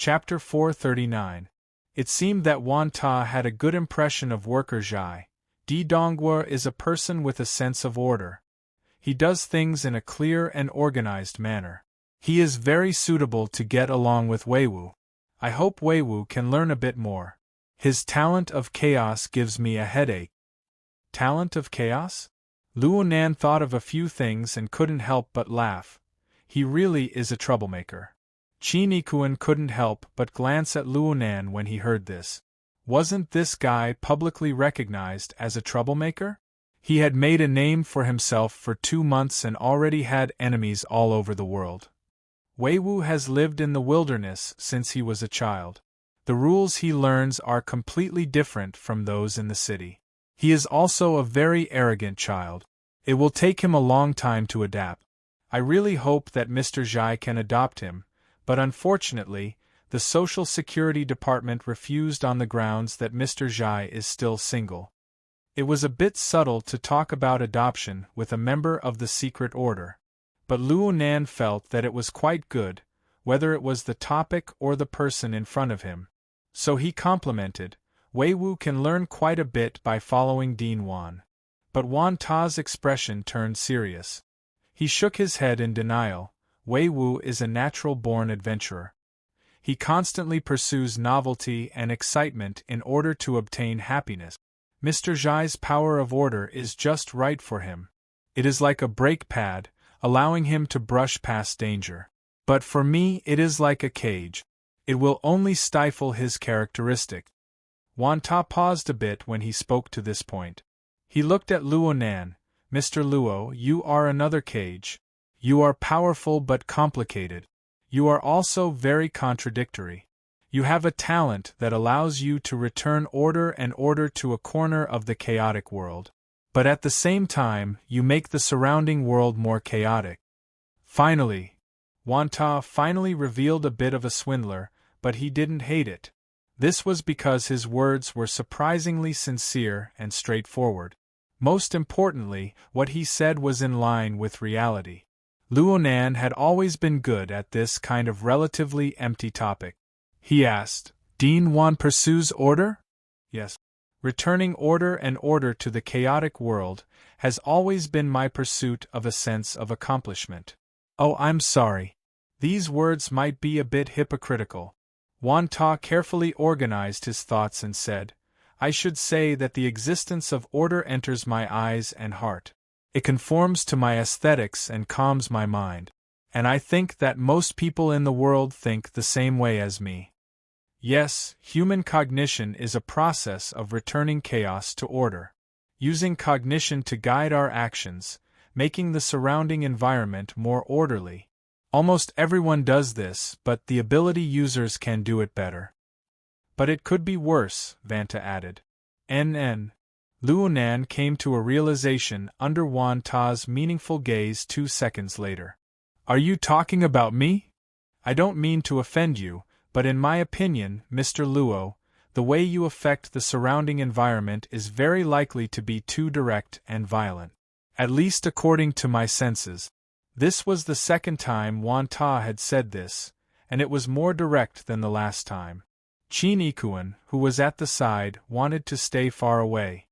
Chapter 439. It seemed that Wan Ta had a good impression of worker Zhai. Di Dongguo is a person with a sense of order. He does things in a clear and organized manner. He is very suitable to get along with Weiwu. I hope Weiwu can learn a bit more. His talent of chaos gives me a headache. Talent of chaos? Luonan thought of a few things and couldn't help but laugh. He really is a troublemaker. Qin Ikuan couldn't help but glance at Luonan when he heard this. Wasn't this guy publicly recognized as a troublemaker? He had made a name for himself for 2 months and already had enemies all over the world. Weiwu has lived in the wilderness since he was a child. The rules he learns are completely different from those in the city. He is also a very arrogant child. It will take him a long time to adapt. I really hope that Mr. Zhai can adopt him, but unfortunately, the Social Security Department refused on the grounds that Mr. Zhai is still single. It was a bit subtle to talk about adoption with a member of the secret order, but Luonan felt that it was quite good, whether it was the topic or the person in front of him. So he complimented, Weiwu can learn quite a bit by following Dean Wan. But Wan Ta's expression turned serious. He shook his head in denial. Weiwu is a natural-born adventurer. He constantly pursues novelty and excitement in order to obtain happiness. Mr. Zhai's power of order is just right for him. It is like a brake pad, allowing him to brush past danger. But for me it is like a cage. It will only stifle his characteristic. Wan Ta paused a bit when he spoke to this point. He looked at Luonan. Mr. Luo, you are another cage. You are powerful but complicated. You are also very contradictory. You have a talent that allows you to return order and order to a corner of the chaotic world. But at the same time, you make the surrounding world more chaotic. Finally, Wan Ta finally revealed a bit of a swindler, but he didn't hate it. This was because his words were surprisingly sincere and straightforward. Most importantly, what he said was in line with reality. Luonan had always been good at this kind of relatively empty topic. He asked, Dean Wan pursues order? Yes. Returning order and order to the chaotic world has always been my pursuit of a sense of accomplishment. Oh, I'm sorry. These words might be a bit hypocritical. Wan Ta carefully organized his thoughts and said, I should say that the existence of order enters my eyes and heart. It conforms to my aesthetics and calms my mind. And I think that most people in the world think the same way as me. Yes, human cognition is a process of returning chaos to order. Using cognition to guide our actions, making the surrounding environment more orderly. Almost everyone does this, but the ability users can do it better. But it could be worse, Vanta added. Luonan came to a realization under Wan Ta's meaningful gaze 2 seconds later. Are you talking about me? I don't mean to offend you, but in my opinion, Mr. Luo, the way you affect the surrounding environment is very likely to be too direct and violent. At least according to my senses. This was the second time Wan Ta had said this, and it was more direct than the last time. Qin Ikuan, who was at the side, wanted to stay far away.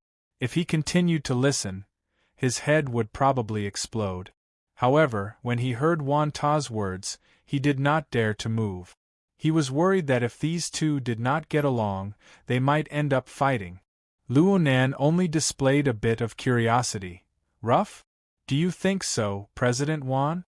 If he continued to listen, his head would probably explode. However, when he heard Wan Ta's words, he did not dare to move. He was worried that if these two did not get along, they might end up fighting. Luonan only displayed a bit of curiosity. Rough? Do you think so, President Wan?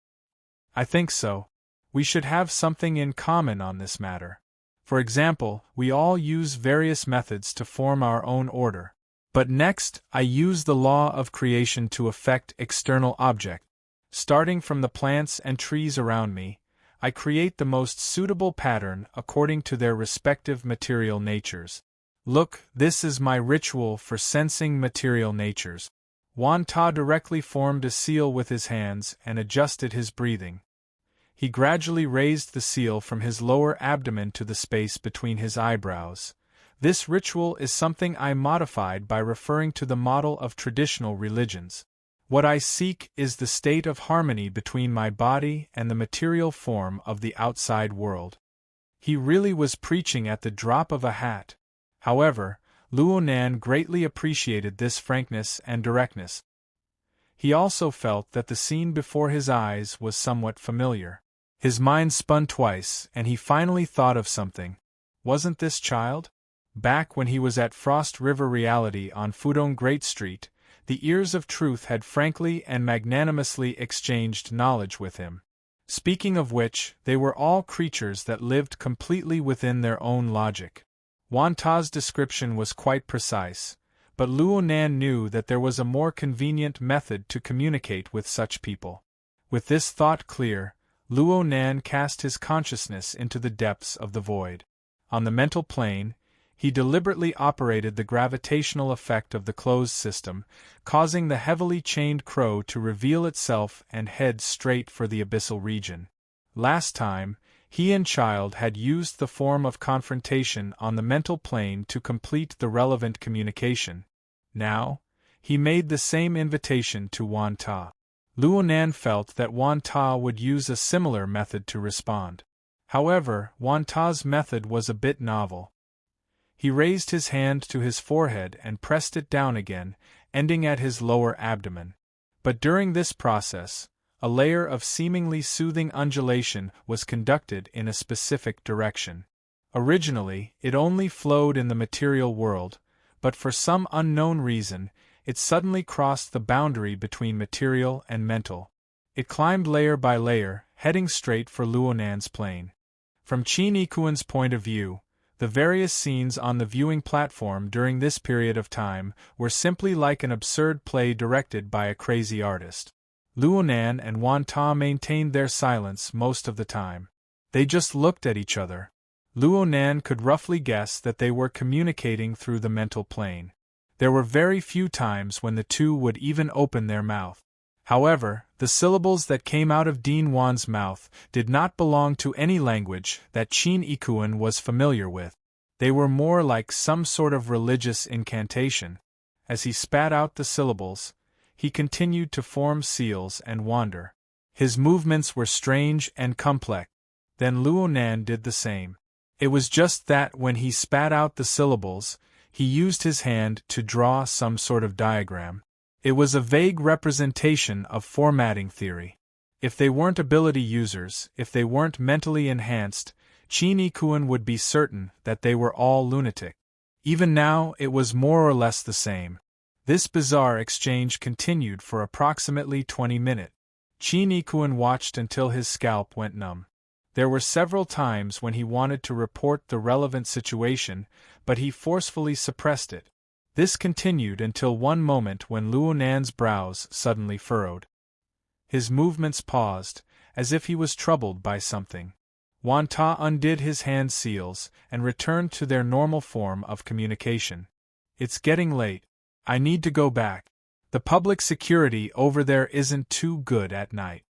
I think so. We should have something in common on this matter. For example, we all use various methods to form our own order. But next, I use the law of creation to affect external objects. Starting from the plants and trees around me, I create the most suitable pattern according to their respective material natures. Look, this is my ritual for sensing material natures. Wan Ta directly formed a seal with his hands and adjusted his breathing. He gradually raised the seal from his lower abdomen to the space between his eyebrows. This ritual is something I modified by referring to the model of traditional religions. What I seek is the state of harmony between my body and the material form of the outside world. He really was preaching at the drop of a hat. However, Luo Nan greatly appreciated this frankness and directness. He also felt that the scene before his eyes was somewhat familiar. His mind spun twice, and he finally thought of something. Wasn't this child? Back when he was at Frost River Reality on Fudong Great Street, the ears of truth had frankly and magnanimously exchanged knowledge with him. Speaking of which, they were all creatures that lived completely within their own logic. Wan Ta's description was quite precise, but Luo Nan knew that there was a more convenient method to communicate with such people. With this thought clear, Luo Nan cast his consciousness into the depths of the void. On the mental plane, he deliberately operated the gravitational effect of the closed system, causing the heavily chained crow to reveal itself and head straight for the abyssal region. Last time, he and Child had used the form of confrontation on the mental plane to complete the relevant communication. Now, he made the same invitation to Wan Ta. Luo Nan felt that Wan Ta would use a similar method to respond. However, Wan Ta's method was a bit novel. He raised his hand to his forehead and pressed it down again, ending at his lower abdomen. But during this process, a layer of seemingly soothing undulation was conducted in a specific direction. Originally, it only flowed in the material world, but for some unknown reason, it suddenly crossed the boundary between material and mental. It climbed layer by layer, heading straight for Luo Nan's plane. From Qin Ikuan's point of view, the various scenes on the viewing platform during this period of time were simply like an absurd play directed by a crazy artist. Luo Nan and Wan Ta maintained their silence most of the time. They just looked at each other. Luo Nan could roughly guess that they were communicating through the mental plane. There were very few times when the two would even open their mouth. However, the syllables that came out of Dean Wan's mouth did not belong to any language that Qin Ikuan was familiar with. They were more like some sort of religious incantation. As he spat out the syllables, he continued to form seals and wander. His movements were strange and complex. Then Luo Nan did the same. It was just that when he spat out the syllables, he used his hand to draw some sort of diagram. It was a vague representation of formatting theory. If they weren't ability users, if they weren't mentally enhanced, Qin Ikuan would be certain that they were all lunatic. Even now, it was more or less the same. This bizarre exchange continued for approximately 20 minutes. Qin Ikuan watched until his scalp went numb. There were several times when he wanted to report the relevant situation, but he forcefully suppressed it. This continued until one moment when Luo Nan's brows suddenly furrowed. His movements paused, as if he was troubled by something. Wan Ta undid his hand seals and returned to their normal form of communication. "It's getting late. I need to go back. The public security over there isn't too good at night."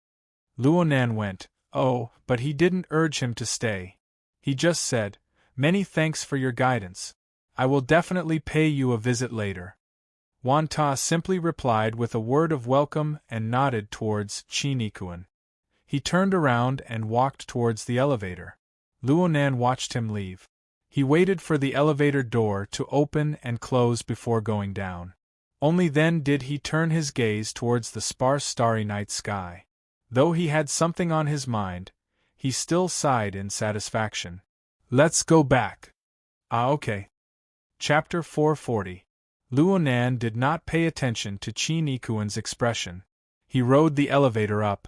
Luo Nan went. Oh, but he didn't urge him to stay. He just said, "Many thanks for your guidance. I will definitely pay you a visit later." Wan Ta simply replied with a word of welcome and nodded towards Qin Ikuan. He turned around and walked towards the elevator. Luo Nan watched him leave. He waited for the elevator door to open and close before going down. Only then did he turn his gaze towards the sparse starry night sky. Though he had something on his mind, he still sighed in satisfaction. "Let's go back." "Ah, okay." Chapter 440. Luo Nan did not pay attention to Qin Ikuan's expression. He rode the elevator up,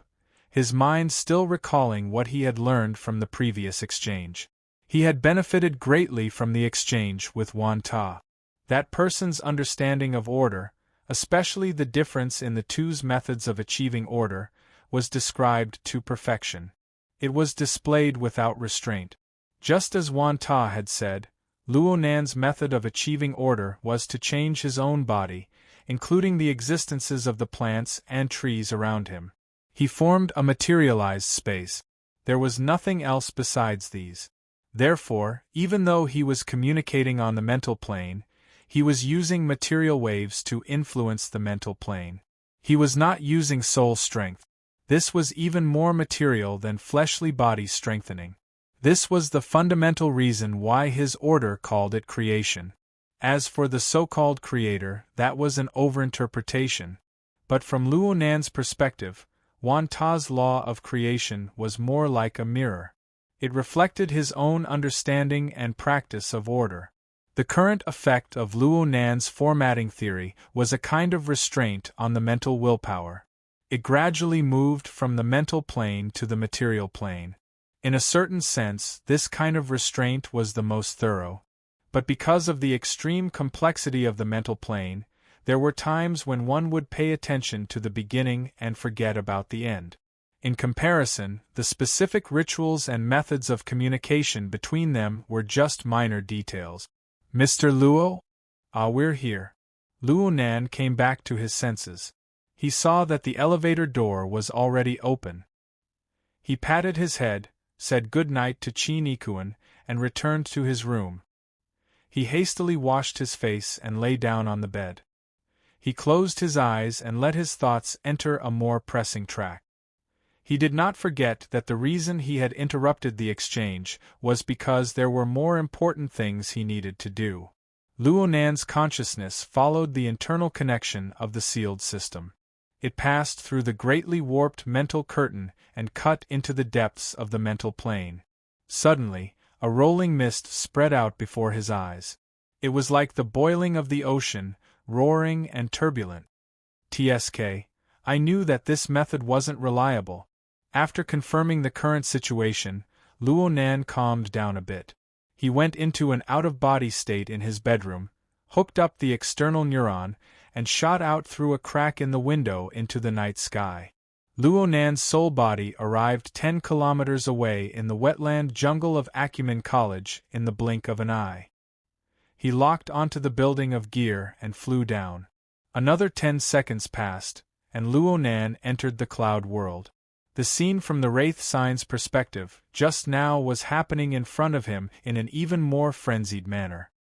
his mind still recalling what he had learned from the previous exchange. He had benefited greatly from the exchange with Wan Ta. That person's understanding of order, especially the difference in the two's methods of achieving order, was described to perfection. It was displayed without restraint. Just as Wan Ta had said, Luo Nan's method of achieving order was to change his own body, including the existences of the plants and trees around him. He formed a materialized space. There was nothing else besides these. Therefore, even though he was communicating on the mental plane, he was using material waves to influence the mental plane. He was not using soul strength. This was even more material than fleshly body strengthening. This was the fundamental reason why his order called it creation. As for the so-called creator, that was an overinterpretation. But from Luo Nan's perspective, Wan Ta's law of creation was more like a mirror. It reflected his own understanding and practice of order. The current effect of Luo Nan's formatting theory was a kind of restraint on the mental willpower. It gradually moved from the mental plane to the material plane. In a certain sense, this kind of restraint was the most thorough. But because of the extreme complexity of the mental plane, there were times when one would pay attention to the beginning and forget about the end. In comparison, the specific rituals and methods of communication between them were just minor details. "Mr. Luo? Ah, we're here." Luo Nan came back to his senses. He saw that the elevator door was already open. He patted his head, said good night to Qin Ikuan, and returned to his room. He hastily washed his face and lay down on the bed. He closed his eyes and let his thoughts enter a more pressing track. He did not forget that the reason he had interrupted the exchange was because there were more important things he needed to do. Luo Nan's consciousness followed the internal connection of the sealed system. It passed through the greatly warped mental curtain and cut into the depths of the mental plane. Suddenly, a rolling mist spread out before his eyes. It was like the boiling of the ocean, roaring and turbulent. "TSK, I knew that this method wasn't reliable." After confirming the current situation, Luo Nan calmed down a bit. He went into an out-of-body state in his bedroom, hooked up the external neuron, and shot out through a crack in the window into the night sky. Luo Nan's soul body arrived 10 kilometers away in the wetland jungle of Acumen College in the blink of an eye. He locked onto the building of gear and flew down. Another 10 seconds passed, and Luo Nan entered the cloud world. The scene from the Wraith Sign's perspective just now was happening in front of him in an even more frenzied manner.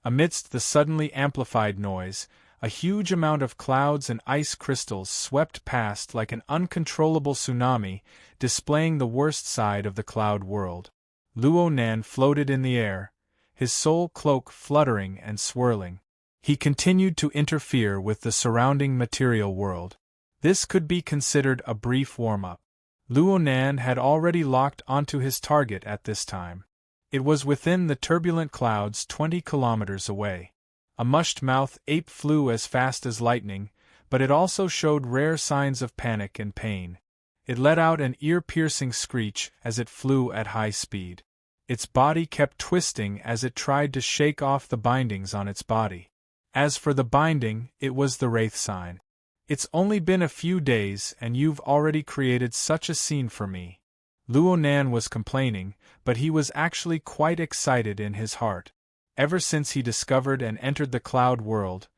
Amidst the suddenly amplified noise, a huge amount of clouds and ice crystals swept past like an uncontrollable tsunami, displaying the worst side of the cloud world. Luo Nan floated in the air, his soul cloak fluttering and swirling. He continued to interfere with the surrounding material world. This could be considered a brief warm-up. Luo Nan had already locked onto his target at this time. It was within the turbulent clouds 20 kilometers away. A mushed-mouth ape flew as fast as lightning, but it also showed rare signs of panic and pain. It let out an ear-piercing screech as it flew at high speed. Its body kept twisting as it tried to shake off the bindings on its body. As for the binding, it was the Wraith Sign. "It's only been a few days and you've already created such a scene for me." Luo Nan was complaining, but he was actually quite excited in his heart. Ever since he discovered and entered the cloud world,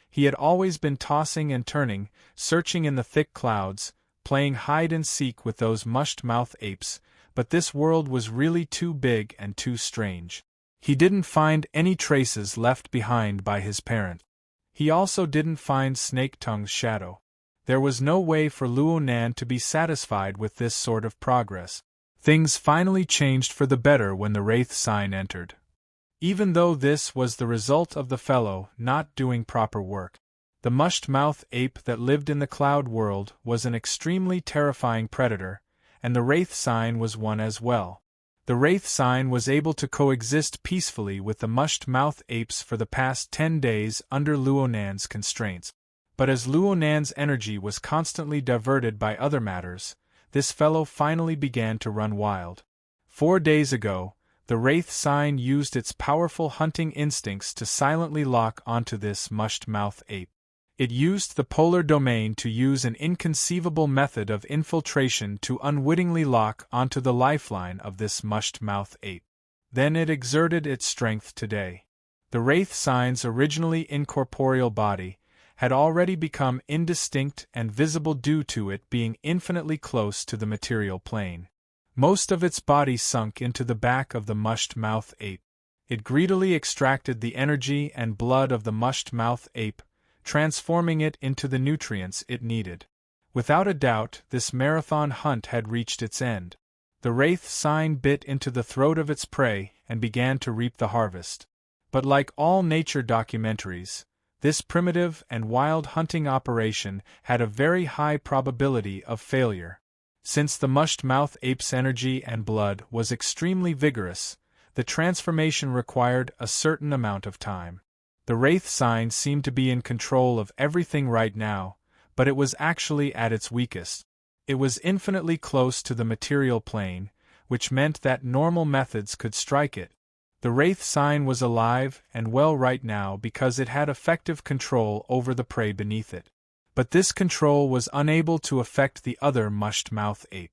he had always been tossing and turning, searching in the thick clouds, playing hide-and-seek with those mushed-mouth apes, but this world was really too big and too strange. He didn't find any traces left behind by his parent. He also didn't find Snake Tongue's shadow. There was no way for Luo Nan to be satisfied with this sort of progress. Things finally changed for the better when the Wraith Sign entered. Even though this was the result of the fellow not doing proper work. The mushed-mouth ape that lived in the cloud world was an extremely terrifying predator, and the Wraith Sign was one as well. The Wraith Sign was able to coexist peacefully with the mushed-mouth apes for the past 10 days under Luo Nan's constraints. But as Luo Nan's energy was constantly diverted by other matters, this fellow finally began to run wild. 4 days ago, the Wraith Sign used its powerful hunting instincts to silently lock onto this mushed-mouth ape. It used the polar domain to use an inconceivable method of infiltration to unwittingly lock onto the lifeline of this mushed-mouth ape. Then it exerted its strength today. The Wraith Sign's originally incorporeal body had already become indistinct and visible due to it being infinitely close to the material plane. Most of its body sunk into the back of the mushed-mouth ape. It greedily extracted the energy and blood of the mushed-mouth ape, transforming it into the nutrients it needed. Without a doubt, this marathon hunt had reached its end. The wraith sign bit into the throat of its prey and began to reap the harvest. But like all nature documentaries, this primitive and wild hunting operation had a very high probability of failure. Since the mushed-mouth ape's energy and blood was extremely vigorous, the transformation required a certain amount of time. The wraith sign seemed to be in control of everything right now, but it was actually at its weakest. It was infinitely close to the material plane, which meant that normal methods could strike it. The wraith sign was alive and well right now because it had effective control over the prey beneath it. But this control was unable to affect the other mushed-mouth ape.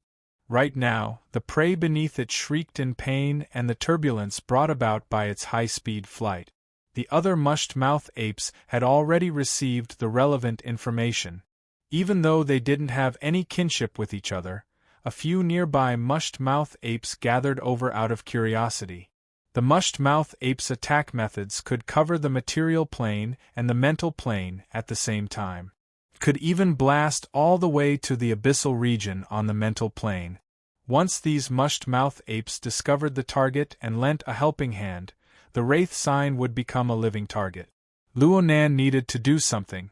Right now, the prey beneath it shrieked in pain and the turbulence brought about by its high-speed flight. The other mushed-mouth apes had already received the relevant information. Even though they didn't have any kinship with each other, a few nearby mushed-mouth apes gathered over out of curiosity. The mushed-mouth ape's attack methods could cover the material plane and the mental plane at the same time. Could even blast all the way to the abyssal region on the mental plane. Once these mushed-mouth apes discovered the target and lent a helping hand, the wraith sign would become a living target. Luonan needed to do something,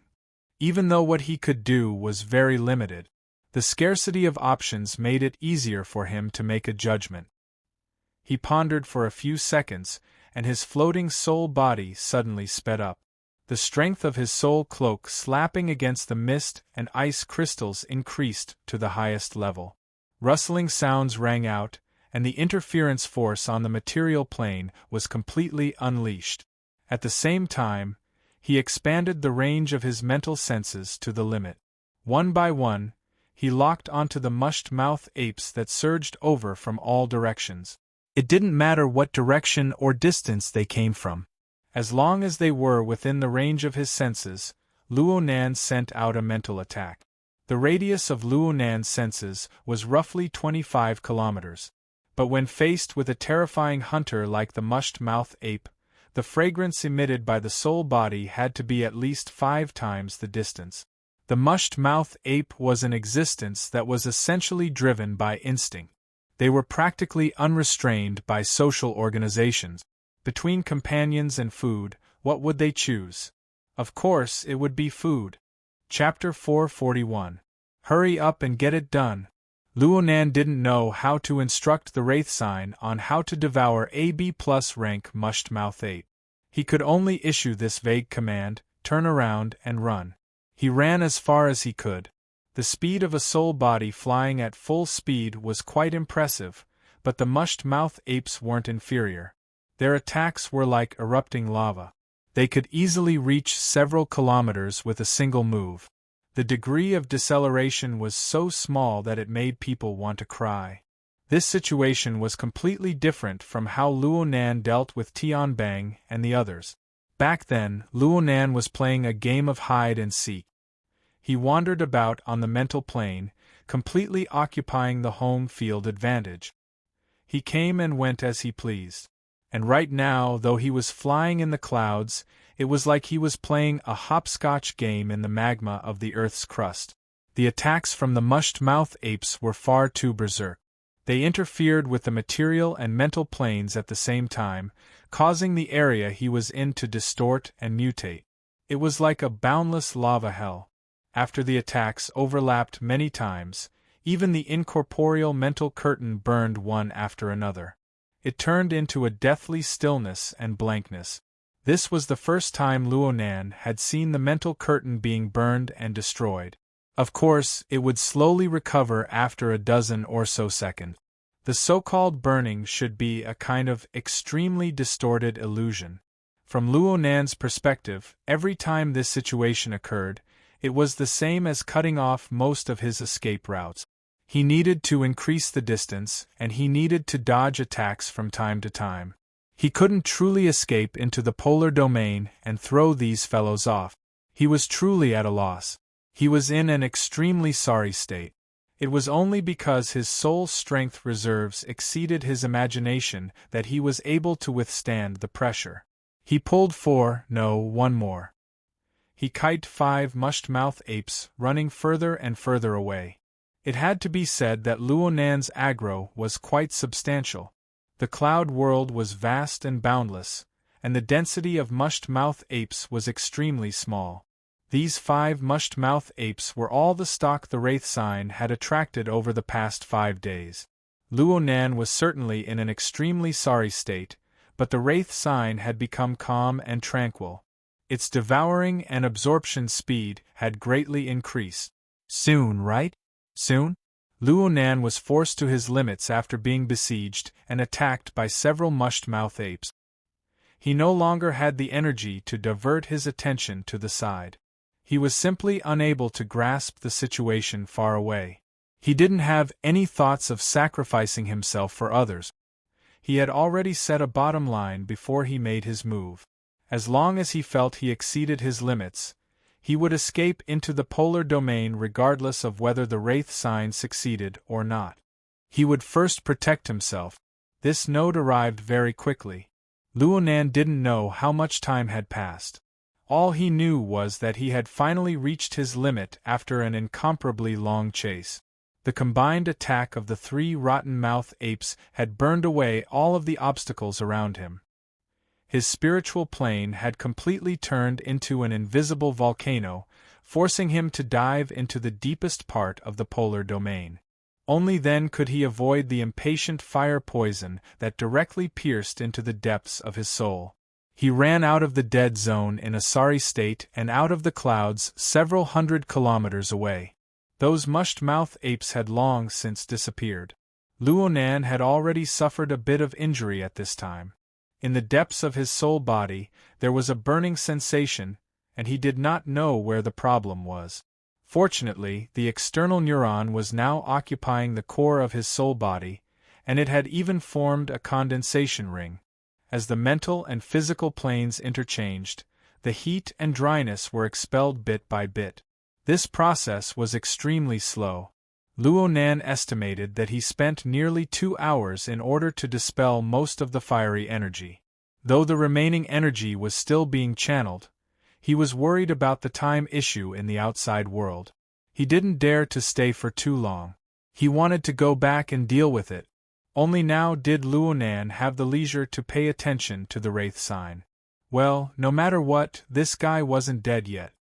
even though what he could do was very limited. The scarcity of options made it easier for him to make a judgment. He pondered for a few seconds, and his floating soul body suddenly sped up. The strength of his soul cloak slapping against the mist and ice crystals increased to the highest level. Rustling sounds rang out, and the interference force on the material plane was completely unleashed. At the same time, he expanded the range of his mental senses to the limit. One by one, he locked onto the mushed-mouth apes that surged over from all directions. It didn't matter what direction or distance they came from. As long as they were within the range of his senses, Luonan sent out a mental attack. The radius of Luonan's senses was roughly 25 kilometers. But when faced with a terrifying hunter like the mushed-mouth ape, the fragrance emitted by the soul body had to be at least 5 times the distance. The mushed-mouth ape was an existence that was essentially driven by instinct. They were practically unrestrained by social organizations. Between companions and food, what would they choose? Of course, it would be food. Chapter 441. Hurry up and get it done. Luonan didn't know how to instruct the wraith sign on how to devour a B+ rank mushed-mouth ape. He could only issue this vague command, turn around and run. He ran as far as he could. The speed of a soul body flying at full speed was quite impressive, but the mushed-mouth apes weren't inferior. Their attacks were like erupting lava. They could easily reach several kilometers with a single move. The degree of deceleration was so small that it made people want to cry. This situation was completely different from how Luonan dealt with Tianbang and the others. Back then, Luonan was playing a game of hide and seek. He wandered about on the mental plane, completely occupying the home field advantage. He came and went as he pleased. And right now, though he was flying in the clouds, it was like he was playing a hopscotch game in the magma of the Earth's crust. The attacks from the mushed-mouth apes were far too berserk. They interfered with the material and mental planes at the same time, causing the area he was in to distort and mutate. It was like a boundless lava hell. After the attacks overlapped many times, even the incorporeal mental curtain burned one after another. It turned into a deathly stillness and blankness. This was the first time Luonan had seen the mental curtain being burned and destroyed. Of course, it would slowly recover after a dozen or so seconds. The so-called burning should be a kind of extremely distorted illusion. From Luonan's perspective, every time this situation occurred, it was the same as cutting off most of his escape routes. He needed to increase the distance, and he needed to dodge attacks from time to time. He couldn't truly escape into the polar domain and throw these fellows off. He was truly at a loss. He was in an extremely sorry state. It was only because his soul strength reserves exceeded his imagination that he was able to withstand the pressure. He pulled one more. He kited 5 mushed-mouth apes, running further and further away. It had to be said that Luonan's aggro was quite substantial. The cloud world was vast and boundless, and the density of mushed-mouth apes was extremely small. These 5 mushed-mouth apes were all the stock the Wraith sign had attracted over the past 5 days. Luonan was certainly in an extremely sorry state, but the Wraith sign had become calm and tranquil. Its devouring and absorption speed had greatly increased. Soon, right? Soon? Luonan was forced to his limits after being besieged and attacked by several mushed-mouth apes. He no longer had the energy to divert his attention to the side. He was simply unable to grasp the situation far away. He didn't have any thoughts of sacrificing himself for others. He had already set a bottom line before he made his move. As long as he felt he exceeded his limits, he would escape into the polar domain regardless of whether the Wraith sign succeeded or not. He would first protect himself. This note arrived very quickly. Luonan didn't know how much time had passed. All he knew was that he had finally reached his limit after an incomparably long chase. The combined attack of the 3 rotten-mouth apes had burned away all of the obstacles around him. His spiritual plane had completely turned into an invisible volcano, forcing him to dive into the deepest part of the polar domain. Only then could he avoid the impatient fire poison that directly pierced into the depths of his soul. He ran out of the dead zone in a sorry state and out of the clouds several hundred kilometers away. Those mushed-mouth apes had long since disappeared. Luonan had already suffered a bit of injury at this time. In the depths of his soul body, there was a burning sensation, and he did not know where the problem was. Fortunately, the external neuron was now occupying the core of his soul body, and it had even formed a condensation ring. As the mental and physical planes interchanged, the heat and dryness were expelled bit by bit. This process was extremely slow. Luonan estimated that he spent nearly 2 hours in order to dispel most of the fiery energy. Though the remaining energy was still being channeled, he was worried about the time issue in the outside world. He didn't dare to stay for too long. He wanted to go back and deal with it. Only now did Luonan have the leisure to pay attention to the Wraith sign. Well, no matter what, this guy wasn't dead yet.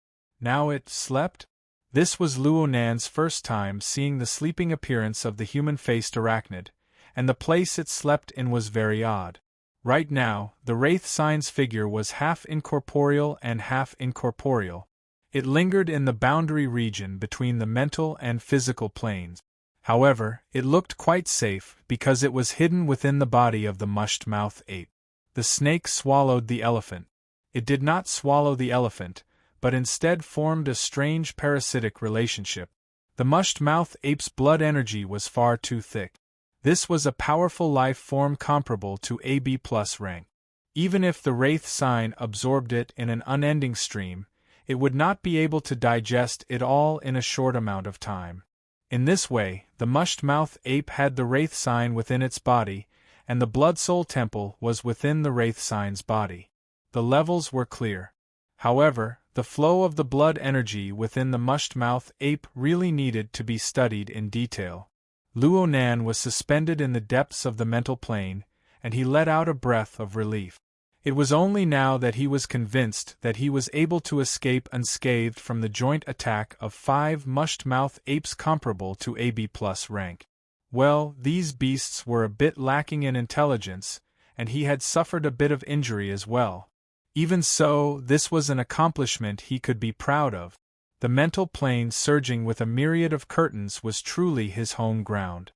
Now it slept? This was Luonan's first time seeing the sleeping appearance of the human-faced arachnid, and the place it slept in was very odd. Right now, the Wraith sign's figure was half incorporeal and half incorporeal. It lingered in the boundary region between the mental and physical planes. However, it looked quite safe because it was hidden within the body of the mushed-mouth ape. The snake swallowed the elephant. It did not swallow the elephant, but instead formed a strange parasitic relationship. The mushed-mouth ape's blood energy was far too thick. This was a powerful life form comparable to AB+ rank. Even if the Wraith sign absorbed it in an unending stream, it would not be able to digest it all in a short amount of time. In this way, the mushed-mouth ape had the Wraith sign within its body, and the Blood-Soul Temple was within the Wraith sign's body. The levels were clear. However, the flow of the blood energy within the mushed-mouth ape really needed to be studied in detail. Luonan was suspended in the depths of the mental plane, and he let out a breath of relief. It was only now that he was convinced that he was able to escape unscathed from the joint attack of 5 mushed-mouth apes comparable to AB+ rank. Well, these beasts were a bit lacking in intelligence, and he had suffered a bit of injury as well. Even so, this was an accomplishment he could be proud of. The mental plane surging with a myriad of curtains was truly his home ground.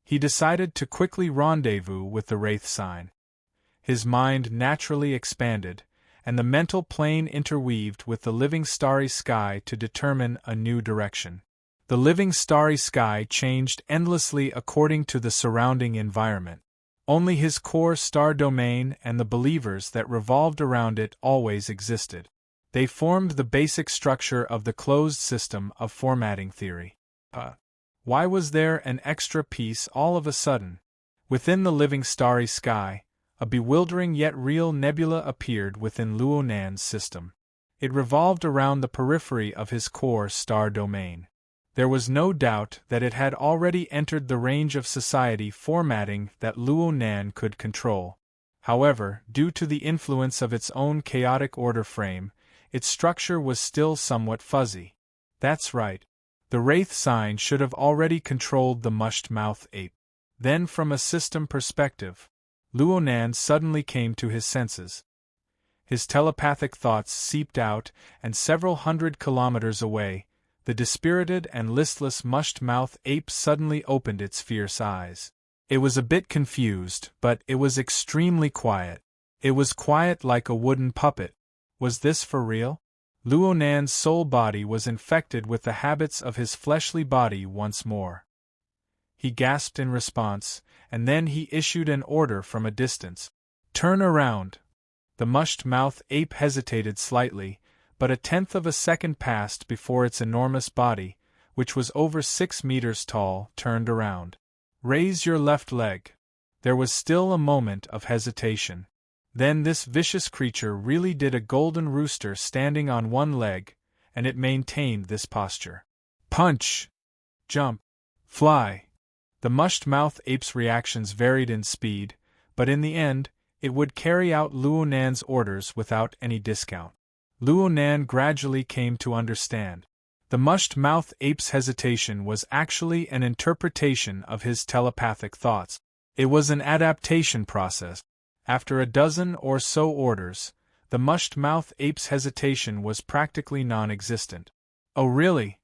He decided to quickly rendezvous with the Wraith sign. His mind naturally expanded, and the mental plane interweaved with the living starry sky to determine a new direction. The living starry sky changed endlessly according to the surrounding environment. Only his core star domain and the believers that revolved around it always existed. They formed the basic structure of the closed system of formatting theory. Why was there an extra piece all of a sudden? Within the living starry sky, a bewildering yet real nebula appeared within Luonan's system. It revolved around the periphery of his core star domain. There was no doubt that it had already entered the range of society formatting that Luo Nan could control. However, due to the influence of its own chaotic order frame, its structure was still somewhat fuzzy. That's right. The Wraith sign should have already controlled the mushed-mouth ape. Then from a system perspective, Luo Nan suddenly came to his senses. His telepathic thoughts seeped out, and several hundred kilometers away, the dispirited and listless mushed-mouth ape suddenly opened its fierce eyes. It was a bit confused, but it was extremely quiet. It was quiet like a wooden puppet. Was this for real? Luo Nan's soul body was infected with the habits of his fleshly body once more. He gasped in response, and then he issued an order from a distance. Turn around! The mushed-mouth ape hesitated slightly, but a tenth of a second passed before its enormous body, which was over 6 meters tall, turned around. Raise your left leg. There was still a moment of hesitation. Then this vicious creature really did a golden rooster standing on one leg, and it maintained this posture. Punch! Jump! Fly! The mushed-mouth ape's reactions varied in speed, but in the end, it would carry out Luo Nan's orders without any discount. Luo Nan gradually came to understand. The mushed-mouth ape's hesitation was actually an interpretation of his telepathic thoughts. It was an adaptation process. After a dozen or so orders, the mushed-mouth ape's hesitation was practically non-existent. Oh really?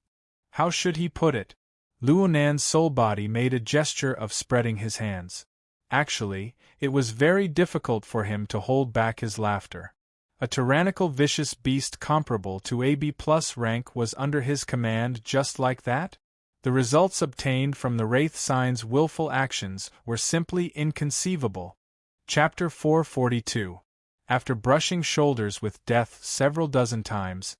How should he put it? Luo Nan's soul body made a gesture of spreading his hands. Actually, it was very difficult for him to hold back his laughter. A tyrannical vicious beast comparable to AB+ rank was under his command just like that? The results obtained from the Wraith sign's willful actions were simply inconceivable. Chapter 442. After brushing shoulders with death several dozen times,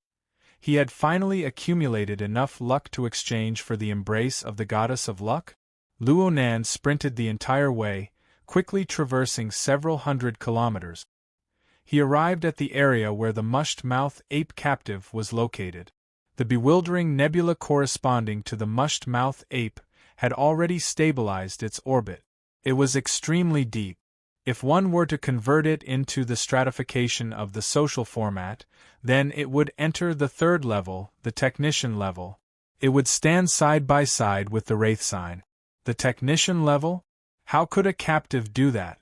he had finally accumulated enough luck to exchange for the embrace of the goddess of luck? Luo Nan sprinted the entire way, quickly traversing several hundred kilometers. He arrived at the area where the mushed-mouth ape captive was located. The bewildering nebula corresponding to the mushed-mouth ape had already stabilized its orbit. It was extremely deep. If one were to convert it into the stratification of the social format, then it would enter the third level, the technician level. It would stand side by side with the Wraith sign. The technician level? How could a captive do that?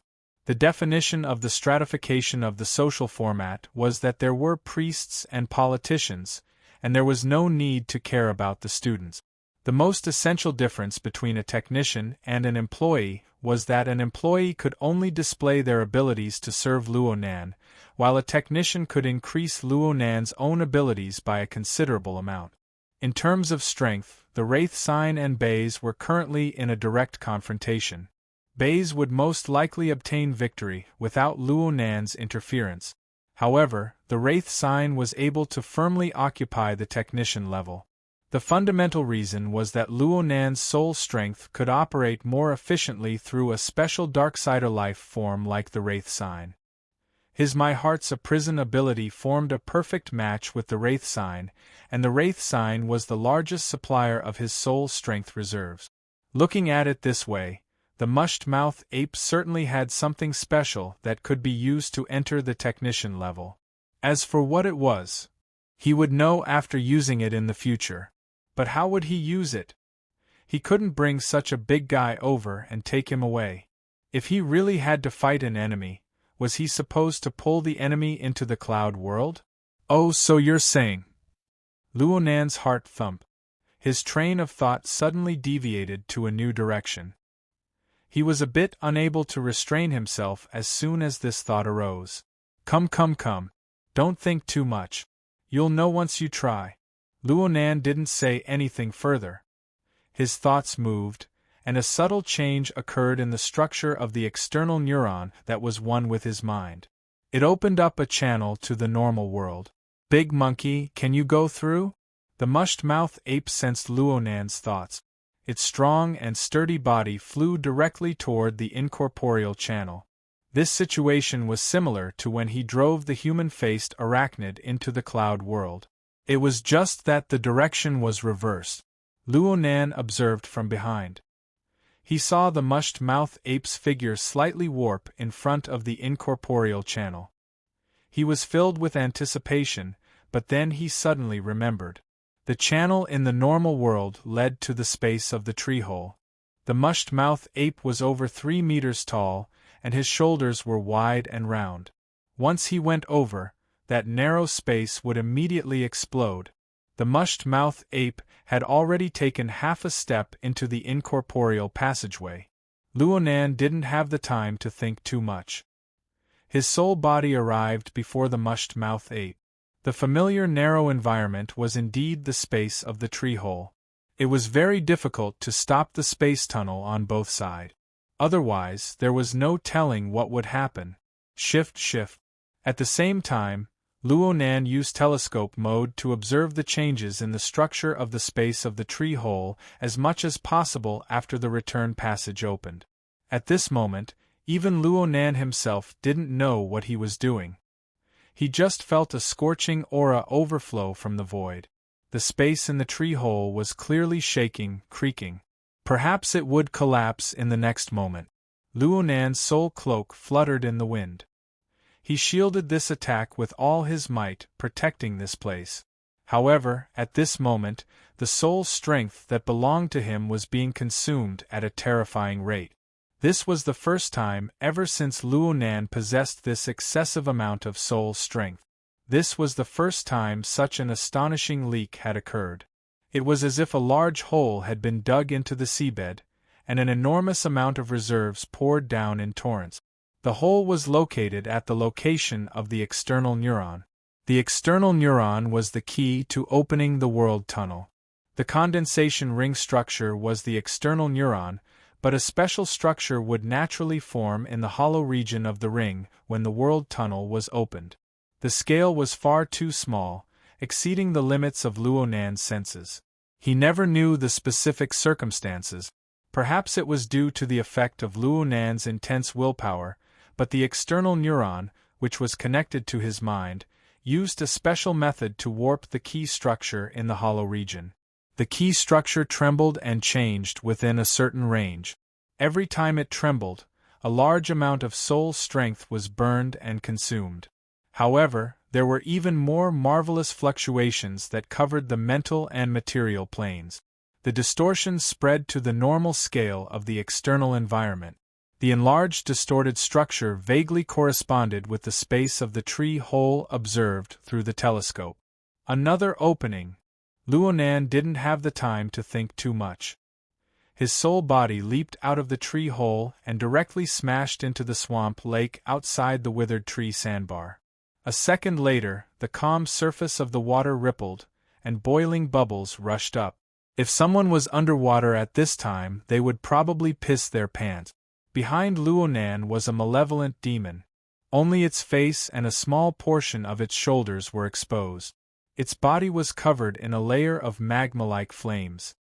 The definition of the stratification of the social format was that there were priests and politicians, and there was no need to care about the students. The most essential difference between a technician and an employee was that an employee could only display their abilities to serve Luo Nan, while a technician could increase Luo Nan's own abilities by a considerable amount. In terms of strength, the Wraith sign and Baze were currently in a direct confrontation. Baze would most likely obtain victory without Luo Nan's interference. However, the Wraith sign was able to firmly occupy the technician level. The fundamental reason was that Luo Nan's soul strength could operate more efficiently through a special Darksider life form like the Wraith sign. His My Heart's a Prison ability formed a perfect match with the Wraith sign, and the Wraith sign was the largest supplier of his soul strength reserves. Looking at it this way, the mushed-mouth ape certainly had something special that could be used to enter the technician level. As for what it was, he would know after using it in the future. But how would he use it? He couldn't bring such a big guy over and take him away. If he really had to fight an enemy, was he supposed to pull the enemy into the cloud world? Oh, so you're saying? Luo Nan's heart thumped. His train of thought suddenly deviated to a new direction. He was a bit unable to restrain himself as soon as this thought arose. Come. Don't think too much. You'll know once you try. Luo Nan didn't say anything further. His thoughts moved, and a subtle change occurred in the structure of the external neuron that was one with his mind. It opened up a channel to the normal world. Big monkey, can you go through? The mushed-mouth ape sensed Luo Nan's thoughts. Its strong and sturdy body flew directly toward the incorporeal channel. This situation was similar to when he drove the human-faced arachnid into the cloud world. It was just that the direction was reversed. Luonan observed from behind. He saw the mushed-mouth ape's figure slightly warp in front of the incorporeal channel. He was filled with anticipation, but then he suddenly remembered. The channel in the normal world led to the space of the tree-hole. The mushed-mouth ape was over 3 meters tall, and his shoulders were wide and round. Once he went over, that narrow space would immediately explode. The mushed-mouth ape had already taken half a step into the incorporeal passageway. Luonan didn't have the time to think too much. His soul body arrived before the mushed-mouth ape. The familiar narrow environment was indeed the space of the tree-hole. It was very difficult to stop the space tunnel on both sides. Otherwise, there was no telling what would happen. Shift. At the same time, Luonan used telescope mode to observe the changes in the structure of the space of the tree-hole as much as possible after the return passage opened. At this moment, even Luonan himself didn't know what he was doing. He just felt a scorching aura overflow from the void. The space in the tree-hole was clearly shaking, creaking. Perhaps it would collapse in the next moment. Luonan's soul cloak fluttered in the wind. He shielded this attack with all his might, protecting this place. However, at this moment, the soul strength that belonged to him was being consumed at a terrifying rate. This was the first time ever since Luonan possessed this excessive amount of soul strength. This was the first time such an astonishing leak had occurred. It was as if a large hole had been dug into the seabed, and an enormous amount of reserves poured down in torrents. The hole was located at the location of the external neuron. The external neuron was the key to opening the world tunnel. The condensation ring structure was the external neuron, but a special structure would naturally form in the hollow region of the ring when the world tunnel was opened. The scale was far too small, exceeding the limits of Luonan's senses. He never knew the specific circumstances. Perhaps it was due to the effect of Luonan's intense willpower, but the external neuron, which was connected to his mind, used a special method to warp the key structure in the hollow region. The key structure trembled and changed within a certain range. Every time it trembled, a large amount of soul strength was burned and consumed. However, there were even more marvelous fluctuations that covered the mental and material planes. The distortions spread to the normal scale of the external environment. The enlarged distorted structure vaguely corresponded with the space of the tree-hole observed through the telescope. Another opening. Luonan didn't have the time to think too much. His soul body leaped out of the tree-hole and directly smashed into the swamp lake outside the withered tree sandbar. A second later, the calm surface of the water rippled, and boiling bubbles rushed up. If someone was underwater at this time, they would probably piss their pants. Behind Luonan was a malevolent demon. Only its face and a small portion of its shoulders were exposed. Its body was covered in a layer of magma-like flames.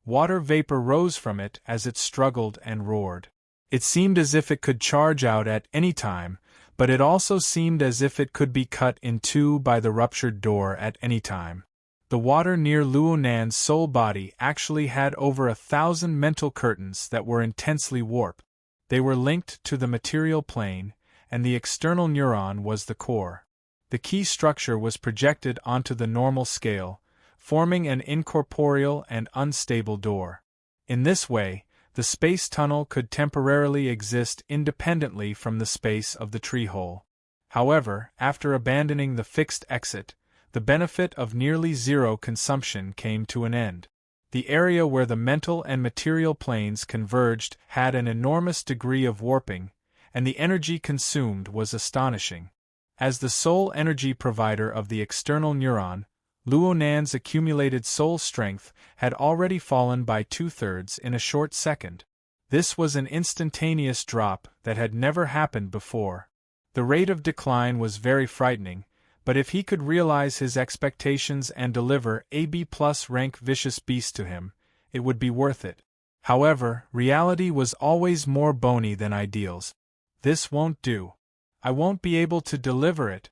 Water vapor rose from it as it struggled and roared. It seemed as if it could charge out at any time, but it also seemed as if it could be cut in two by the ruptured door at any time. The water near Luonan's soul body actually had over 1,000 mental curtains that were intensely warped. They were linked to the material plane, and the external neuron was the core. The key structure was projected onto the normal scale, forming an incorporeal and unstable door. In this way, the space tunnel could temporarily exist independently from the space of the tree-hole. However, after abandoning the fixed exit, the benefit of nearly zero consumption came to an end. The area where the mental and material planes converged had an enormous degree of warping, and the energy consumed was astonishing. As the sole energy provider of the external neuron, Luonan's accumulated soul strength had already fallen by 2/3 in a short second. This was an instantaneous drop that had never happened before. The rate of decline was very frightening, but if he could realize his expectations and deliver a B+ rank vicious beast to him, it would be worth it. However, reality was always more bony than ideals. This won't do. I won't be able to deliver it.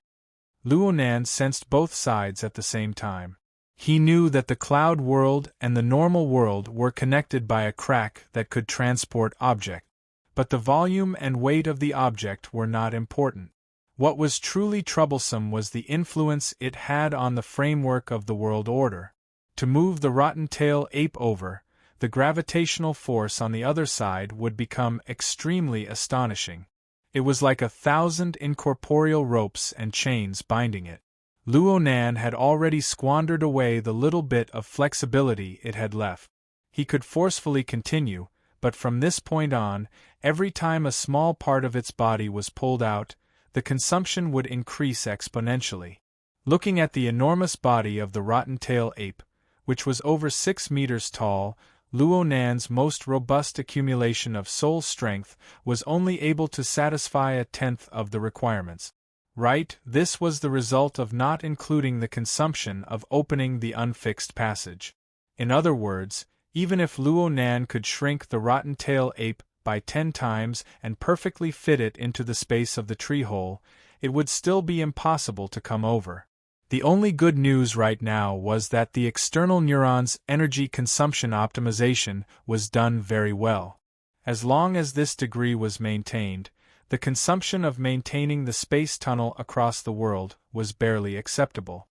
Luonan sensed both sides at the same time. He knew that the cloud world and the normal world were connected by a crack that could transport objects. But the volume and weight of the object were not important. What was truly troublesome was the influence it had on the framework of the world order. To move the rotten-tail ape over, the gravitational force on the other side would become extremely astonishing. It was like 1,000 incorporeal ropes and chains binding it. Luonan had already squandered away the little bit of flexibility it had left. He could forcefully continue, but from this point on, every time a small part of its body was pulled out, the consumption would increase exponentially. Looking at the enormous body of the rotten-tail ape, which was over 6 meters tall, Luonan's most robust accumulation of soul strength was only able to satisfy 1/10 of the requirements. Right, this was the result of not including the consumption of opening the unfixed passage. In other words, even if Luonan could shrink the rotten-tail ape by 10 times and perfectly fit it into the space of the tree-hole, it would still be impossible to come over. The only good news right now was that the external neuron's energy consumption optimization was done very well. As long as this degree was maintained, the consumption of maintaining the space tunnel across the world was barely acceptable.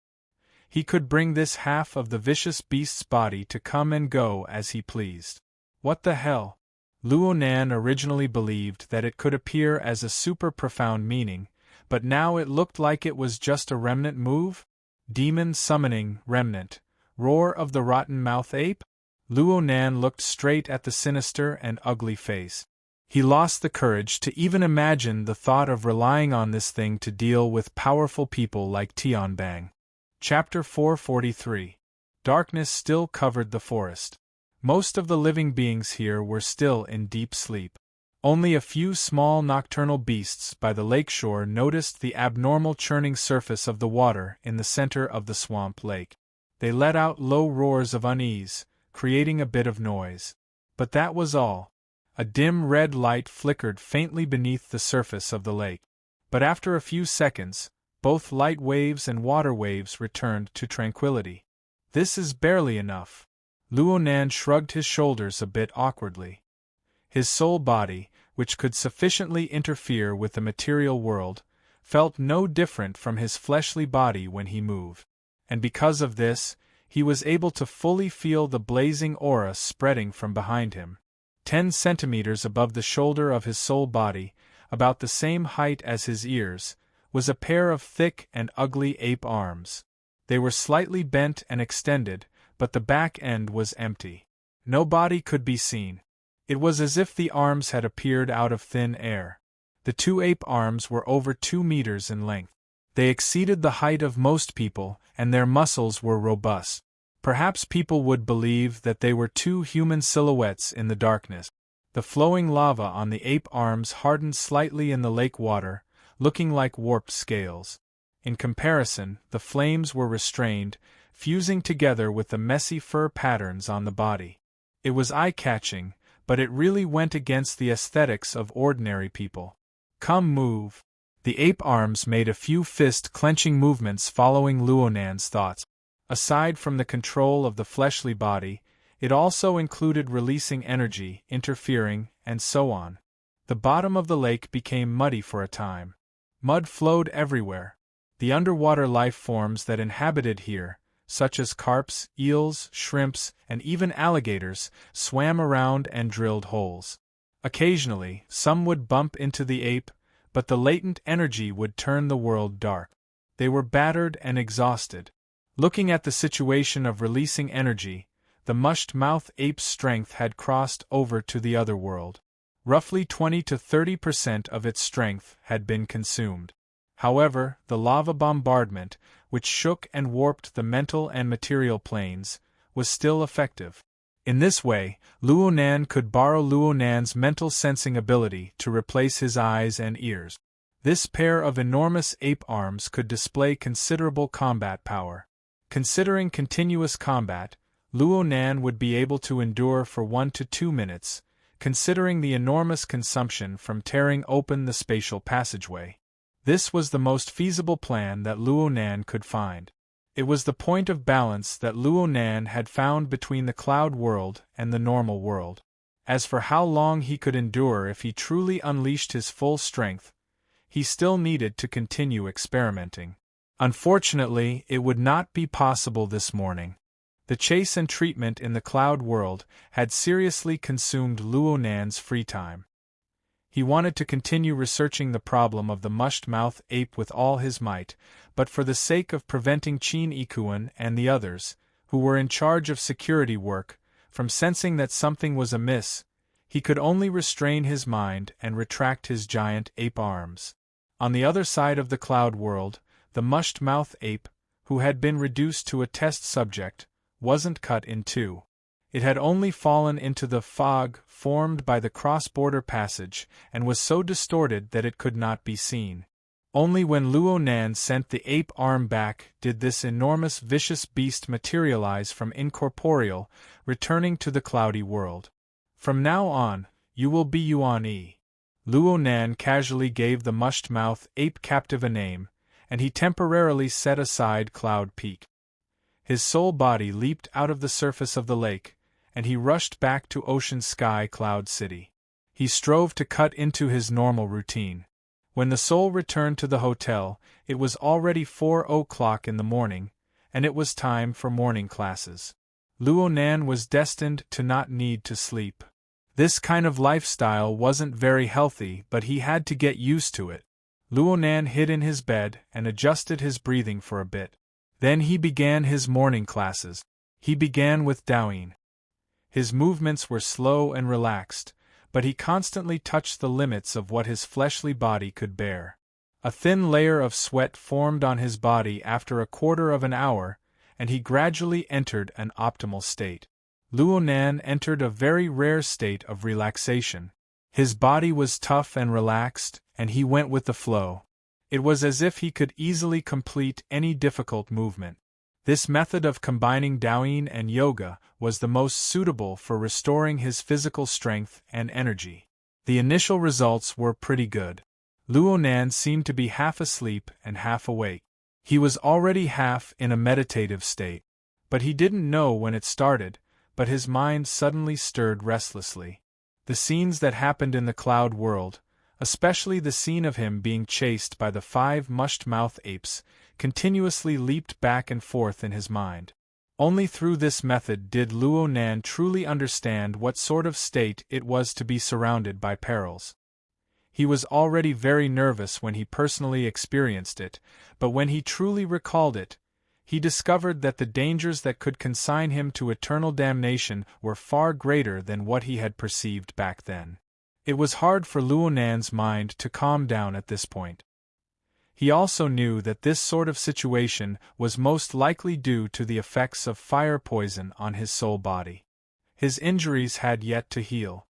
He could bring this half of the vicious beast's body to come and go as he pleased. What the hell? Luonan originally believed that it could appear as a super profound meaning, but now it looked like it was just a remnant move? Demon summoning remnant. Roar of the rotten mouth ape? Luonan looked straight at the sinister and ugly face. He lost the courage to even imagine the thought of relying on this thing to deal with powerful people like Tianbang. Chapter 443. Darkness still covered the forest. Most of the living beings here were still in deep sleep. Only a few small nocturnal beasts by the lakeshore noticed the abnormal churning surface of the water in the center of the swamp lake. They let out low roars of unease, creating a bit of noise. But that was all. A dim red light flickered faintly beneath the surface of the lake. But after a few seconds, both light waves and water waves returned to tranquility. This is barely enough. Luonan shrugged his shoulders a bit awkwardly. His soul body, which could sufficiently interfere with the material world, felt no different from his fleshly body when he moved. And because of this, he was able to fully feel the blazing aura spreading from behind him. 10 centimeters above the shoulder of his soul body, about the same height as his ears, was a pair of thick and ugly ape arms. They were slightly bent and extended, but the back end was empty. No body could be seen. It was as if the arms had appeared out of thin air. The 2 ape arms were over 2 meters in length. They exceeded the height of most people, and their muscles were robust. Perhaps people would believe that they were 2 human silhouettes in the darkness. The flowing lava on the ape arms hardened slightly in the lake water, looking like warped scales. In comparison, the flames were restrained, fusing together with the messy fur patterns on the body. It was eye-catching, but it really went against the aesthetics of ordinary people. Come move. The ape arms made a few fist-clenching movements following Luonan's thoughts. Aside from the control of the fleshly body, it also included releasing energy, interfering, and so on. The bottom of the lake became muddy for a time. Mud flowed everywhere. The underwater life forms that inhabited here, such as carps, eels, shrimps, and even alligators, swam around and drilled holes. Occasionally, some would bump into the ape, but the latent energy would turn the world dark. They were battered and exhausted. Looking at the situation of releasing energy, the mushed-mouth ape's strength had crossed over to the other world. Roughly 20 to 30% of its strength had been consumed. However, the lava bombardment, which shook and warped the mental and material planes, was still effective. In this way, Luonan could borrow Luonan's mental sensing ability to replace his eyes and ears. This pair of enormous ape arms could display considerable combat power. Considering continuous combat, Luonan would be able to endure for 1 to 2 minutes, considering the enormous consumption from tearing open the spatial passageway. This was the most feasible plan that Luonan could find. It was the point of balance that Luo Nan had found between the cloud world and the normal world. As for how long he could endure if he truly unleashed his full strength, he still needed to continue experimenting. Unfortunately, it would not be possible this morning. The chase and treatment in the cloud world had seriously consumed Luo Nan's free time. He wanted to continue researching the problem of the mushed-mouth ape with all his might, but for the sake of preventing Qin Ikuan and the others, who were in charge of security work, from sensing that something was amiss, he could only restrain his mind and retract his giant ape arms. On the other side of the cloud world, the mushed-mouth ape, who had been reduced to a test subject, wasn't cut in two. It had only fallen into the fog formed by the cross-border passage and was so distorted that it could not be seen. Only when Luo Nan sent the ape arm back did this enormous vicious beast materialize from incorporeal, returning to the cloudy world. From now on, you will be Yuan Yi. Luo Nan casually gave the mushed-mouth ape captive a name, and he temporarily set aside Cloud Peak. His soul body leaped out of the surface of the lake, and he rushed back to Ocean Sky Cloud City. He strove to cut into his normal routine. When the soul returned to the hotel, it was already 4 o'clock in the morning, and it was time for morning classes. Luo Nan was destined to not need to sleep. This kind of lifestyle wasn't very healthy, but he had to get used to it. Luo Nan hid in his bed and adjusted his breathing for a bit. Then he began his morning classes. He began with Daoyin. His movements were slow and relaxed, but he constantly touched the limits of what his fleshly body could bear. A thin layer of sweat formed on his body after a quarter of an hour, and he gradually entered an optimal state. Luo Nan entered a very rare state of relaxation. His body was tough and relaxed, and he went with the flow. It was as if he could easily complete any difficult movement. This method of combining Daoyin and yoga was the most suitable for restoring his physical strength and energy. The initial results were pretty good. Luo Nan seemed to be half asleep and half awake. He was already half in a meditative state. But he didn't know when it started, but his mind suddenly stirred restlessly. The scenes that happened in the cloud world, especially the scene of him being chased by the 5 mushed-mouth apes, continuously leaped back and forth in his mind. Only through this method did Luo Nan truly understand what sort of state it was to be surrounded by perils. He was already very nervous when he personally experienced it, but when he truly recalled it, he discovered that the dangers that could consign him to eternal damnation were far greater than what he had perceived back then. It was hard for Luo Nan's mind to calm down at this point. He also knew that this sort of situation was most likely due to the effects of fire poison on his soul body. His injuries had yet to heal.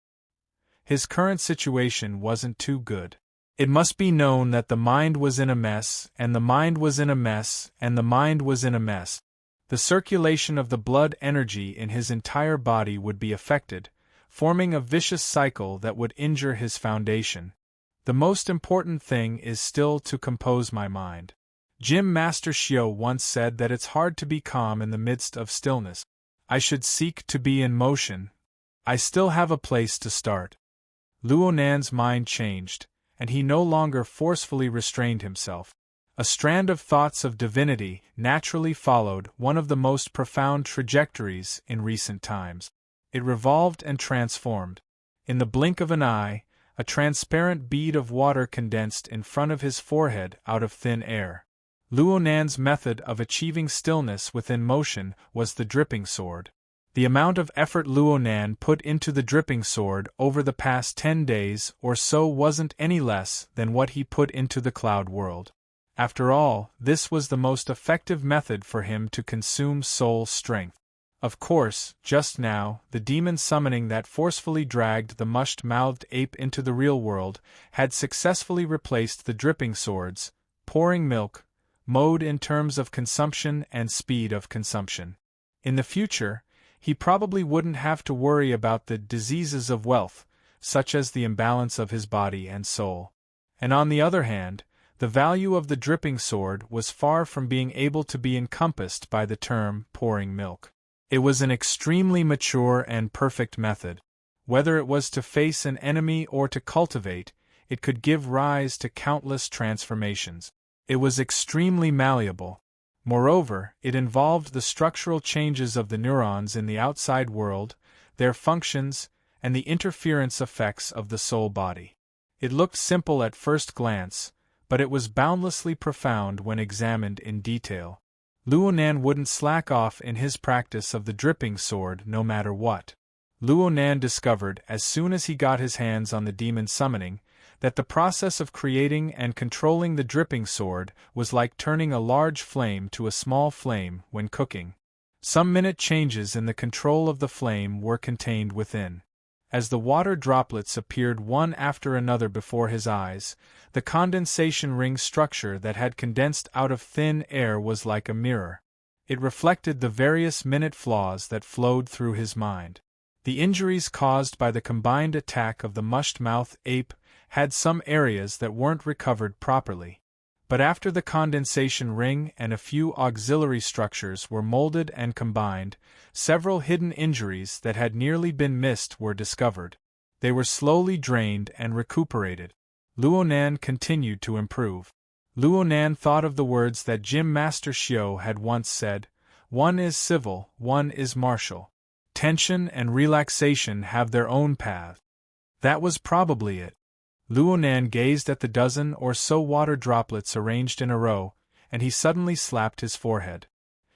His current situation wasn't too good. It must be known that the mind was in a mess, and the mind was in a mess, and the mind was in a mess. The circulation of the blood energy in his entire body would be affected, forming a vicious cycle that would injure his foundation. The most important thing is still to compose my mind. Gym Master Xiao once said that it's hard to be calm in the midst of stillness. I should seek to be in motion. I still have a place to start. Luo Nan's mind changed, and he no longer forcefully restrained himself. A strand of thoughts of divinity naturally followed one of the most profound trajectories in recent times. It revolved and transformed. In the blink of an eye, a transparent bead of water condensed in front of his forehead out of thin air. Luo Nan's method of achieving stillness within motion was the dripping sword. The amount of effort Luo Nan put into the dripping sword over the past 10 days or so wasn't any less than what he put into the cloud world. After all, this was the most effective method for him to consume soul strength. Of course, just now, the demon summoning that forcefully dragged the mushed-mouthed ape into the real world had successfully replaced the dripping swords, pouring milk, mode in terms of consumption and speed of consumption. In the future, he probably wouldn't have to worry about the diseases of wealth, such as the imbalance of his body and soul. And on the other hand, The value of the dripping sword was far from being able to be encompassed by the term pouring milk. It was an extremely mature and perfect method. Whether it was to face an enemy or to cultivate, it could give rise to countless transformations. It was extremely malleable. Moreover, it involved the structural changes of the neurons in the outside world, their functions, and the interference effects of the soul-body. It looked simple at first glance, but it was boundlessly profound when examined in detail. Luonan wouldn't slack off in his practice of the dripping sword no matter what. Luonan discovered, as soon as he got his hands on the demon summoning, that the process of creating and controlling the dripping sword was like turning a large flame to a small flame when cooking. Some minute changes in the control of the flame were contained within. As the water droplets appeared one after another before his eyes, the condensation ring structure that had condensed out of thin air was like a mirror. It reflected the various minute flaws that flowed through his mind. The injuries caused by the combined attack of the mushed-mouth ape had some areas that weren't recovered properly. But after the condensation ring and a few auxiliary structures were molded and combined, several hidden injuries that had nearly been missed were discovered. They were slowly drained and recuperated. Luonan continued to improve. Luonan thought of the words that Gym Master Xiao had once said, "One is civil, one is martial. Tension and relaxation have their own path." That was probably it. Luonan gazed at the dozen or so water droplets arranged in a row, and he suddenly slapped his forehead.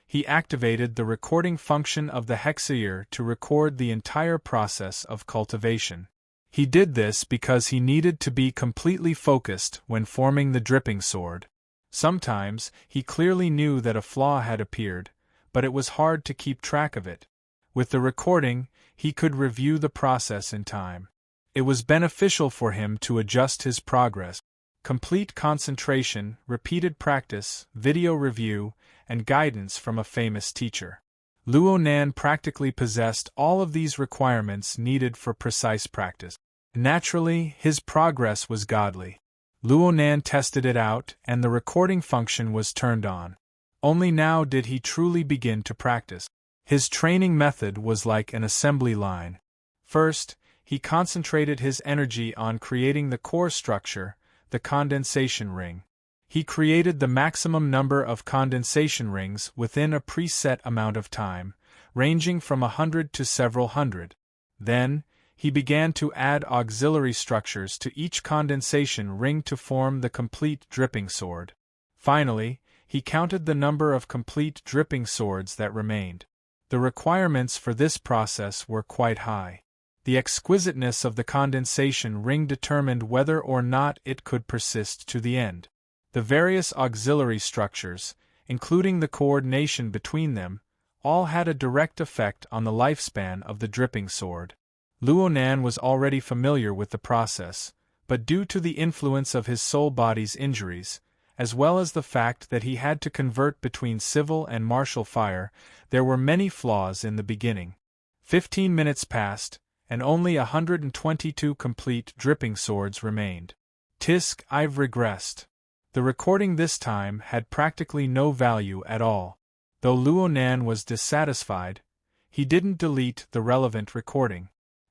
He activated the recording function of the hexaear to record the entire process of cultivation. He did this because he needed to be completely focused when forming the dripping sword. Sometimes, he clearly knew that a flaw had appeared, but it was hard to keep track of it. With the recording, he could review the process in time. It was beneficial for him to adjust his progress. Complete concentration, repeated practice, video review, and guidance from a famous teacher. Luonan practically possessed all of these requirements needed for precise practice. Naturally, his progress was godly. Luonan tested it out, and the recording function was turned on. Only now did he truly begin to practice. His training method was like an assembly line. First, he concentrated his energy on creating the core structure, the condensation ring. He created the maximum number of condensation rings within a preset amount of time, ranging from 100 to several hundred. Then, he began to add auxiliary structures to each condensation ring to form the complete dripping sword. Finally, he counted the number of complete dripping swords that remained. The requirements for this process were quite high. The exquisiteness of the condensation ring determined whether or not it could persist to the end. The various auxiliary structures, including the coordination between them, all had a direct effect on the lifespan of the dripping sword. Luonan was already familiar with the process, but due to the influence of his soul body's injuries, as well as the fact that he had to convert between civil and martial fire, there were many flaws in the beginning. 15 minutes passed, and only 122 complete dripping swords remained. Tisk, I've regressed. The recording this time had practically no value at all. Though Luonan was dissatisfied, he didn't delete the relevant recording.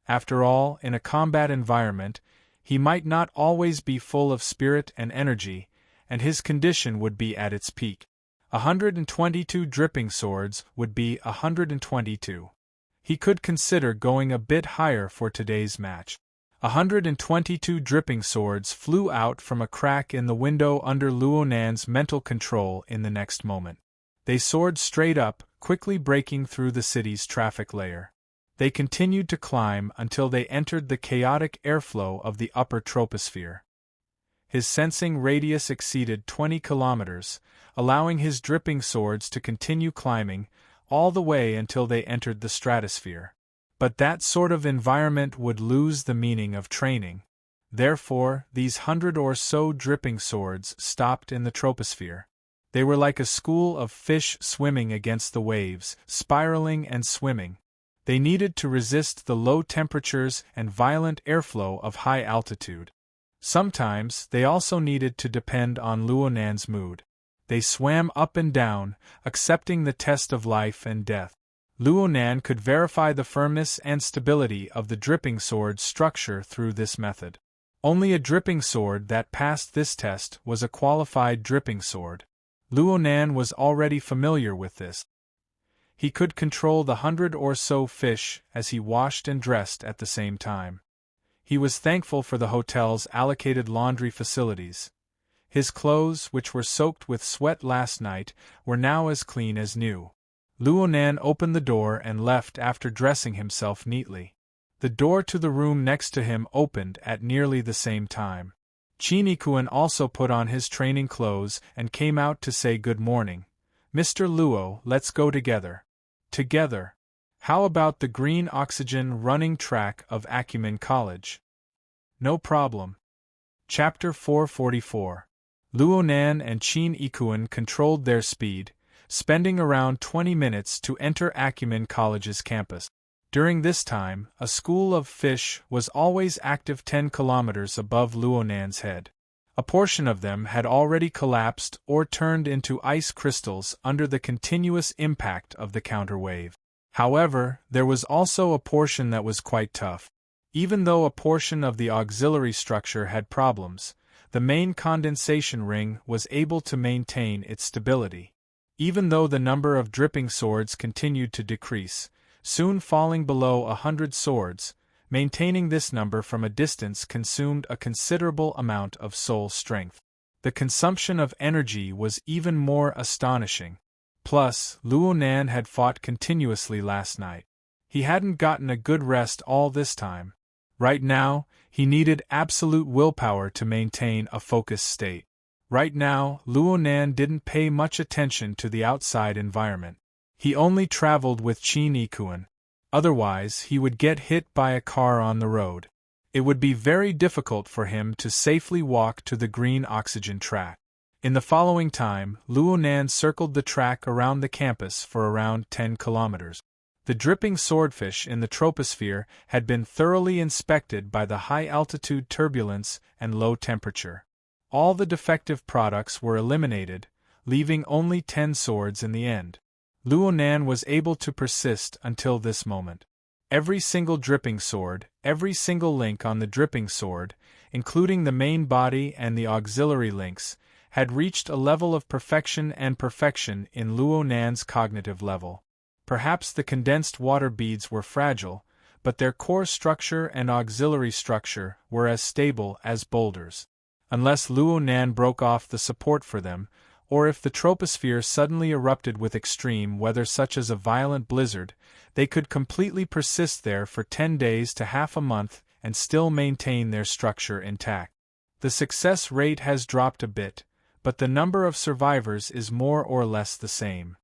After all, in a combat environment, he might not always be full of spirit and energy, and his condition would be at its peak. 122 dripping swords would be 122. He could consider going a bit higher for today's match. 122 dripping swords flew out from a crack in the window under Luonan's mental control in the next moment. They soared straight up, quickly breaking through the city's traffic layer. They continued to climb until they entered the chaotic airflow of the upper troposphere. His sensing radius exceeded 20 kilometers, allowing his dripping swords to continue climbing all the way until they entered the stratosphere. But that sort of environment would lose the meaning of training. Therefore, these 100 or so dripping swords stopped in the troposphere. They were like a school of fish swimming against the waves, spiraling and swimming. They needed to resist the low temperatures and violent airflow of high altitude. Sometimes, they also needed to depend on Luonan's mood. They swam up and down, accepting the test of life and death. Luonan could verify the firmness and stability of the dripping sword's structure through this method. Only a dripping sword that passed this test was a qualified dripping sword. Luonan was already familiar with this. He could control the 100 or so fish as he washed and dressed at the same time. He was thankful for the hotel's allocated laundry facilities. His clothes, which were soaked with sweat last night, were now as clean as new. Luonan opened the door and left after dressing himself neatly. The door to the room next to him opened at nearly the same time. Chinikuan also put on his training clothes and came out to say good morning. Mr. Luo, let's go together. Together. How about the green oxygen running track of Acumen College? No problem. Chapter 444. Luonan and Chinikuan controlled their speed, spending around 20 minutes to enter Acumen College's campus. During this time, a school of fish was always active 10 kilometers above Luonan's head. A portion of them had already collapsed or turned into ice crystals under the continuous impact of the counterwave. However, there was also a portion that was quite tough. Even though a portion of the auxiliary structure had problems, the main condensation ring was able to maintain its stability. Even though the number of dripping swords continued to decrease, soon falling below 100 swords, maintaining this number from a distance consumed a considerable amount of soul strength. The consumption of energy was even more astonishing. Plus, Luonan had fought continuously last night. He hadn't gotten a good rest all this time. Right now, he needed absolute willpower to maintain a focused state. Right now, Luonan didn't pay much attention to the outside environment. He only traveled with Chinikuan. Otherwise, he would get hit by a car on the road. It would be very difficult for him to safely walk to the green oxygen track. In the following time, Luonan circled the track around the campus for around 10 kilometers. The dripping swordfish in the troposphere had been thoroughly inspected by the high-altitude turbulence and low temperature. All the defective products were eliminated, leaving only 10 swords in the end. Luonan was able to persist until this moment. Every single dripping sword, every single link on the dripping sword, including the main body and the auxiliary links, had reached a level of perfection and perfection in Luonan's cognitive level. Perhaps the condensed water beads were fragile, but their core structure and auxiliary structure were as stable as boulders. Unless Luonan broke off the support for them, or if the troposphere suddenly erupted with extreme weather such as a violent blizzard, they could completely persist there for 10 days to half a month and still maintain their structure intact. The success rate has dropped a bit, but the number of survivors is more or less the same.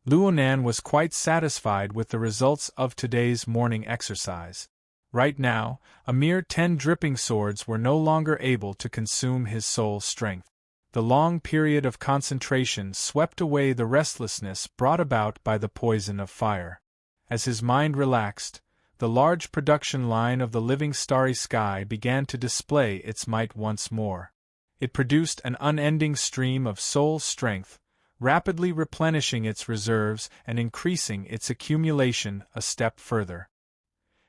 Luonan was quite satisfied with the results of today's morning exercise. Right now, a mere 10 dripping swords were no longer able to consume his soul strength. The long period of concentration swept away the restlessness brought about by the poison of fire. As his mind relaxed, the large production line of the living starry sky began to display its might once more. It produced an unending stream of soul strength, rapidly replenishing its reserves and increasing its accumulation a step further.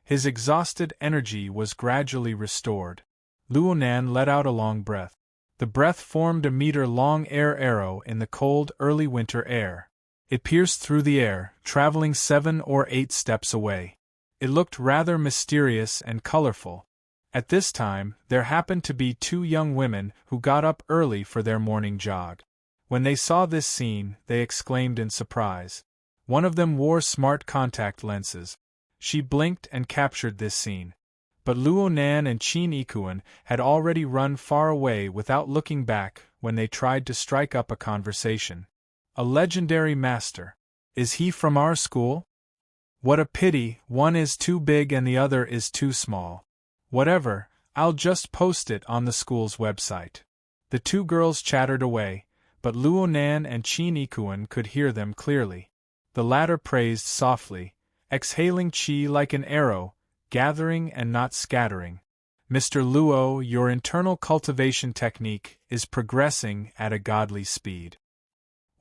His exhausted energy was gradually restored. Luonan let out a long breath. The breath formed a meter-long air arrow in the cold early winter air. It pierced through the air, traveling 7 or 8 steps away. It looked rather mysterious and colorful. At this time, there happened to be 2 young women who got up early for their morning jog. When they saw this scene, they exclaimed in surprise. One of them wore smart contact lenses. She blinked and captured this scene. But Luonan and Chinikuan had already run far away without looking back when they tried to strike up a conversation. A legendary master. Is he from our school? What a pity, one is too big and the other is too small. Whatever, I'll just post it on the school's website. The 2 girls chattered away, but Luonan and Chinikuan could hear them clearly. The latter praised softly, exhaling chi like an arrow, gathering and not scattering. Mr. Luo, your internal cultivation technique is progressing at a godly speed.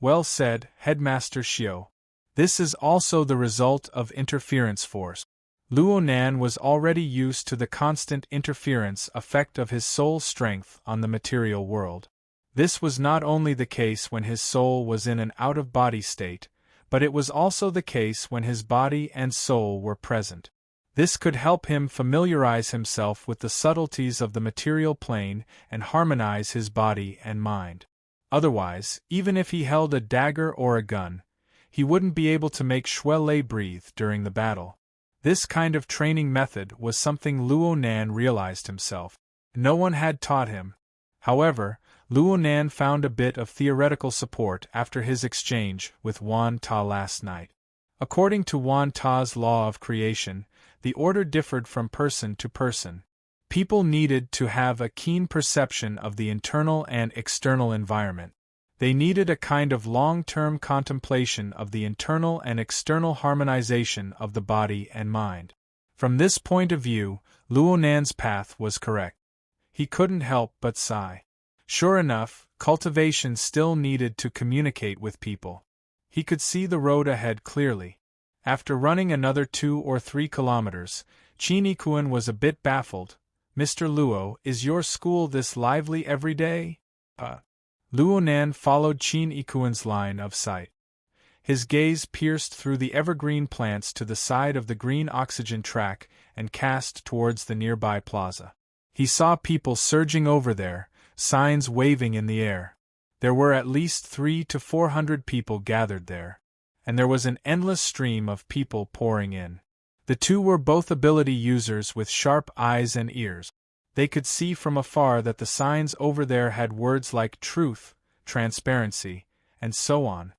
Well said, Headmaster Xiao. This is also the result of interference force. Luo Nan was already used to the constant interference effect of his soul's strength on the material world. This was not only the case when his soul was in an out-of-body state, but it was also the case when his body and soul were present. This could help him familiarize himself with the subtleties of the material plane and harmonize his body and mind. Otherwise, even if he held a dagger or a gun, he wouldn't be able to make Shuelei breathe during the battle. This kind of training method was something Luo Nan realized himself. No one had taught him. However, Luo Nan found a bit of theoretical support after his exchange with Wan Ta last night. According to Wan Ta's law of creation, the order differed from person to person. People needed to have a keen perception of the internal and external environment. They needed a kind of long-term contemplation of the internal and external harmonization of the body and mind. From this point of view, Luo Nan's path was correct. He couldn't help but sigh. Sure enough, cultivation still needed to communicate with people. He could see the road ahead clearly. After running another 2 or 3 kilometers, Qin Yikuan was a bit baffled. Mr. Luo, is your school this lively every day? Luo Nan followed Qin Yikuan's line of sight. His gaze pierced through the evergreen plants to the side of the green oxygen track and cast towards the nearby plaza. He saw people surging over there, signs waving in the air. There were at least 300 to 400 people gathered there, and there was an endless stream of people pouring in. The two were both ability users with sharp eyes and ears. They could see from afar that the signs over there had words like truth, transparency, and so on.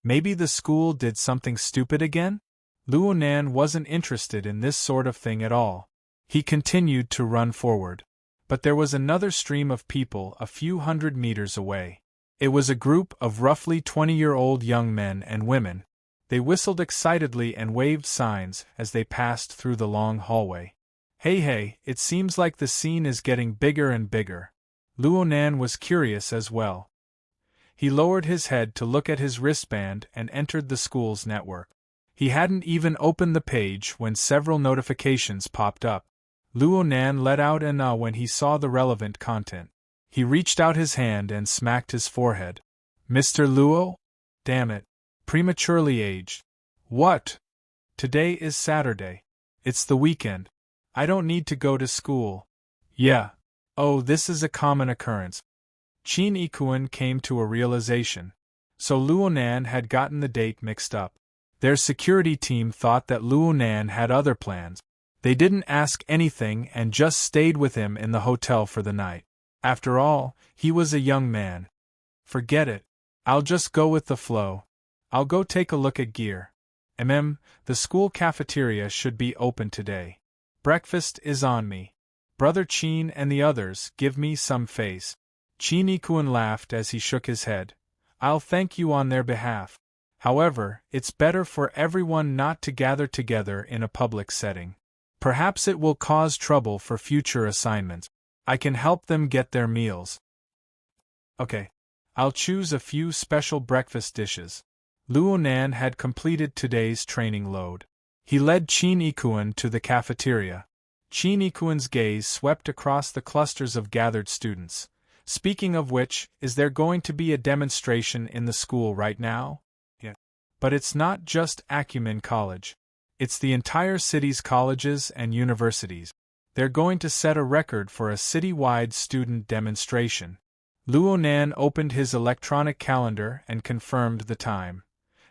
Maybe the school did something stupid again? Luo Nan wasn't interested in this sort of thing at all. He continued to run forward. But there was another stream of people a few hundred meters away. It was a group of roughly 20-year-old young men and women. They whistled excitedly and waved signs as they passed through the long hallway. Hey, it seems like the scene is getting bigger and bigger. Luo Nan was curious as well. He lowered his head to look at his wristband and entered the school's network. He hadn't even opened the page when several notifications popped up. Luo Nan let out an when he saw the relevant content. He reached out his hand and smacked his forehead. Mr. Luo? Damn it. Prematurely aged. What? Today is Saturday. It's the weekend. I don't need to go to school. Yeah. Oh, this is a common occurrence. Qin Yikuan came to a realization. So Luo Nan had gotten the date mixed up. Their security team thought that Luo Nan had other plans. They didn't ask anything and just stayed with him in the hotel for the night. After all, he was a young man. Forget it. I'll just go with the flow. I'll go take a look at gear. The school cafeteria should be open today. Breakfast is on me. Brother Qin and the others give me some face. Qin Yikuan laughed as he shook his head. I'll thank you on their behalf. However, it's better for everyone not to gather together in a public setting. Perhaps it will cause trouble for future assignments. I can help them get their meals. Okay. I'll choose a few special breakfast dishes. Luo Nan had completed today's training load. He led Qin Yikuan to the cafeteria. Qin Yikuan's gaze swept across the clusters of gathered students. Speaking of which, is there going to be a demonstration in the school right now? Yeah. But it's not just Acumen College. It's the entire city's colleges and universities. They're going to set a record for a city-wide student demonstration. Luo Nan opened his electronic calendar and confirmed the time.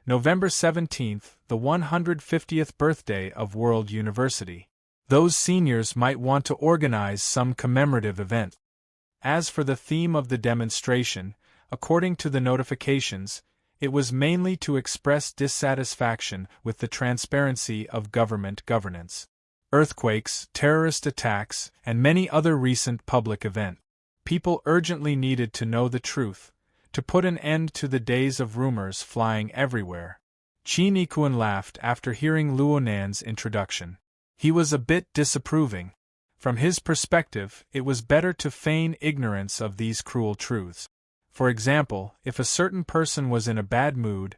November 17th, the 150th birthday of World University. Those seniors might want to organize some commemorative event. As for the theme of the demonstration, according to the notifications, it was mainly to express dissatisfaction with the transparency of government governance. Earthquakes, terrorist attacks, and many other recent public events. People urgently needed to know the truth, to put an end to the days of rumors flying everywhere. Qin Yikuan laughed after hearing Luo Nan's introduction. He was a bit disapproving. From his perspective, it was better to feign ignorance of these cruel truths. For example, if a certain person was in a bad mood,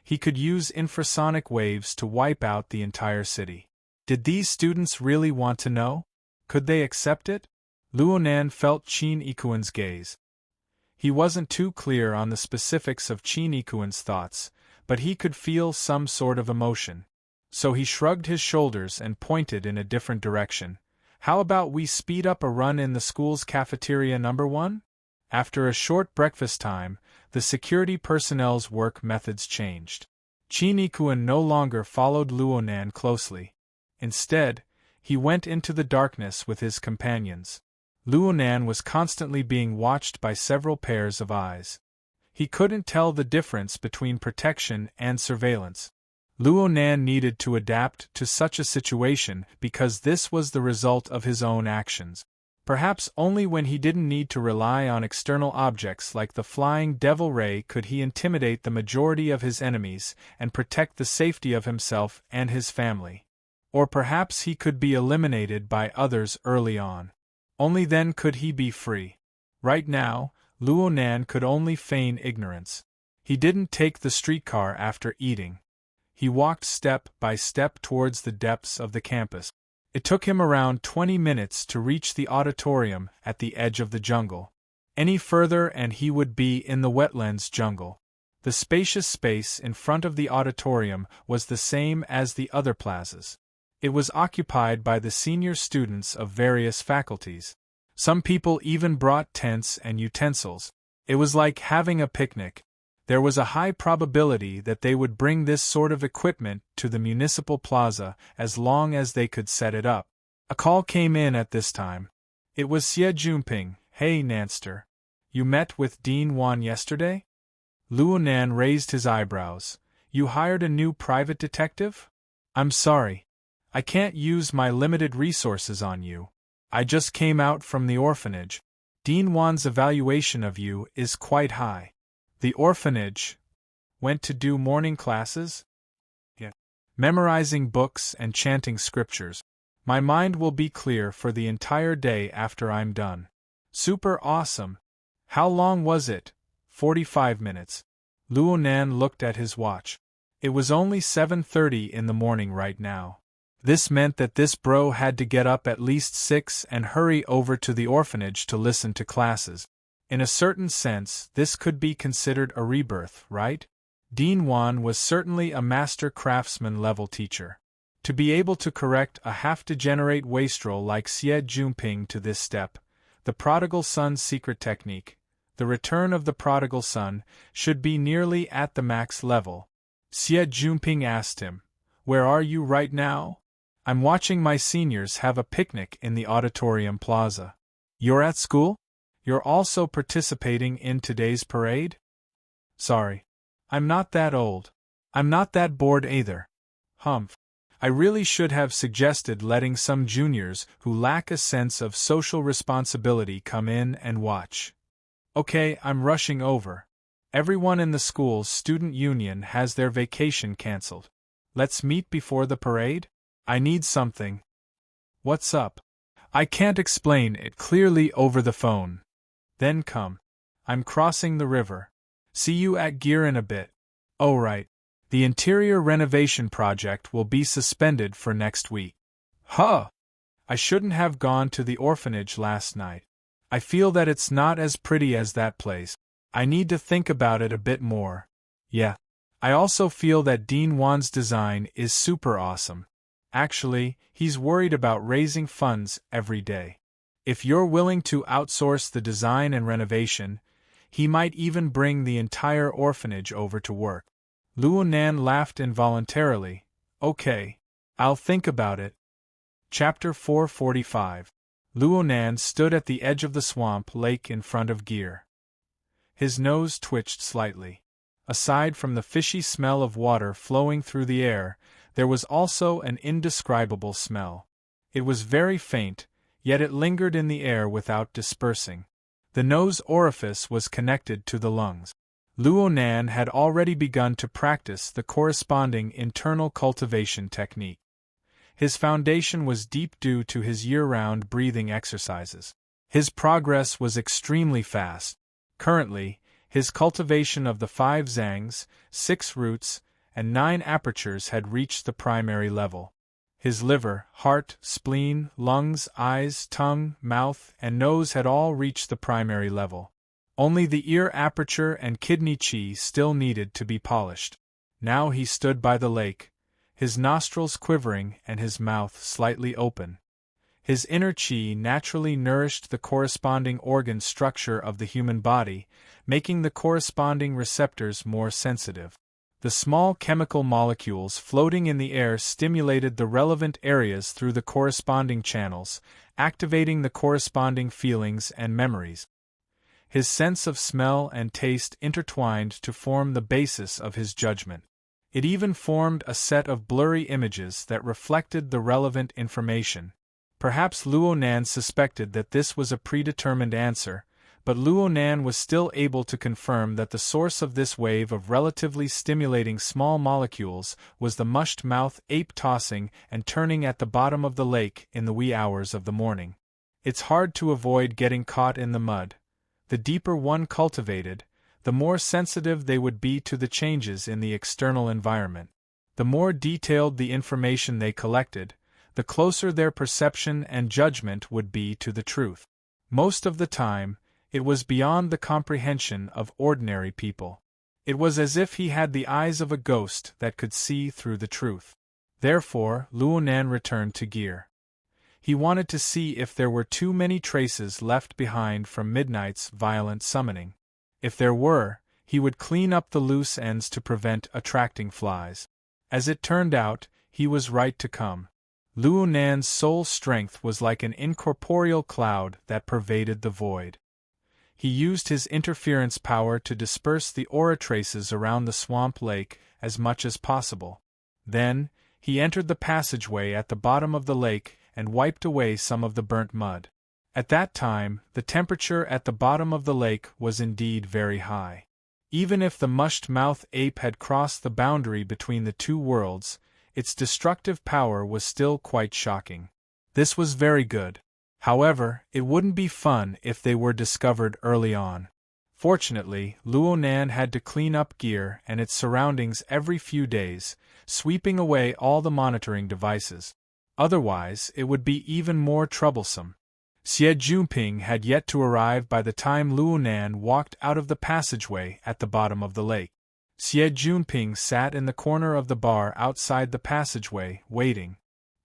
he could use infrasonic waves to wipe out the entire city. Did these students really want to know? Could they accept it? Luonan felt Qin Ikuan's gaze. He wasn't too clear on the specifics of Qin Ikuan's thoughts, but he could feel some sort of emotion. So he shrugged his shoulders and pointed in a different direction. How about we speed up a run in the school's cafeteria number 1? After a short breakfast time, the security personnel's work methods changed. Qin Ikuan no longer followed Luonan closely. Instead, he went into the darkness with his companions. Luonan was constantly being watched by several pairs of eyes. He couldn't tell the difference between protection and surveillance. Luonan needed to adapt to such a situation because this was the result of his own actions. Perhaps only when he didn't need to rely on external objects like the flying devil ray could he intimidate the majority of his enemies and protect the safety of himself and his family. Or perhaps he could be eliminated by others early on. Only then could he be free. Right now, Luonan could only feign ignorance. He didn't take the streetcar after eating. He walked step by step towards the depths of the campus. It took him around 20 minutes to reach the auditorium at the edge of the jungle. Any further and he would be in the wetlands jungle. The spacious space in front of the auditorium was the same as the other plazas. It was occupied by the senior students of various faculties. Some people even brought tents and utensils. It was like having a picnic. There was a high probability that they would bring this sort of equipment to the municipal plaza as long as they could set it up. A call came in at this time. It was Xie Junping. Hey Nanster. You met with Dean Wan yesterday? Luonan raised his eyebrows. You hired a new private detective? I'm sorry. I can't use my limited resources on you. I just came out from the orphanage. Dean Wan's evaluation of you is quite high. The orphanage? Went to do morning classes? Yeah. Memorizing books and chanting scriptures. My mind will be clear for the entire day after I'm done. Super awesome. How long was it? 45 minutes. Luonan looked at his watch. It was only 7:30 in the morning right now. This meant that this bro had to get up at least 6 and hurry over to the orphanage to listen to classes. In a certain sense, this could be considered a rebirth, right? Dean Wan was certainly a master craftsman-level teacher. To be able to correct a half-degenerate wastrel like Xie Junping to this step, the prodigal son's secret technique, the return of the prodigal son, should be nearly at the max level. Xie Junping asked him, "Where are you right now?" "I'm watching my seniors have a picnic in the auditorium plaza." "You're at school? You're also participating in today's parade?" "Sorry. I'm not that old. I'm not that bored either." "Humph. I really should have suggested letting some juniors who lack a sense of social responsibility come in and watch." "Okay, I'm rushing over. Everyone in the school's student union has their vacation cancelled. Let's meet before the parade? I need something." "What's up?" "I can't explain it clearly over the phone." "Then come. I'm crossing the river. See you at Gear in a bit." "Oh right. The interior renovation project will be suspended for next week." "Huh! I shouldn't have gone to the orphanage last night. I feel that it's not as pretty as that place. I need to think about it a bit more." "Yeah. I also feel that Dean Wan's design is super awesome. Actually, he's worried about raising funds every day. If you're willing to outsource the design and renovation, he might even bring the entire orphanage over to work." Luonan laughed involuntarily. "Okay. I'll think about it." Chapter 445. Luonan stood at the edge of the swamp lake in front of Gear. His nose twitched slightly. Aside from the fishy smell of water flowing through the air, there was also an indescribable smell. It was very faint, yet it lingered in the air without dispersing. The nose orifice was connected to the lungs. Luonan had already begun to practice the corresponding internal cultivation technique. His foundation was deep due to his year-round breathing exercises. His progress was extremely fast. Currently, his cultivation of the 5 zangs, 6 roots, and 9 apertures had reached the primary level. His liver, heart, spleen, lungs, eyes, tongue, mouth, and nose had all reached the primary level. Only the ear aperture and kidney chi still needed to be polished. Now he stood by the lake, his nostrils quivering and his mouth slightly open. His inner chi naturally nourished the corresponding organ structure of the human body, making the corresponding receptors more sensitive. The small chemical molecules floating in the air stimulated the relevant areas through the corresponding channels, activating the corresponding feelings and memories. His sense of smell and taste intertwined to form the basis of his judgment. It even formed a set of blurry images that reflected the relevant information. Perhaps Luo Nan suspected that this was a predetermined answer, but Luo Nan was still able to confirm that the source of this wave of relatively stimulating small molecules was the mushed-mouth ape tossing and turning at the bottom of the lake in the wee hours of the morning. It's hard to avoid getting caught in the mud. The deeper one cultivated, the more sensitive they would be to the changes in the external environment. The more detailed the information they collected, the closer their perception and judgment would be to the truth. Most of the time, it was beyond the comprehension of ordinary people. It was as if he had the eyes of a ghost that could see through the truth. Therefore, Luo Nan returned to gear. He wanted to see if there were too many traces left behind from midnight's violent summoning. If there were, he would clean up the loose ends to prevent attracting flies. As it turned out, he was right to come. Luo Nan's soul strength was like an incorporeal cloud that pervaded the void. He used his interference power to disperse the aura traces around the swamp lake as much as possible. Then, he entered the passageway at the bottom of the lake and wiped away some of the burnt mud. At that time, the temperature at the bottom of the lake was indeed very high. Even if the mushed-mouth ape had crossed the boundary between the two worlds, its destructive power was still quite shocking. This was very good. However, it wouldn't be fun if they were discovered early on. Fortunately, Luo Nan had to clean up gear and its surroundings every few days, sweeping away all the monitoring devices. Otherwise, it would be even more troublesome. Xie Junping had yet to arrive by the time Luo Nan walked out of the passageway at the bottom of the lake. Xie Junping sat in the corner of the bar outside the passageway, waiting.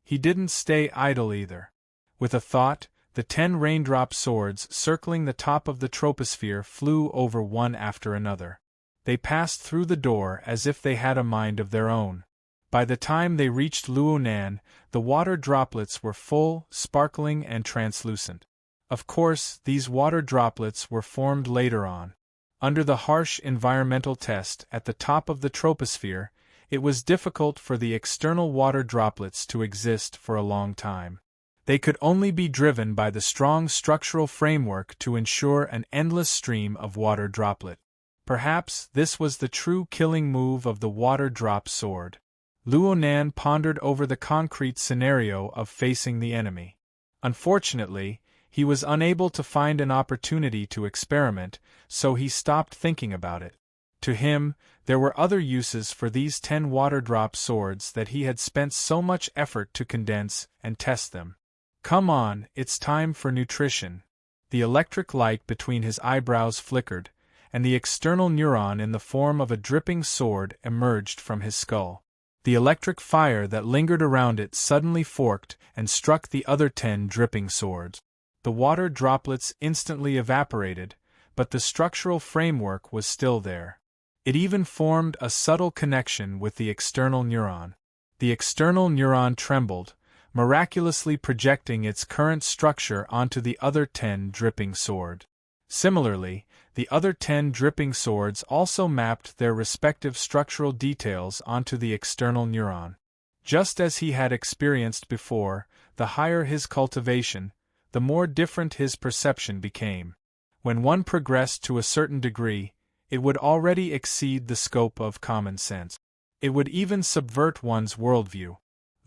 He didn't stay idle either. With a thought, the 10 raindrop swords circling the top of the troposphere flew over one after another. They passed through the door as if they had a mind of their own. By the time they reached Luo Nan, the water droplets were full, sparkling and translucent. Of course, these water droplets were formed later on. Under the harsh environmental test at the top of the troposphere, it was difficult for the external water droplets to exist for a long time. They could only be driven by the strong structural framework to ensure an endless stream of water droplet. Perhaps this was the true killing move of the water drop sword. Luo Nan pondered over the concrete scenario of facing the enemy. Unfortunately, he was unable to find an opportunity to experiment, so he stopped thinking about it. To him, there were other uses for these 10 water drop swords that he had spent so much effort to condense and test them. Come on, it's time for nutrition. The electric light between his eyebrows flickered, and the external neuron in the form of a dripping sword emerged from his skull. The electric fire that lingered around it suddenly forked and struck the other 10 dripping swords. The water droplets instantly evaporated, but the structural framework was still there. It even formed a subtle connection with the external neuron. The external neuron trembled, miraculously projecting its current structure onto the other 10 dripping swords. Similarly, the other 10 dripping swords also mapped their respective structural details onto the external neuron. Just as he had experienced before, the higher his cultivation, the more different his perception became. When one progressed to a certain degree, it would already exceed the scope of common sense. It would even subvert one's worldview.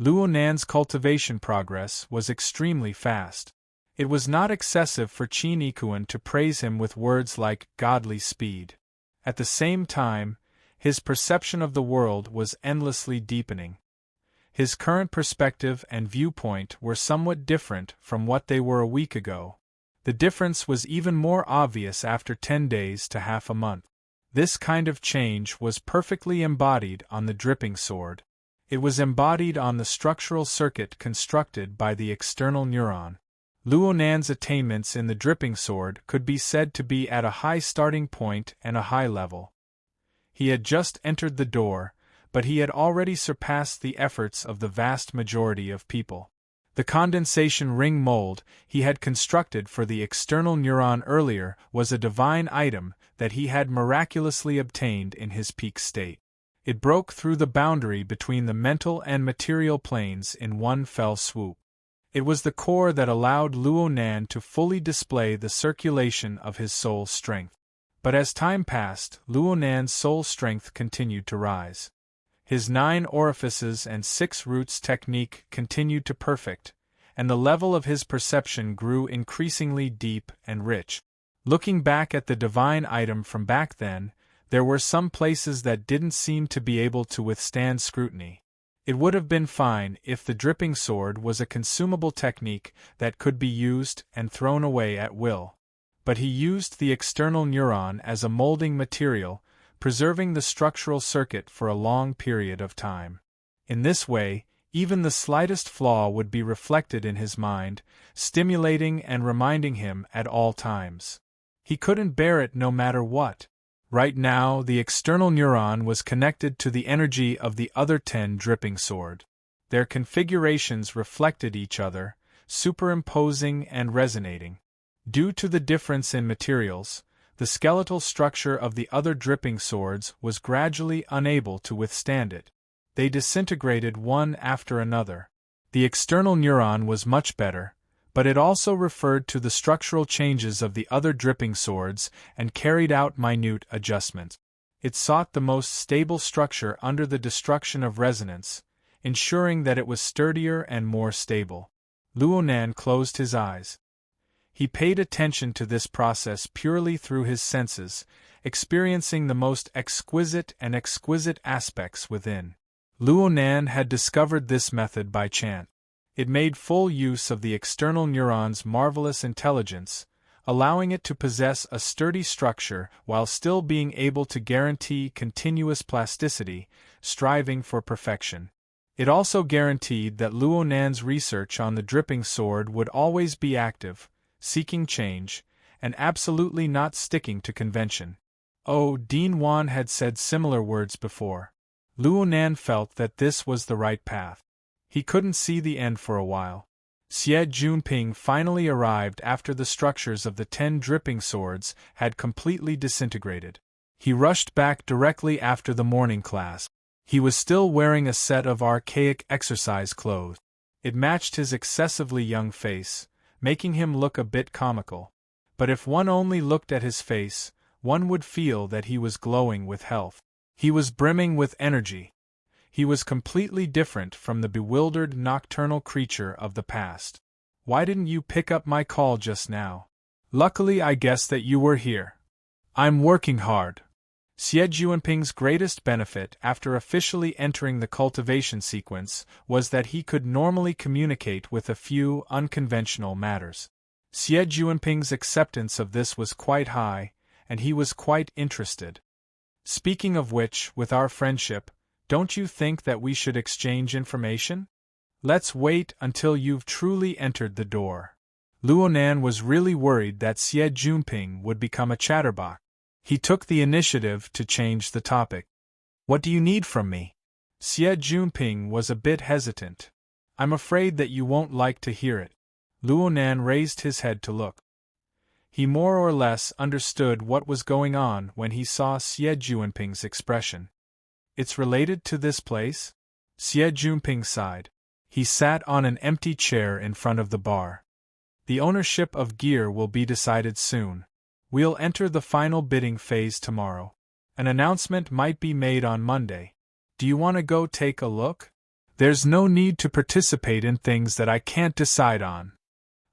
Luo Nan's cultivation progress was extremely fast. It was not excessive for Qin Ikuan to praise him with words like godly speed. At the same time, his perception of the world was endlessly deepening. His current perspective and viewpoint were somewhat different from what they were a week ago. The difference was even more obvious after 10 days to half a month. This kind of change was perfectly embodied on the dripping sword. It was embodied on the structural circuit constructed by the external neuron. Luo Nan's attainments in the dripping sword could be said to be at a high starting point and a high level. He had just entered the door, but he had already surpassed the efforts of the vast majority of people. The condensation ring mold he had constructed for the external neuron earlier was a divine item that he had miraculously obtained in his peak state. It broke through the boundary between the mental and material planes in one fell swoop. It was the core that allowed Luo Nan to fully display the circulation of his soul strength. But as time passed, Luo Nan's soul strength continued to rise. His 9 orifices and 6 roots technique continued to perfect, and the level of his perception grew increasingly deep and rich. Looking back at the divine item from back then, there were some places that didn't seem to be able to withstand scrutiny. It would have been fine if the dripping sword was a consumable technique that could be used and thrown away at will. But he used the external neuron as a molding material, preserving the structural circuit for a long period of time. In this way, even the slightest flaw would be reflected in his mind, stimulating and reminding him at all times. He couldn't bear it no matter what. Right now, the external neuron was connected to the energy of the other 10 dripping sword. Their configurations reflected each other, superimposing and resonating. Due to the difference in materials, the skeletal structure of the other dripping swords was gradually unable to withstand it. They disintegrated one after another. The external neuron was much better, but it also referred to the structural changes of the other dripping swords and carried out minute adjustments. It sought the most stable structure under the destruction of resonance, ensuring that it was sturdier and more stable. Luo Nan closed his eyes. He paid attention to this process purely through his senses, experiencing the most exquisite aspects within. Luo Nan had discovered this method by chance. It made full use of the external neuron's marvelous intelligence, allowing it to possess a sturdy structure while still being able to guarantee continuous plasticity, striving for perfection. It also guaranteed that Luo Nan's research on the dripping sword would always be active, seeking change, and absolutely not sticking to convention. Oh, Dean Wan had said similar words before. Luo Nan felt that this was the right path. He couldn't see the end for a while. Xie Junping finally arrived after the structures of the 10 dripping swords had completely disintegrated. He rushed back directly after the morning class. He was still wearing a set of archaic exercise clothes. It matched his excessively young face, making him look a bit comical. But if one only looked at his face, one would feel that he was glowing with health. He was brimming with energy. He was completely different from the bewildered nocturnal creature of the past. Why didn't you pick up my call just now? Luckily, I guess that you were here. I'm working hard. Xie Junping's greatest benefit after officially entering the cultivation sequence was that he could normally communicate with a few unconventional matters. Xie Junping's acceptance of this was quite high, and he was quite interested. Speaking of which, with our friendship, don't you think that we should exchange information? Let's wait until you've truly entered the door. Luo Nan was really worried that Xie Junping would become a chatterbox. He took the initiative to change the topic. What do you need from me? Xie Junping was a bit hesitant. I'm afraid that you won't like to hear it. Luo Nan raised his head to look. He more or less understood what was going on when he saw Xie Junping's expression. It's related to this place? Xie Junping sighed. He sat on an empty chair in front of the bar. The ownership of gear will be decided soon. We'll enter the final bidding phase tomorrow. An announcement might be made on Monday. Do you want to go take a look? There's no need to participate in things that I can't decide on.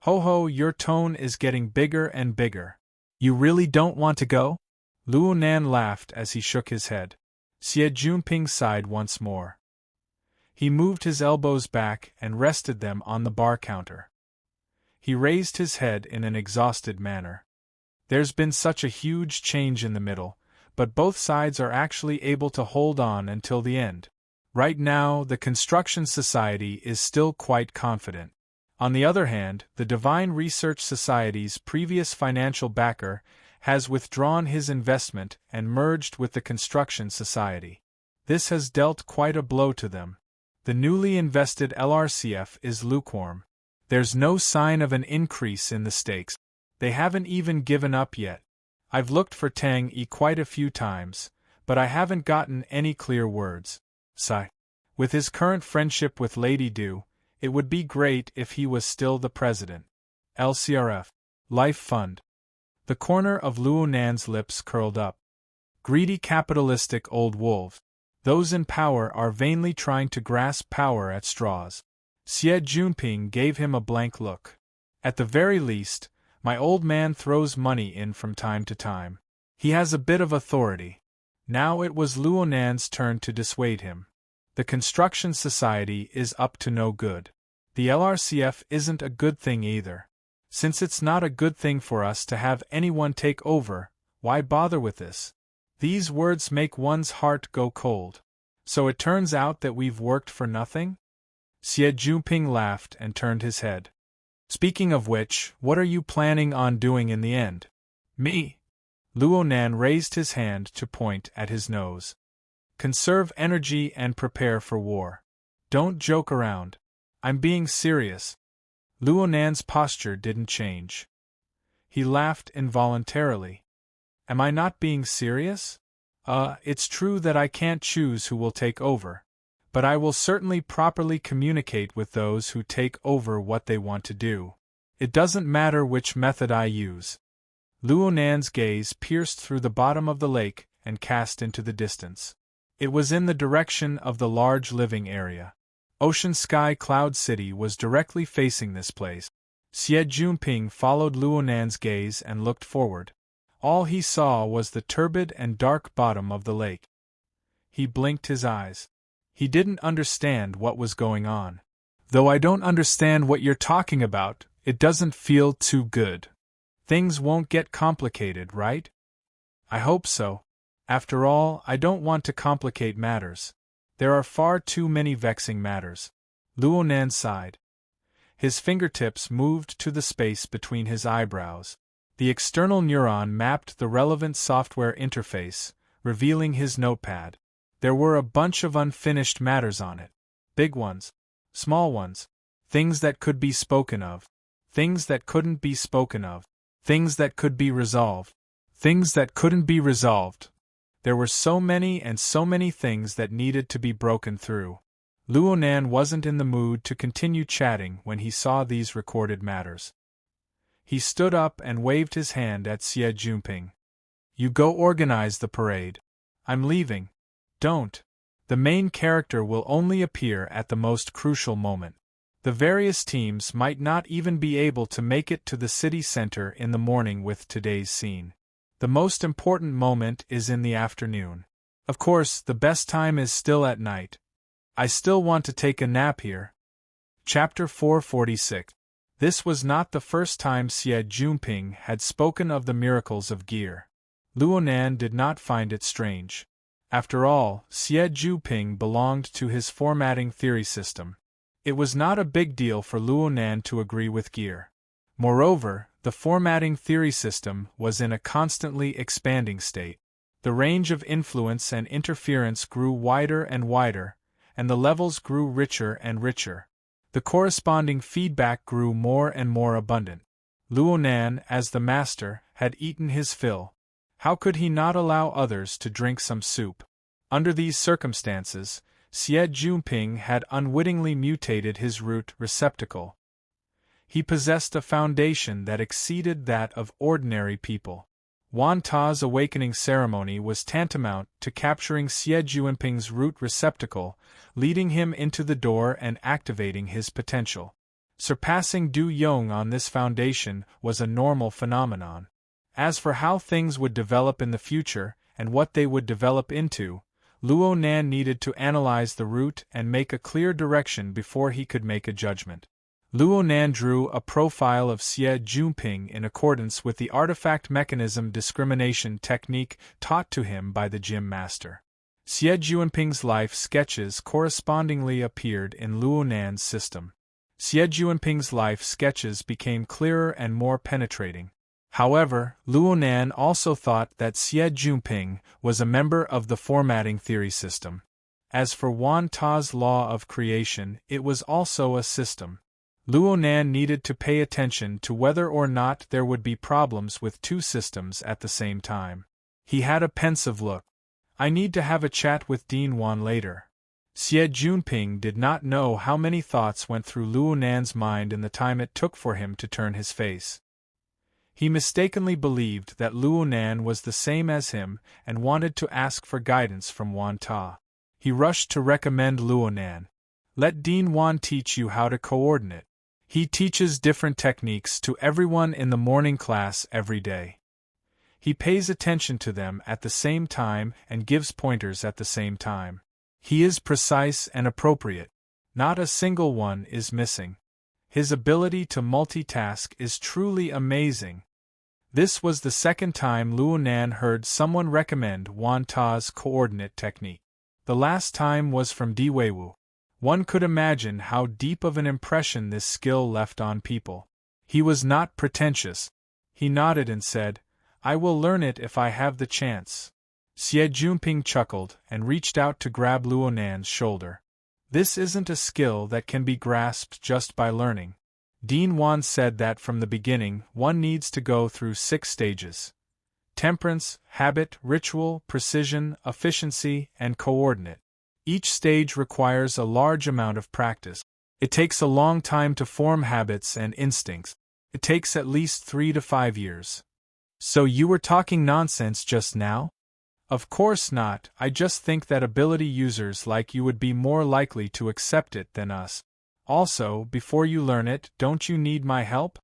Ho ho, your tone is getting bigger and bigger. You really don't want to go? Luo Nan laughed as he shook his head. Xie Junping sighed once more. He moved his elbows back and rested them on the bar counter. He raised his head in an exhausted manner. There's been such a huge change in the middle, but both sides are actually able to hold on until the end. Right now, the Construction Society is still quite confident. On the other hand, the Divine Research Society's previous financial backer has withdrawn his investment and merged with the Construction Society. This has dealt quite a blow to them. The newly invested LRCF is lukewarm. There's no sign of an increase in the stakes. They haven't even given up yet. I've looked for Tang Yi quite a few times, but I haven't gotten any clear words. Sigh. With his current friendship with Lady Du, it would be great if he was still the president. LCRF. Life Fund. The corner of Luo Nan's lips curled up. Greedy capitalistic old wolves. Those in power are vainly trying to grasp power at straws. Xie Junping gave him a blank look. At the very least, my old man throws money in from time to time. He has a bit of authority. Now it was Luo Nan's turn to dissuade him. The Construction Society is up to no good. The LRCF isn't a good thing either. Since it's not a good thing for us to have anyone take over, why bother with this? These words make one's heart go cold. So it turns out that we've worked for nothing? Xie Junping laughed and turned his head. Speaking of which, what are you planning on doing in the end? Me? Luo Nan raised his hand to point at his nose. Conserve energy and prepare for war. Don't joke around. I'm being serious. Luo Nan's posture didn't change. He laughed involuntarily. Am I not being serious? It's true that I can't choose who will take over. But I will certainly properly communicate with those who take over what they want to do. It doesn't matter which method I use. Luo Nan's gaze pierced through the bottom of the lake and cast into the distance. It was in the direction of the large living area. Ocean Sky Cloud City was directly facing this place. Xie Junping followed Luo Nan's gaze and looked forward. All he saw was the turbid and dark bottom of the lake. He blinked his eyes. He didn't understand what was going on. Though I don't understand what you're talking about, it doesn't feel too good. Things won't get complicated, right? I hope so. After all, I don't want to complicate matters. There are far too many vexing matters. Luo Nan sighed. His fingertips moved to the space between his eyebrows. The external neuron mapped the relevant software interface, revealing his notepad. There were a bunch of unfinished matters on it. Big ones. Small ones. Things that could be spoken of. Things that couldn't be spoken of. Things that could be resolved. Things that couldn't be resolved. There were so many and so many things that needed to be broken through. Luo Nan wasn't in the mood to continue chatting when he saw these recorded matters. He stood up and waved his hand at Xie Junping. You go organize the parade. I'm leaving. Don't. The main character will only appear at the most crucial moment. The various teams might not even be able to make it to the city center in the morning with today's scene. The most important moment is in the afternoon. Of course, the best time is still at night. I still want to take a nap here. Chapter 446. This was not the first time Xie Junping had spoken of the miracles of gear. Luo Nan did not find it strange. After all, Xie Junping belonged to his formatting theory system. It was not a big deal for Luo Nan to agree with gear. Moreover, the formatting theory system was in a constantly expanding state. The range of influence and interference grew wider and wider, and the levels grew richer and richer. The corresponding feedback grew more and more abundant. Luo Nan, as the master, had eaten his fill. How could he not allow others to drink some soup? Under these circumstances, Xie Junping had unwittingly mutated his root receptacle. He possessed a foundation that exceeded that of ordinary people. Wan Ta's awakening ceremony was tantamount to capturing Xie Juanping's root receptacle, leading him into the door and activating his potential. Surpassing Du Yong on this foundation was a normal phenomenon. As for how things would develop in the future, and what they would develop into, Luo Nan needed to analyze the root and make a clear direction before he could make a judgment. Luo Nan drew a profile of Xie Juanping in accordance with the artifact mechanism discrimination technique taught to him by the gym master. Xie Juanping's life sketches correspondingly appeared in Luo Nan's system. Xie Juanping's life sketches became clearer and more penetrating. However, Luo Nan also thought that Xie Juanping was a member of the formatting theory system. As for Wan Ta's law of creation, it was also a system. Luo Nan needed to pay attention to whether or not there would be problems with two systems at the same time. He had a pensive look. I need to have a chat with Dean Wan later. Xie Juanping did not know how many thoughts went through Luo Nan's mind in the time it took for him to turn his face. He mistakenly believed that Luo Nan was the same as him and wanted to ask for guidance from Wan Ta. He rushed to recommend Luo Nan. Let Dean Wan teach you how to coordinate. He teaches different techniques to everyone in the morning class every day. He pays attention to them at the same time and gives pointers at the same time. He is precise and appropriate. Not a single one is missing. His ability to multitask is truly amazing. This was the second time Luo Nan heard someone recommend Wan Ta's coordinate technique. The last time was from Di Weiwu. One could imagine how deep of an impression this skill left on people. He was not pretentious. He nodded and said, I will learn it if I have the chance. Xie Juanping chuckled and reached out to grab Luo Nan's shoulder. This isn't a skill that can be grasped just by learning. Dean Wan said that from the beginning one needs to go through 6 stages: temperance, habit, ritual, precision, efficiency, and coordinate. Each stage requires a large amount of practice. It takes a long time to form habits and instincts. It takes at least 3 to 5 years. So you were talking nonsense just now? Of course not, I just think that ability users like you would be more likely to accept it than us. Also, before you learn it, don't you need my help?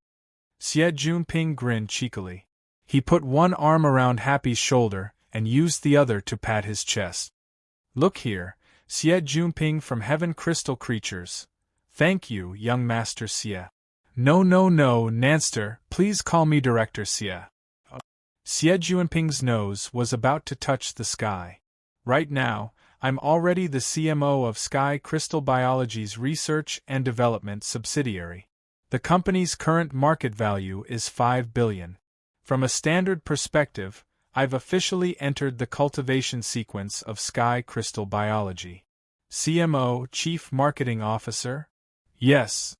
Xie Juanping grinned cheekily. He put one arm around Happy's shoulder and used the other to pat his chest. Look here, Xie Juanping from Heaven Crystal Creatures. Thank you, young Master Xie. No, Nanster, please call me Director Xie. Xie Juanping's nose was about to touch the sky. Right now, I'm already the CMO of Sky Crystal Biology's research and development subsidiary. The company's current market value is 5 billion. From a standard perspective, I've officially entered the cultivation sequence of Sky Crystal Biology. CMO, Chief Marketing Officer? Yes.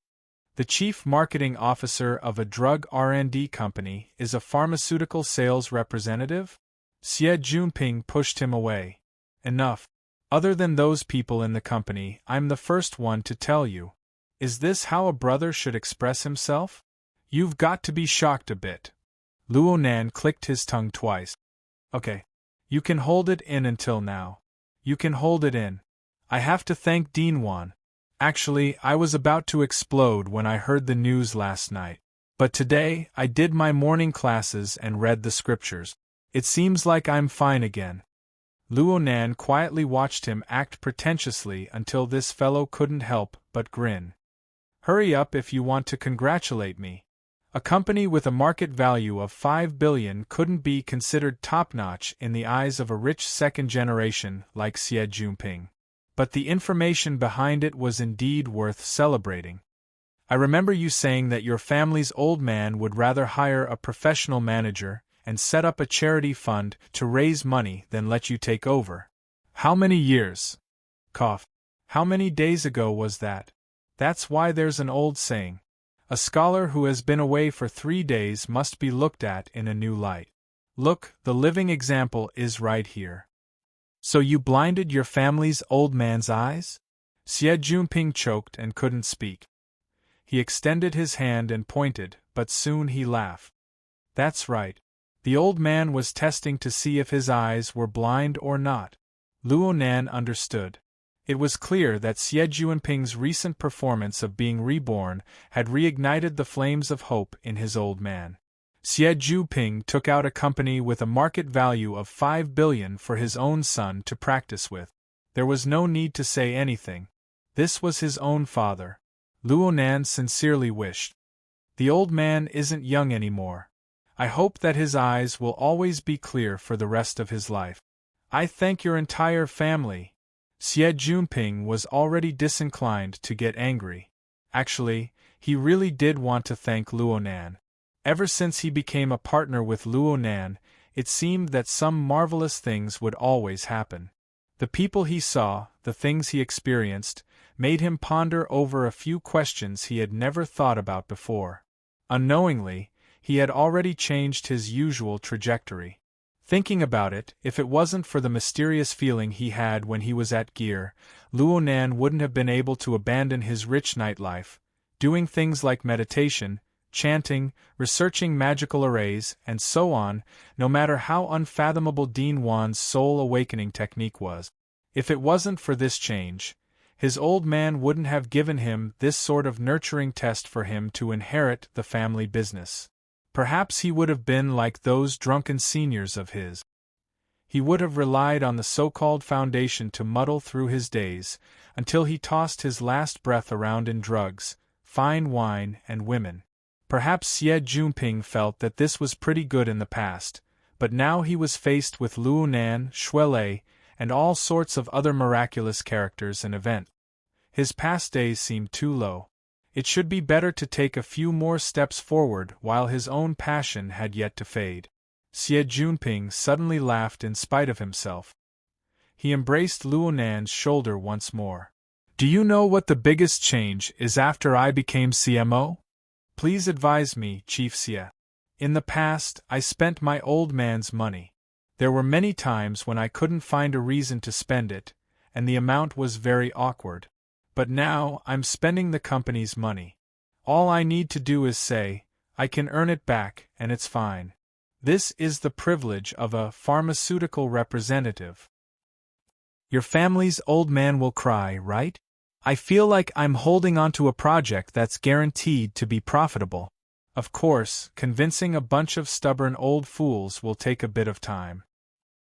The Chief Marketing Officer of a drug R&D company is a pharmaceutical sales representative? Xie Juanping pushed him away. Enough. Other than those people in the company, I'm the first one to tell you. Is this how a brother should express himself? You've got to be shocked a bit. Luo Nan clicked his tongue twice. Okay. You can hold it in until now. You can hold it in. I have to thank Dean Wan. Actually, I was about to explode when I heard the news last night. But today, I did my morning classes and read the scriptures. It seems like I'm fine again. Luo Nan quietly watched him act pretentiously until this fellow couldn't help but grin. Hurry up if you want to congratulate me. A company with a market value of 5 billion couldn't be considered top-notch in the eyes of a rich second generation like Xie Juanping. But the information behind it was indeed worth celebrating. I remember you saying that your family's old man would rather hire a professional manager and set up a charity fund to raise money than let you take over. How many years? Cough. How many days ago was that? That's why there's an old saying. A scholar who has been away for 3 days must be looked at in a new light. Look, the living example is right here. So you blinded your family's old man's eyes? Xie Juanping choked and couldn't speak. He extended his hand and pointed, but soon he laughed. That's right. The old man was testing to see if his eyes were blind or not. Luo Nan understood. It was clear that Xie Juanping's recent performance of being reborn had reignited the flames of hope in his old man. Xie Juanping took out a company with a market value of 5 billion for his own son to practice with. There was no need to say anything. This was his own father. Luo Nan sincerely wished. The old man isn't young anymore. I hope that his eyes will always be clear for the rest of his life. I thank your entire family. Xie Juanping was already disinclined to get angry. Actually, he really did want to thank Luo Nan. Ever since he became a partner with Luo Nan, it seemed that some marvelous things would always happen. The people he saw, the things he experienced, made him ponder over a few questions he had never thought about before. Unknowingly, he had already changed his usual trajectory. Thinking about it, if it wasn't for the mysterious feeling he had when he was at Gear, Luo Nan wouldn't have been able to abandon his rich nightlife, doing things like meditation, chanting, researching magical arrays, and so on, no matter how unfathomable Dean Wan's soul awakening technique was. If it wasn't for this change, his old man wouldn't have given him this sort of nurturing test for him to inherit the family business. Perhaps he would have been like those drunken seniors of his. He would have relied on the so-called foundation to muddle through his days, until he tossed his last breath around in drugs, fine wine, and women. Perhaps Xie Juanping felt that this was pretty good in the past, but now he was faced with Luo Nan, Shuelei, and all sorts of other miraculous characters and events. His past days seemed too low. It should be better to take a few more steps forward while his own passion had yet to fade. Xie Juanping suddenly laughed in spite of himself. He embraced Luo Nan's shoulder once more. Do you know what the biggest change is after I became CMO? Please advise me, Chief Xie. In the past, I spent my old man's money. There were many times when I couldn't find a reason to spend it, and the amount was very awkward. But now, I'm spending the company's money. All I need to do is say, I can earn it back, and it's fine. This is the privilege of a pharmaceutical representative. Your family's old man will cry, right? I feel like I'm holding onto a project that's guaranteed to be profitable. Of course, convincing a bunch of stubborn old fools will take a bit of time.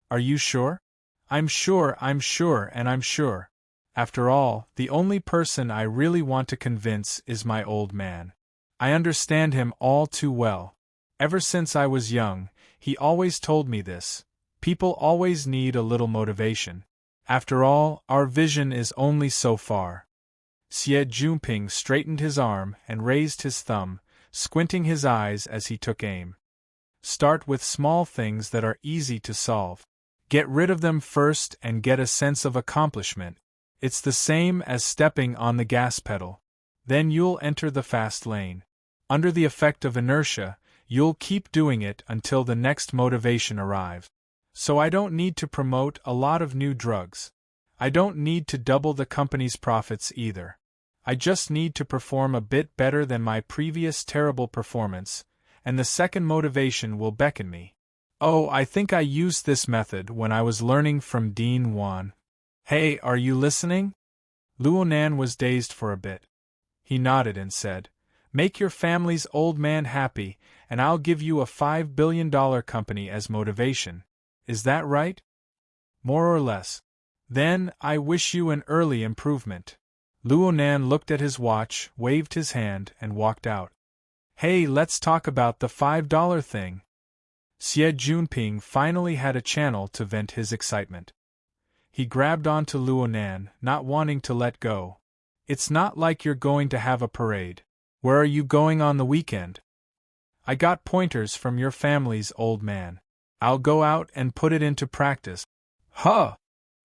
Are you sure? I'm sure, and I'm sure. After all, the only person I really want to convince is my old man. I understand him all too well. Ever since I was young, he always told me this. People always need a little motivation. After all, our vision is only so far. Xie Juanping straightened his arm and raised his thumb, squinting his eyes as he took aim. Start with small things that are easy to solve. Get rid of them first and get a sense of accomplishment. It's the same as stepping on the gas pedal. Then you'll enter the fast lane. Under the effect of inertia, you'll keep doing it until the next motivation arrives. So I don't need to promote a lot of new drugs. I don't need to double the company's profits either. I just need to perform a bit better than my previous terrible performance, and the second motivation will beckon me. Oh, I think I used this method when I was learning from Dean Wan. Hey, are you listening? Luo Nan was dazed for a bit. He nodded and said, Make your family's old man happy, and I'll give you a $5 billion company as motivation. Is that right? More or less. Then, I wish you an early improvement. Luo Nan looked at his watch, waved his hand, and walked out. Hey, let's talk about the $5 thing. Xie Juanping finally had a channel to vent his excitement. He grabbed onto Luo Nan, not wanting to let go. It's not like you're going to have a parade. Where are you going on the weekend? I got pointers from your family's old man. I'll go out and put it into practice. Huh!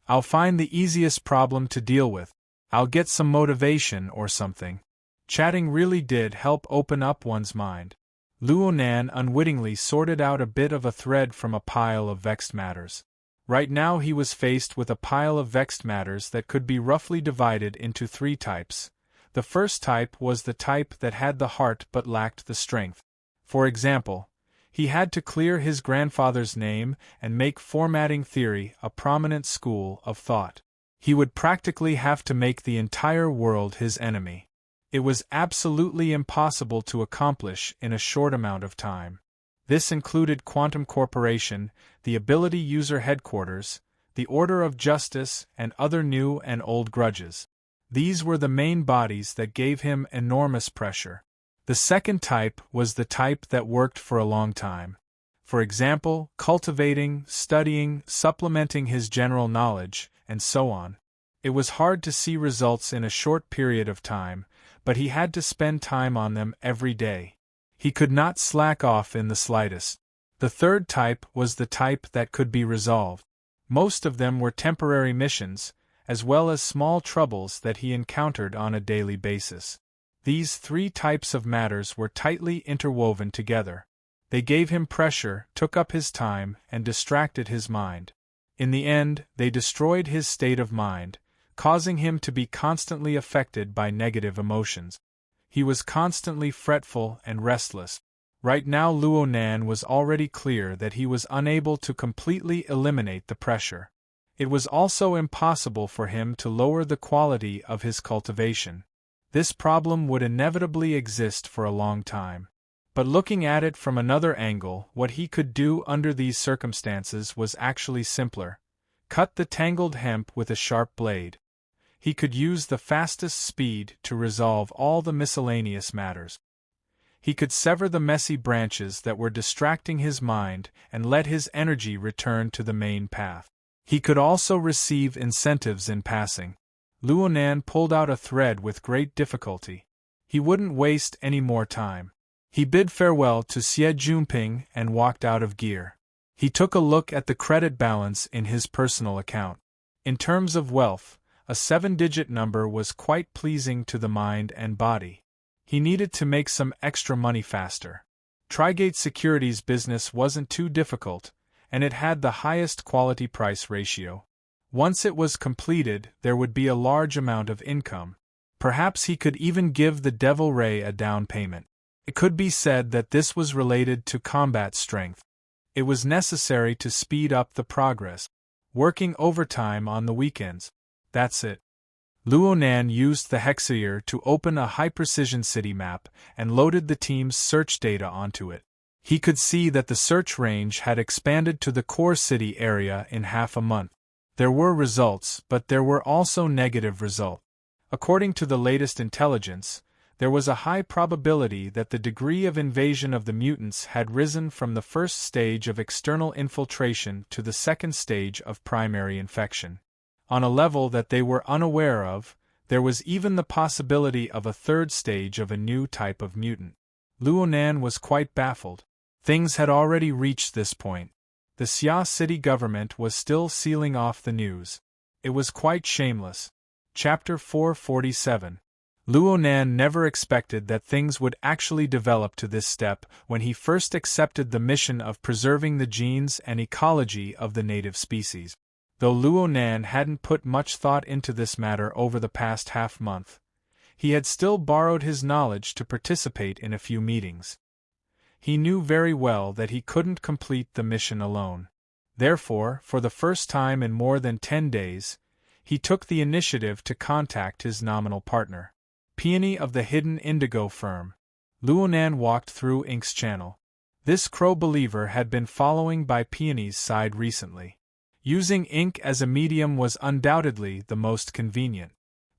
I'll find the easiest problem to deal with. I'll get some motivation or something. Chatting really did help open up one's mind. Luo Nan unwittingly sorted out a bit of a thread from a pile of vexed matters. Right now he was faced with a pile of vexed matters that could be roughly divided into 3 types. The first type was the type that had the heart but lacked the strength. For example, He had to clear his grandfather's name and make formatting theory a prominent school of thought. He would practically have to make the entire world his enemy. It was absolutely impossible to accomplish in a short amount of time. This included Quantum Corporation, the Ability User Headquarters, the Order of Justice, and other new and old grudges. These were the main bodies that gave him enormous pressure. The second type was the type that worked for a long time. For example, cultivating, studying, supplementing his general knowledge, and so on. It was hard to see results in a short period of time, but he had to spend time on them every day. He could not slack off in the slightest. The third type was the type that could be resolved. Most of them were temporary missions, as well as small troubles that he encountered on a daily basis. These three types of matters were tightly interwoven together. They gave him pressure, took up his time, and distracted his mind. In the end, they destroyed his state of mind, causing him to be constantly affected by negative emotions. He was constantly fretful and restless. Right now Luo Nan was already clear that he was unable to completely eliminate the pressure. It was also impossible for him to lower the quality of his cultivation. This problem would inevitably exist for a long time. But looking at it from another angle, what he could do under these circumstances was actually simpler. Cut the tangled hemp with a sharp blade. He could use the fastest speed to resolve all the miscellaneous matters. He could sever the messy branches that were distracting his mind and let his energy return to the main path. He could also receive incentives in passing. Luo Nan pulled out a thread with great difficulty. He wouldn't waste any more time. He bid farewell to Xie Junping and walked out of gear. He took a look at the credit balance in his personal account. In terms of wealth, a 7-digit number was quite pleasing to the mind and body. He needed to make some extra money faster. Trigate Securities' business wasn't too difficult, and it had the highest quality-price ratio. Once it was completed, there would be a large amount of income. Perhaps he could even give the Devil Ray a down payment. It could be said that this was related to combat strength. It was necessary to speed up the progress. Working overtime on the weekends. That's it. Luo Nan used the hexaear to open a high-precision city map and loaded the team's search data onto it. He could see that the search range had expanded to the core city area in half a month. There were results, but there were also negative results. According to the latest intelligence, there was a high probability that the degree of invasion of the mutants had risen from the first stage of external infiltration to the second stage of primary infection. On a level that they were unaware of, there was even the possibility of a third stage of a new type of mutant. Luo Nan was quite baffled. Things had already reached this point. The Xia city government was still sealing off the news. It was quite shameless. Chapter 447. Luo Nan never expected that things would actually develop to this step when he first accepted the mission of preserving the genes and ecology of the native species. Though Luo Nan hadn't put much thought into this matter over the past half-month, he had still borrowed his knowledge to participate in a few meetings. He knew very well that he couldn't complete the mission alone. Therefore, for the first time in more than 10 days, he took the initiative to contact his nominal partner. Peony of the hidden indigo firm. Luo Nan walked through Ink's channel. This crow believer had been following by Peony's side recently. Using ink as a medium was undoubtedly the most convenient.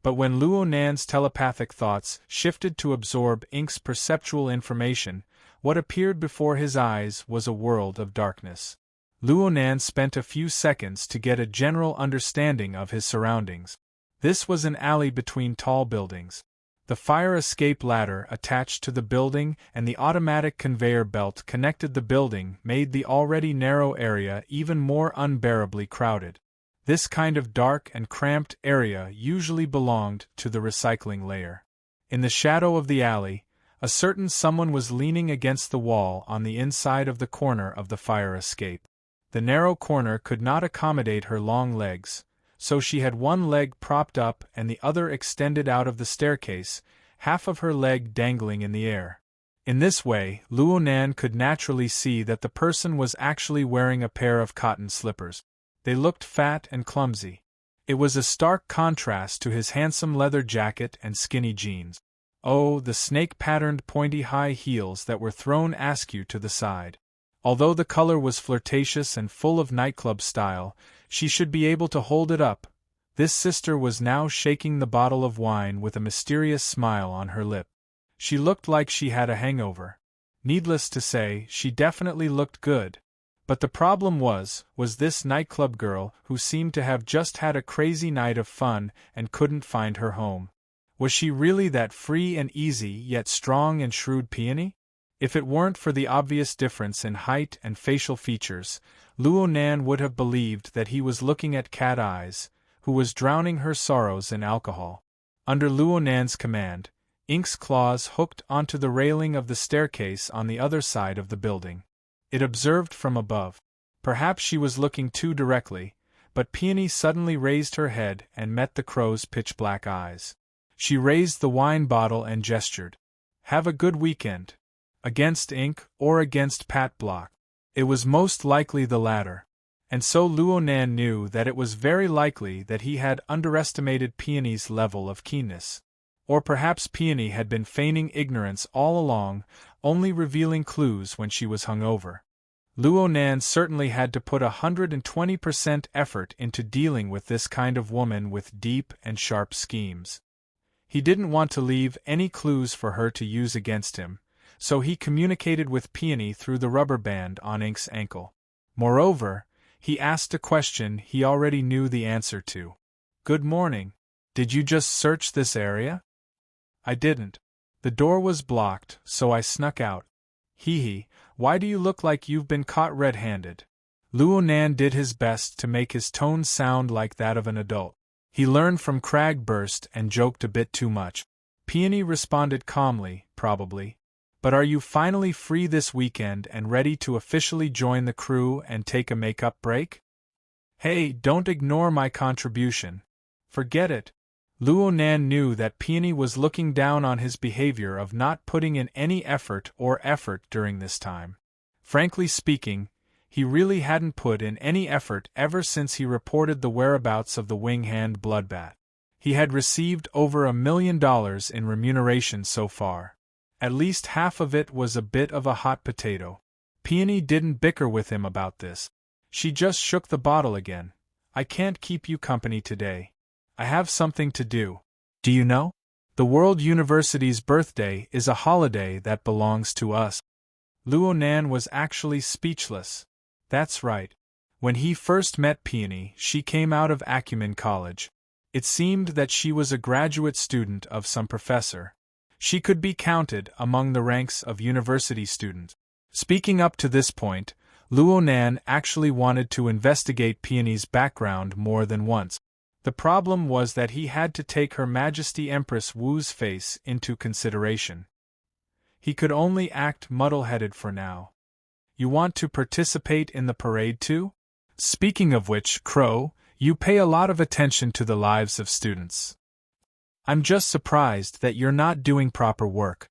But when Luo Nan's telepathic thoughts shifted to absorb Ink's perceptual information, what appeared before his eyes was a world of darkness. Luo Nan spent a few seconds to get a general understanding of his surroundings. This was an alley between tall buildings. The fire escape ladder attached to the building and the automatic conveyor belt connected the building made the already narrow area even more unbearably crowded. This kind of dark and cramped area usually belonged to the recycling layer. In the shadow of the alley, a certain someone was leaning against the wall on the inside of the corner of the fire escape. The narrow corner could not accommodate her long legs, so she had one leg propped up and the other extended out of the staircase, half of her leg dangling in the air. In this way, Luo Nan could naturally see that the person was actually wearing a pair of cotton slippers. They looked fat and clumsy. It was a stark contrast to his handsome leather jacket and skinny jeans. Oh, the snake-patterned pointy high heels that were thrown askew to the side. Although the color was flirtatious and full of nightclub style, she should be able to hold it up. This sister was now shaking the bottle of wine with a mysterious smile on her lip. She looked like she had a hangover. Needless to say, she definitely looked good. But the problem was this nightclub girl who seemed to have just had a crazy night of fun and couldn't find her home. Was she really that free and easy yet strong and shrewd peony? If it weren't for the obvious difference in height and facial features, Luo Nan would have believed that he was looking at Cat Eyes, who was drowning her sorrows in alcohol. Under Luo Nan's command, Ink's claws hooked onto the railing of the staircase on the other side of the building. It observed from above. Perhaps she was looking too directly, but Peony suddenly raised her head and met the crow's pitch-black eyes. She raised the wine bottle and gestured. "Have a good weekend." Against Ink or against Pat Block? It was most likely the latter. And so Luo Nan knew that it was very likely that he had underestimated Peony's level of keenness. Or perhaps Peony had been feigning ignorance all along, only revealing clues when she was hungover. Luo Nan certainly had to put 120% effort into dealing with this kind of woman with deep and sharp schemes. He didn't want to leave any clues for her to use against him, so he communicated with Peony through the rubber band on Ink's ankle. Moreover, he asked a question he already knew the answer to. "Good morning. Did you just search this area?" "I didn't. The door was blocked, so I snuck out." "Hee, why do you look like you've been caught red-handed?" Luo Nan did his best to make his tone sound like that of an adult. He learned from Cragburst and joked a bit too much. Peony responded calmly, "Probably. But are you finally free this weekend and ready to officially join the crew and take a makeup break?" "Hey, don't ignore my contribution." "Forget it." Luo Nan knew that Peony was looking down on his behavior of not putting in any effort during this time. Frankly speaking, he really hadn't put in any effort ever since he reported the whereabouts of the wing-hand bloodbath. He had received over $1 million in remuneration so far. At least half of it was a bit of a hot potato. Peony didn't bicker with him about this. She just shook the bottle again. "I can't keep you company today. I have something to do. Do you know? The World University's birthday is a holiday that belongs to us." Luo Nan was actually speechless. That's right. When he first met Peony, she came out of Acumen College. It seemed that she was a graduate student of some professor. She could be counted among the ranks of university students. Speaking up to this point, Luo Nan actually wanted to investigate Peony's background more than once. The problem was that he had to take Her Majesty Empress Wu's face into consideration. He could only act muddle-headed for now. "You want to participate in the parade too? Speaking of which, Crow, you pay a lot of attention to the lives of students. I'm just surprised that you're not doing proper work."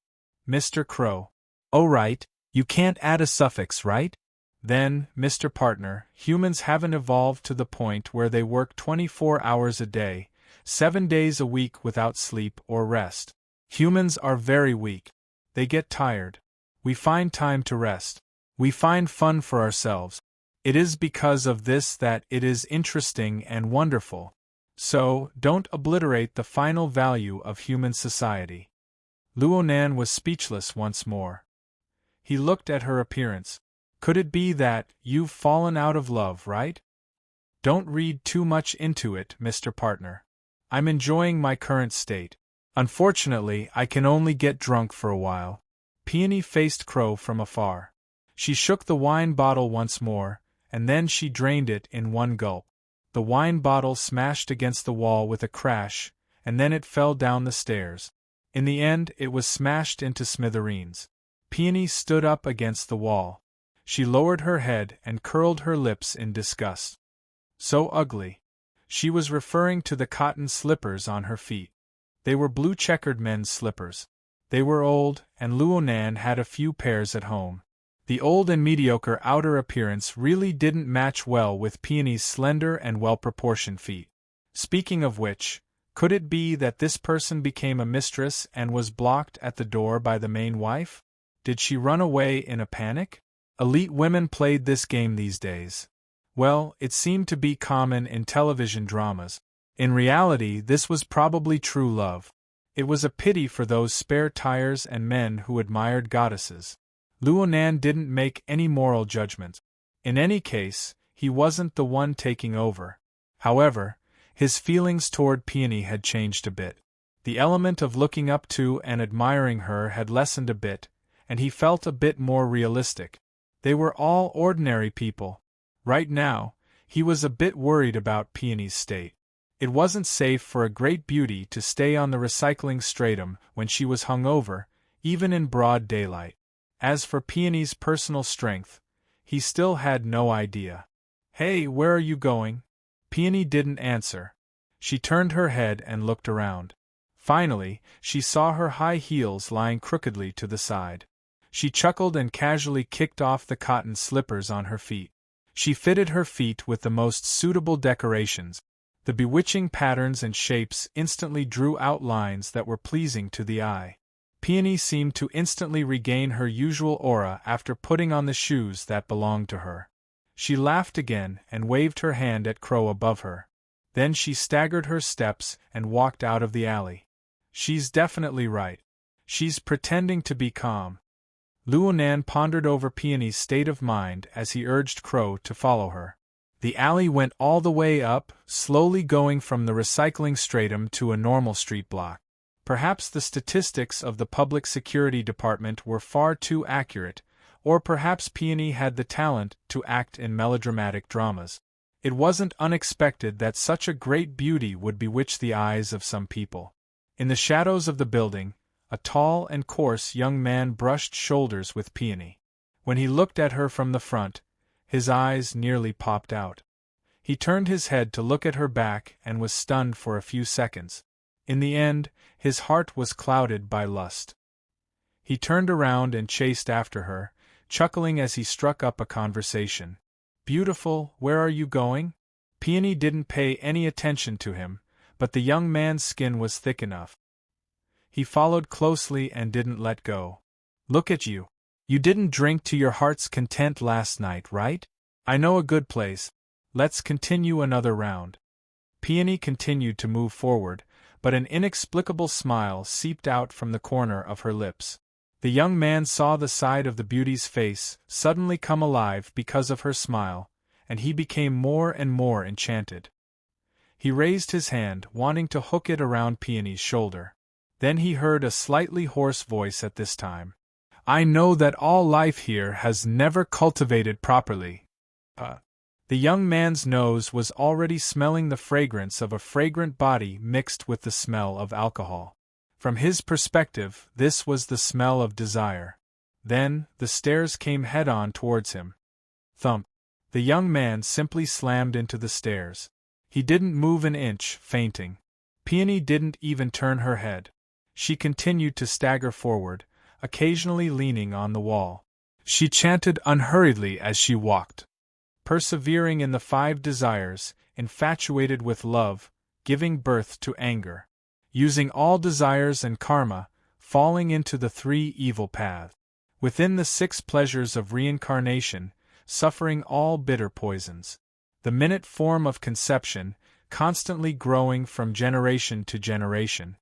"Mr. Crow." "Oh right, you can't add a suffix, right? Then, Mr. Partner, humans haven't evolved to the point where they work 24 hours a day, 7 days a week without sleep or rest. Humans are very weak. They get tired. We find time to rest. We find fun for ourselves. It is because of this that it is interesting and wonderful. So, don't obliterate the final value of human society." Luo Nan was speechless once more. He looked at her appearance. "Could it be that you've fallen out of love, right?" "Don't read too much into it, Mr. Partner. I'm enjoying my current state. Unfortunately, I can only get drunk for a while." Peony faced Crow from afar. She shook the wine bottle once more, and then she drained it in one gulp. The wine bottle smashed against the wall with a crash, and then it fell down the stairs. In the end, it was smashed into smithereens. Peony stood up against the wall. She lowered her head and curled her lips in disgust. So ugly. She was referring to the cotton slippers on her feet. They were blue checkered men's slippers. They were old, and Luonan had a few pairs at home. The old and mediocre outer appearance really didn't match well with Peony's slender and well-proportioned feet. Speaking of which, could it be that this person became a mistress and was blocked at the door by the main wife? Did she run away in a panic? Elite women played this game these days. Well, it seemed to be common in television dramas. In reality, this was probably true love. It was a pity for those spare tires and men who admired goddesses. Luonan didn't make any moral judgment. In any case, he wasn't the one taking over. However, his feelings toward Peony had changed a bit. The element of looking up to and admiring her had lessened a bit, and he felt a bit more realistic. They were all ordinary people. Right now, he was a bit worried about Peony's state. It wasn't safe for a great beauty to stay on the recycling stratum when she was hungover, even in broad daylight. As for Peony's personal strength, he still had no idea. "Hey, where are you going?" Peony didn't answer. She turned her head and looked around. Finally, she saw her high heels lying crookedly to the side. She chuckled and casually kicked off the cotton slippers on her feet. She fitted her feet with the most suitable decorations. The bewitching patterns and shapes instantly drew out lines that were pleasing to the eye. Peony seemed to instantly regain her usual aura after putting on the shoes that belonged to her. She laughed again and waved her hand at Crow above her. Then she staggered her steps and walked out of the alley. She's definitely right. She's pretending to be calm. Luonan pondered over Peony's state of mind as he urged Crow to follow her. The alley went all the way up, slowly going from the recycling stratum to a normal street block. Perhaps the statistics of the public security department were far too accurate, or perhaps Peony had the talent to act in melodramatic dramas. It wasn't unexpected that such a great beauty would bewitch the eyes of some people. In the shadows of the building, a tall and coarse young man brushed shoulders with Peony. When he looked at her from the front, his eyes nearly popped out. He turned his head to look at her back and was stunned for a few seconds. In the end, his heart was clouded by lust. He turned around and chased after her, chuckling as he struck up a conversation. "Beautiful, where are you going?" Peony didn't pay any attention to him, but the young man's skin was thick enough. He followed closely and didn't let go. "Look at you. You didn't drink to your heart's content last night, right? I know a good place. Let's continue another round." Peony continued to move forward, but an inexplicable smile seeped out from the corner of her lips. The young man saw the side of the beauty's face suddenly come alive because of her smile, and he became more and more enchanted. He raised his hand, wanting to hook it around Peony's shoulder. Then he heard a slightly hoarse voice at this time. "I know that all life here has never cultivated properly." The young man's nose was already smelling the fragrance of a fragrant body mixed with the smell of alcohol. From his perspective, this was the smell of desire. Then, the stairs came head-on towards him. Thump! The young man simply slammed into the stairs. He didn't move an inch, fainting. Peony didn't even turn her head. She continued to stagger forward, occasionally leaning on the wall. She chanted unhurriedly as she walked. Persevering in the 5 desires, infatuated with love, giving birth to anger. Using all desires and karma, falling into the 3 evil paths. Within the 6 pleasures of reincarnation, suffering all bitter poisons. The minute form of conception, constantly growing from generation to generation.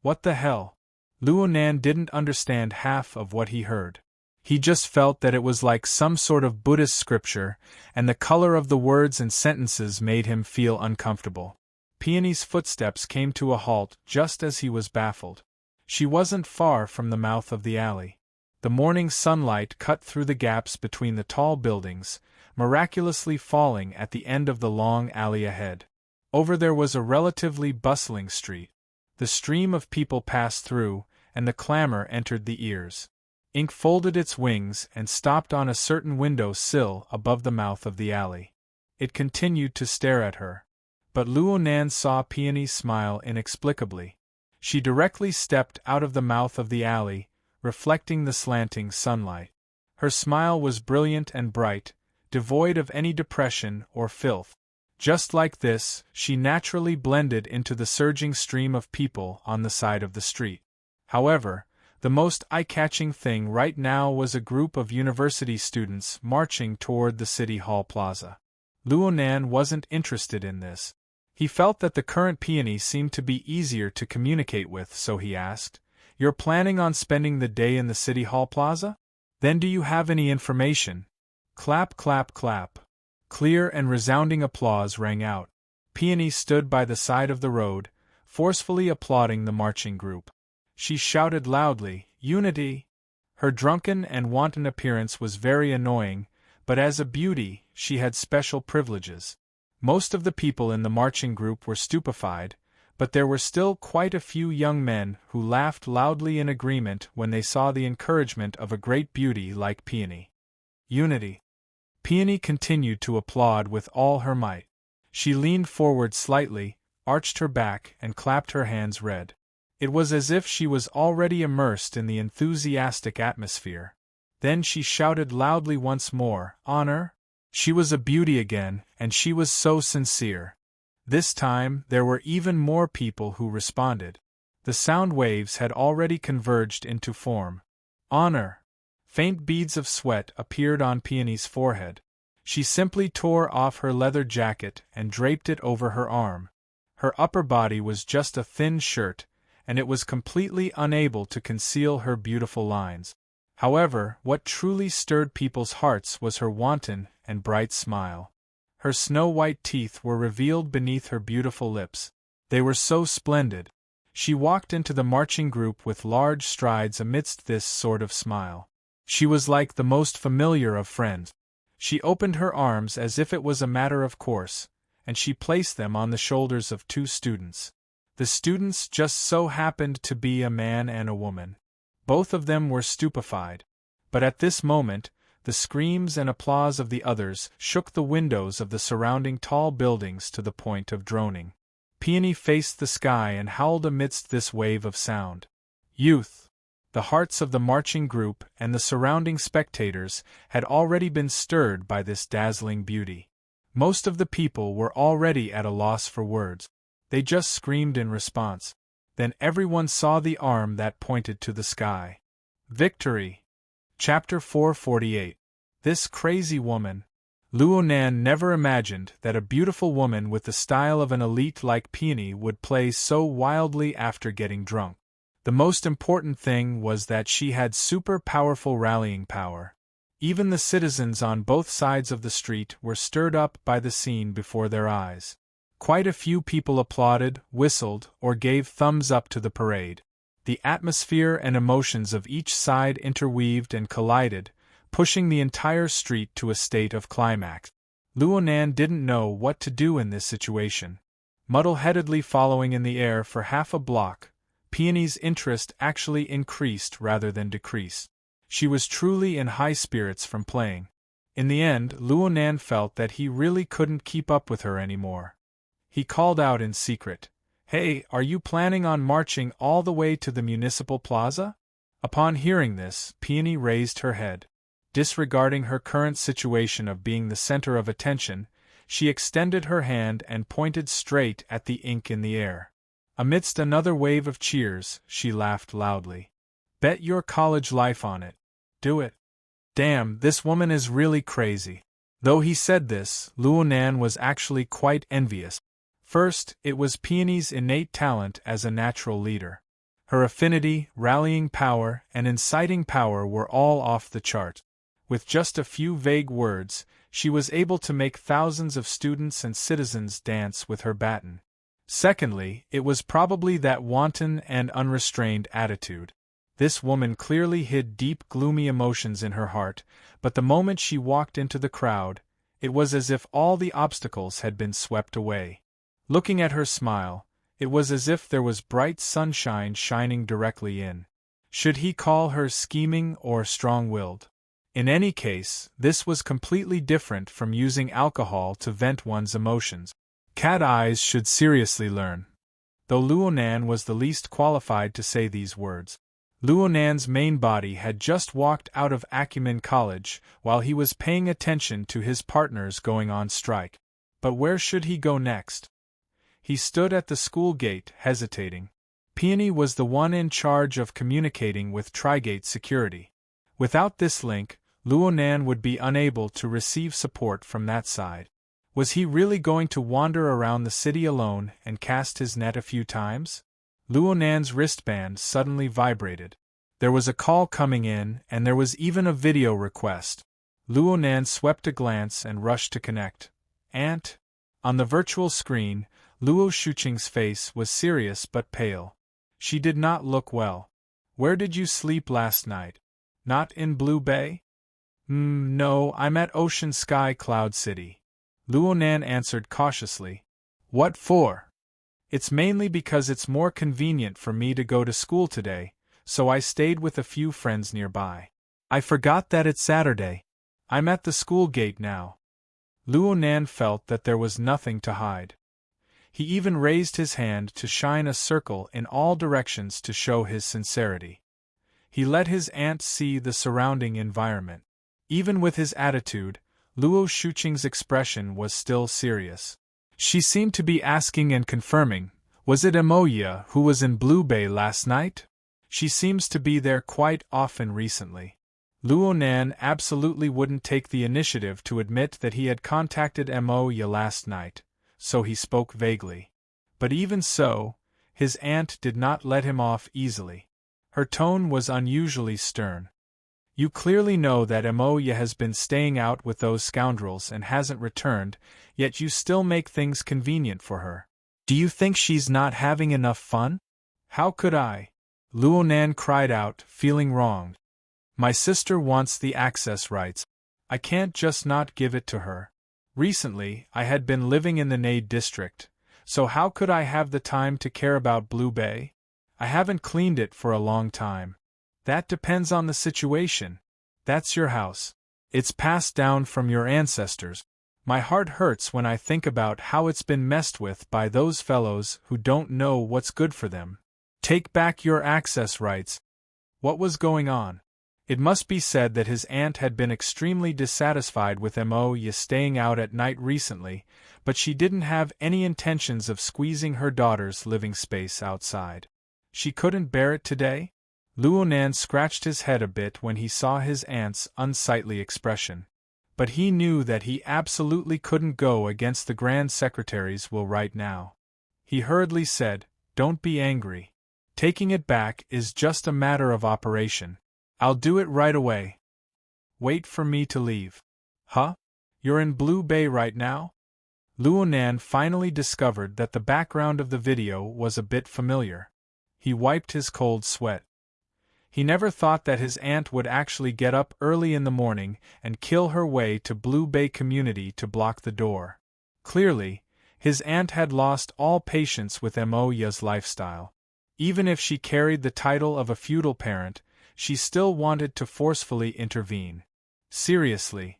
What the hell? Luonan didn't understand half of what he heard. He just felt that it was like some sort of Buddhist scripture, and the color of the words and sentences made him feel uncomfortable. Peony's footsteps came to a halt just as he was baffled. She wasn't far from the mouth of the alley. The morning sunlight cut through the gaps between the tall buildings, miraculously falling at the end of the long alley ahead. Over there was a relatively bustling street. The stream of people passed through, and the clamor entered the ears. Ink folded its wings and stopped on a certain window sill above the mouth of the alley. It continued to stare at her. But Luonan saw Peony smile inexplicably. She directly stepped out of the mouth of the alley, reflecting the slanting sunlight. Her smile was brilliant and bright, devoid of any depression or filth. Just like this, she naturally blended into the surging stream of people on the side of the street. However, the most eye-catching thing right now was a group of university students marching toward the City Hall Plaza. Luonan wasn't interested in this. He felt that the current peony seemed to be easier to communicate with, so he asked, "You're planning on spending the day in the City Hall Plaza? Then do you have any information?" Clap, clap, clap. Clear and resounding applause rang out. Peony stood by the side of the road, forcefully applauding the marching group. She shouted loudly, "Unity!" Her drunken and wanton appearance was very annoying, but as a beauty, she had special privileges. Most of the people in the marching group were stupefied, but there were still quite a few young men who laughed loudly in agreement when they saw the encouragement of a great beauty like Peony. Unity. Peony continued to applaud with all her might. She leaned forward slightly, arched her back, and clapped her hands red. It was as if she was already immersed in the enthusiastic atmosphere. Then she shouted loudly once more, "Honor!" She was a beauty again, and she was so sincere. This time, there were even more people who responded. The sound waves had already converged into form. Honor! Faint beads of sweat appeared on Peony's forehead. She simply tore off her leather jacket and draped it over her arm. Her upper body was just a thin shirt, and it was completely unable to conceal her beautiful lines. However, what truly stirred people's hearts was her wanton and bright smile. Her snow-white teeth were revealed beneath her beautiful lips. They were so splendid. She walked into the marching group with large strides amidst this sort of smile. She was like the most familiar of friends. She opened her arms as if it was a matter of course, and she placed them on the shoulders of two students. The students just so happened to be a man and a woman. Both of them were stupefied. But at this moment, the screams and applause of the others shook the windows of the surrounding tall buildings to the point of droning. Peony faced the sky and howled amidst this wave of sound. Youth! The hearts of the marching group and the surrounding spectators had already been stirred by this dazzling beauty. Most of the people were already at a loss for words. They just screamed in response. Then everyone saw the arm that pointed to the sky. Victory! Chapter 448. This crazy woman. Luonan never imagined that a beautiful woman with the style of an elite like Peony would play so wildly after getting drunk. The most important thing was that she had super powerful rallying power. Even the citizens on both sides of the street were stirred up by the scene before their eyes. Quite a few people applauded, whistled, or gave thumbs up to the parade. The atmosphere and emotions of each side interweaved and collided, pushing the entire street to a state of climax. Luonan didn't know what to do in this situation. Muddle-headedly following in the air for half a block, Peony's interest actually increased rather than decreased. She was truly in high spirits from playing. In the end, Luonan felt that he really couldn't keep up with her anymore. He called out in secret, "Hey, are you planning on marching all the way to the municipal plaza?" Upon hearing this, Peony raised her head. Disregarding her current situation of being the center of attention, she extended her hand and pointed straight at the ink in the air. Amidst another wave of cheers, she laughed loudly. "Bet your college life on it. Do it." Damn, this woman is really crazy. Though he said this, Luonan was actually quite envious. First, it was Peony's innate talent as a natural leader. Her affinity, rallying power, and inciting power were all off the chart. With just a few vague words, she was able to make thousands of students and citizens dance with her baton. Secondly, it was probably that wanton and unrestrained attitude. This woman clearly hid deep gloomy emotions in her heart, but the moment she walked into the crowd, it was as if all the obstacles had been swept away. Looking at her smile, it was as if there was bright sunshine shining directly in. Should he call her scheming or strong-willed? In any case, this was completely different from using alcohol to vent one's emotions. Cat eyes should seriously learn. though Luonan was the least qualified to say these words. Luonan's main body had just walked out of Acumen College while he was paying attention to his partners going on strike. But where should he go next? He stood at the school gate, hesitating. Peony was the one in charge of communicating with Trigate security. Without this link, Luonan would be unable to receive support from that side. Was he really going to wander around the city alone and cast his net a few times? Luonan's wristband suddenly vibrated. There was a call coming in, and there was even a video request. Luonan swept a glance and rushed to connect. Aunt? On the virtual screen, Luo Shuqing's face was serious but pale. She did not look well. Where did you sleep last night? Not in Blue Bay? No, I'm at Ocean Sky Cloud City. Luonan answered cautiously. What for? It's mainly because it's more convenient for me to go to school today, so I stayed with a few friends nearby. I forgot that it's Saturday. I'm at the school gate now. Luonan felt that there was nothing to hide. He even raised his hand to shine a circle in all directions to show his sincerity. He let his aunt see the surrounding environment. Even with his attitude, Luo Shuqing's expression was still serious. She seemed to be asking and confirming, was it Emoya who was in Blue Bay last night? She seems to be there quite often recently. Luonan absolutely wouldn't take the initiative to admit that he had contacted Emoya last night, so he spoke vaguely. But even so, his aunt did not let him off easily. Her tone was unusually stern. You clearly know that Emoya has been staying out with those scoundrels and hasn't returned, yet you still make things convenient for her. Do you think she's not having enough fun? How could I? Luonan cried out, feeling wronged. My sister wants the access rights. I can't just not give it to her. Recently, I had been living in the Nade district, so how could I have the time to care about Blue Bay? I haven't cleaned it for a long time. That depends on the situation. That's your house. It's passed down from your ancestors. My heart hurts when I think about how it's been messed with by those fellows who don't know what's good for them. Take back your access rights. What was going on? It must be said that his aunt had been extremely dissatisfied with Emoya staying out at night recently, but she didn't have any intentions of squeezing her daughter's living space outside. She couldn't bear it today? Luonan scratched his head a bit when he saw his aunt's unsightly expression. But he knew that he absolutely couldn't go against the Grand Secretary's will right now. He hurriedly said, Don't be angry. Taking it back is just a matter of operation. I'll do it right away. Wait for me to leave. Huh? You're in Blue Bay right now? Luonan finally discovered that the background of the video was a bit familiar. He wiped his cold sweat. He never thought that his aunt would actually get up early in the morning and kill her way to Blue Bay Community to block the door. Clearly, his aunt had lost all patience with Emoya's lifestyle. Even if she carried the title of a feudal parent, she still wanted to forcefully intervene. Seriously,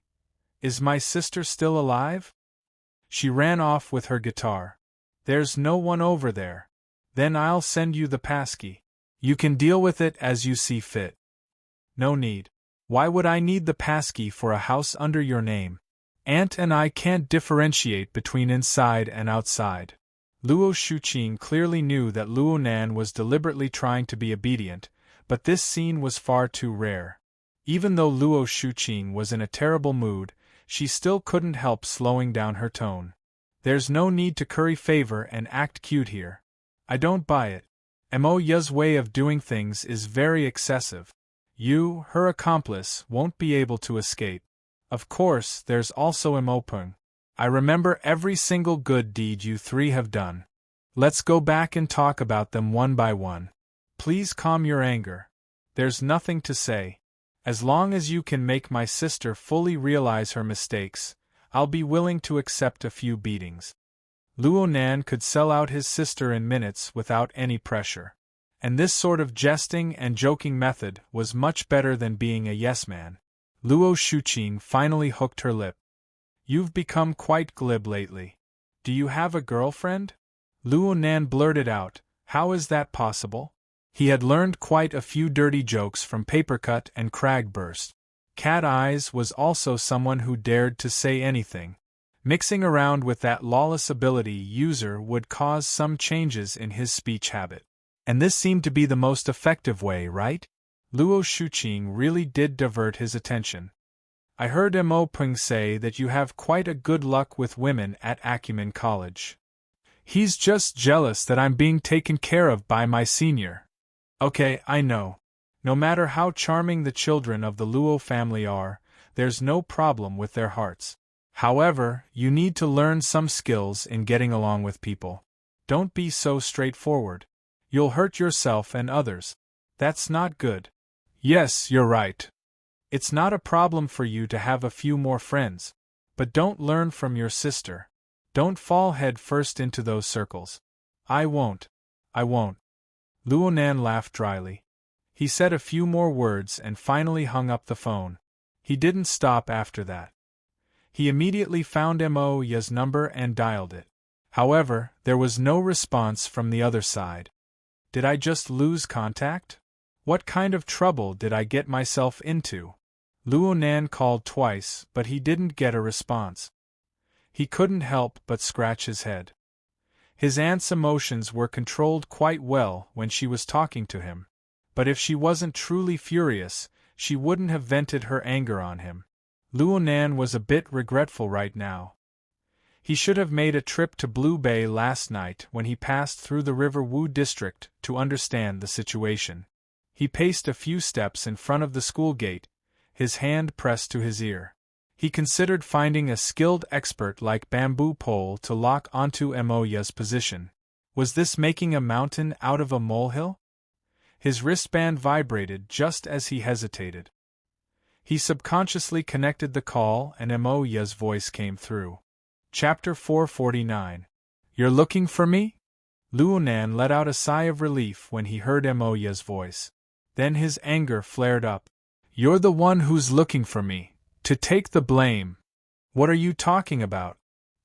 is my sister still alive? She ran off with her guitar. There's no one over there. Then I'll send you the passkey. You can deal with it as you see fit. No need. Why would I need the passkey for a house under your name? Aunt and I can't differentiate between inside and outside. Luo Shuqing clearly knew that Luonan was deliberately trying to be obedient, but this scene was far too rare. Even though Luo Shuqing was in a terrible mood, she still couldn't help slowing down her tone. There's no need to curry favor and act cute here. I don't buy it. Emoya's way of doing things is very excessive. You, her accomplice, won't be able to escape. Of course, there's also Emopung. I remember every single good deed you three have done. Let's go back and talk about them one by one. Please calm your anger. There's nothing to say. As long as you can make my sister fully realize her mistakes, I'll be willing to accept a few beatings. Luonan could sell out his sister in minutes without any pressure. And this sort of jesting and joking method was much better than being a yes-man. Luo Shuqing finally hooked her lip. You've become quite glib lately. Do you have a girlfriend? Luo Nan blurted out, "How is that possible?" He had learned quite a few dirty jokes from Papercut and Cragburst. Cat Eyes was also someone who dared to say anything. Mixing around with that lawless ability user would cause some changes in his speech habit. And this seemed to be the most effective way, right? Luo Shuqing really did divert his attention. "I heard Mo Peng say that you have quite a good luck with women at Acumen College. He's just jealous that I'm being taken care of by my senior." Okay, I know. No matter how charming the children of the Luo family are, there's no problem with their hearts. However, you need to learn some skills in getting along with people. Don't be so straightforward. You'll hurt yourself and others. That's not good. Yes, you're right. It's not a problem for you to have a few more friends. But don't learn from your sister. Don't fall head first into those circles. I won't. Luo Nan laughed dryly. He said a few more words and finally hung up the phone. He didn't stop after that. He immediately found Mo Ya's number and dialed it. However, there was no response from the other side. Did I just lose contact? What kind of trouble did I get myself into? Luo Nan called twice, but he didn't get a response. He couldn't help but scratch his head. His aunt's emotions were controlled quite well when she was talking to him, but if she wasn't truly furious, she wouldn't have vented her anger on him. Luo Nan was a bit regretful right now. He should have made a trip to Blue Bay last night when he passed through the River Wu district to understand the situation. He paced a few steps in front of the school gate, his hand pressed to his ear. He considered finding a skilled expert like Bamboo Pole to lock onto Mo Ya's position. Was this making a mountain out of a molehill? His wristband vibrated just as he hesitated. He subconsciously connected the call and Mo Ya's voice came through. Chapter 449. You're looking for me? Luo Nan let out a sigh of relief when he heard Mo Ya's voice. Then his anger flared up. You're the one who's looking for me. To take the blame. What are you talking about?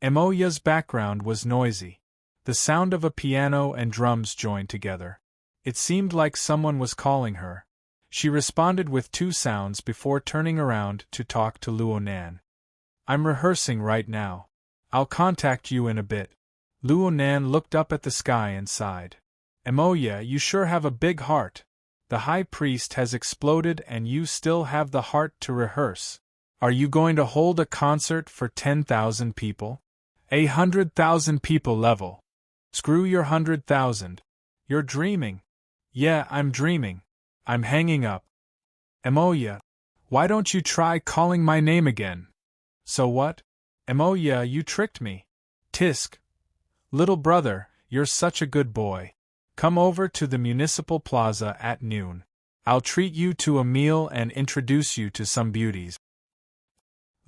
Mo Ya's background was noisy. The sound of a piano and drums joined together. It seemed like someone was calling her. She responded with two sounds before turning around to talk to Luo Nan. I'm rehearsing right now. I'll contact you in a bit. Luo Nan looked up at the sky and sighed. Mo Ya, you sure have a big heart. The high priest has exploded and you still have the heart to rehearse. Are you going to hold a concert for 10,000 people? 100,000 people level. Screw your 100,000. You're dreaming. Yeah, I'm dreaming. I'm hanging up. Mo Ya, why don't you try calling my name again? So what? Mo Ya, you tricked me. Tisk. Little brother, you're such a good boy. Come over to the municipal plaza at noon. I'll treat you to a meal and introduce you to some beauties.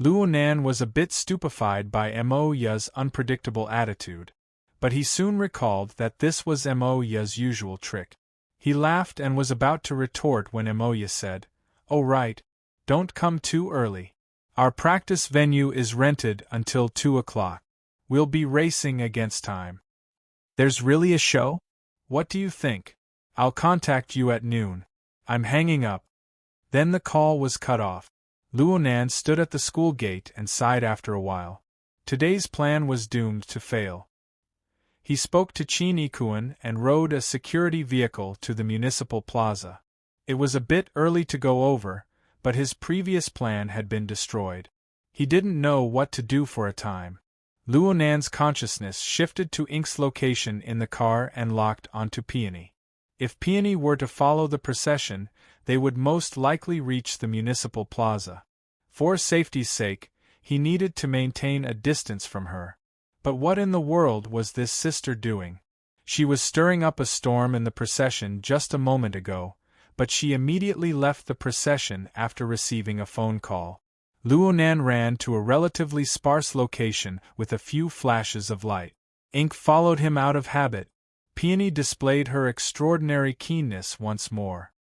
Luo Nan was a bit stupefied by Mo Ya's unpredictable attitude, but he soon recalled that this was Mo Ya's usual trick. He laughed and was about to retort when Mo Ya said, "Oh right, don't come too early. Our practice venue is rented until 2 o'clock. We'll be racing against time." There's really a show? What do you think? I'll contact you at noon. I'm hanging up. Then the call was cut off. Luo Nan stood at the school gate and sighed after a while. Today's plan was doomed to fail. He spoke to Qin Ikuan and rode a security vehicle to the municipal plaza. It was a bit early to go over, but his previous plan had been destroyed. He didn't know what to do for a time. Luo Nan's consciousness shifted to Ink's location in the car and locked onto Peony. If Peony were to follow the procession, they would most likely reach the municipal plaza. For safety's sake, he needed to maintain a distance from her. But what in the world was this sister doing? She was stirring up a storm in the procession just a moment ago, but she immediately left the procession after receiving a phone call. Luo Nan ran to a relatively sparse location with a few flashes of light. Ink followed him out of habit. Peony displayed her extraordinary keenness once more.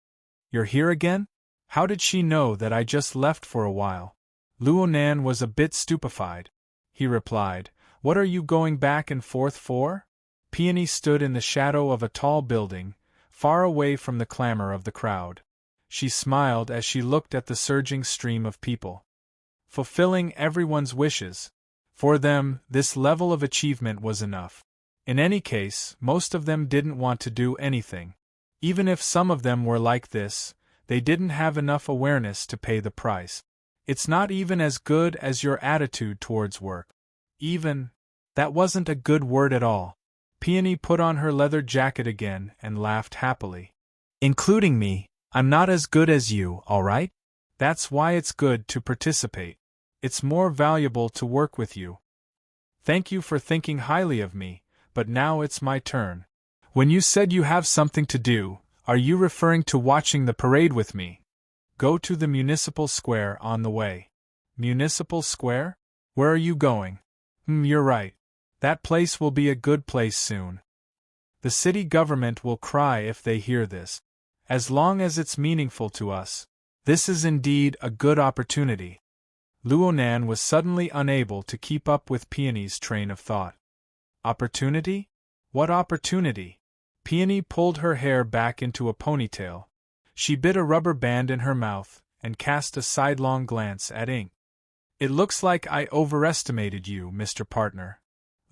You're here again? How did she know that I just left for a while? Luo Nan was a bit stupefied. He replied, What are you going back and forth for? Peony stood in the shadow of a tall building, far away from the clamor of the crowd. She smiled as she looked at the surging stream of people. Fulfilling everyone's wishes. For them, this level of achievement was enough. In any case, most of them didn't want to do anything. Even if some of them were like this, they didn't have enough awareness to pay the price. It's not even as good as your attitude towards work. That wasn't a good word at all. Peony put on her leather jacket again and laughed happily. Including me, I'm not as good as you, all right? That's why it's good to participate. It's more valuable to work with you. Thank you for thinking highly of me, but now it's my turn. When you said you have something to do, are you referring to watching the parade with me? Go to the municipal square on the way. Municipal square? Where are you going? You're right. That place will be a good place soon. The city government will cry if they hear this. As long as it's meaningful to us, this is indeed a good opportunity. Luonan was suddenly unable to keep up with Peony's train of thought. Opportunity? What opportunity? Peony pulled her hair back into a ponytail. She bit a rubber band in her mouth and cast a sidelong glance at Ink. It looks like I overestimated you, Mr. Partner.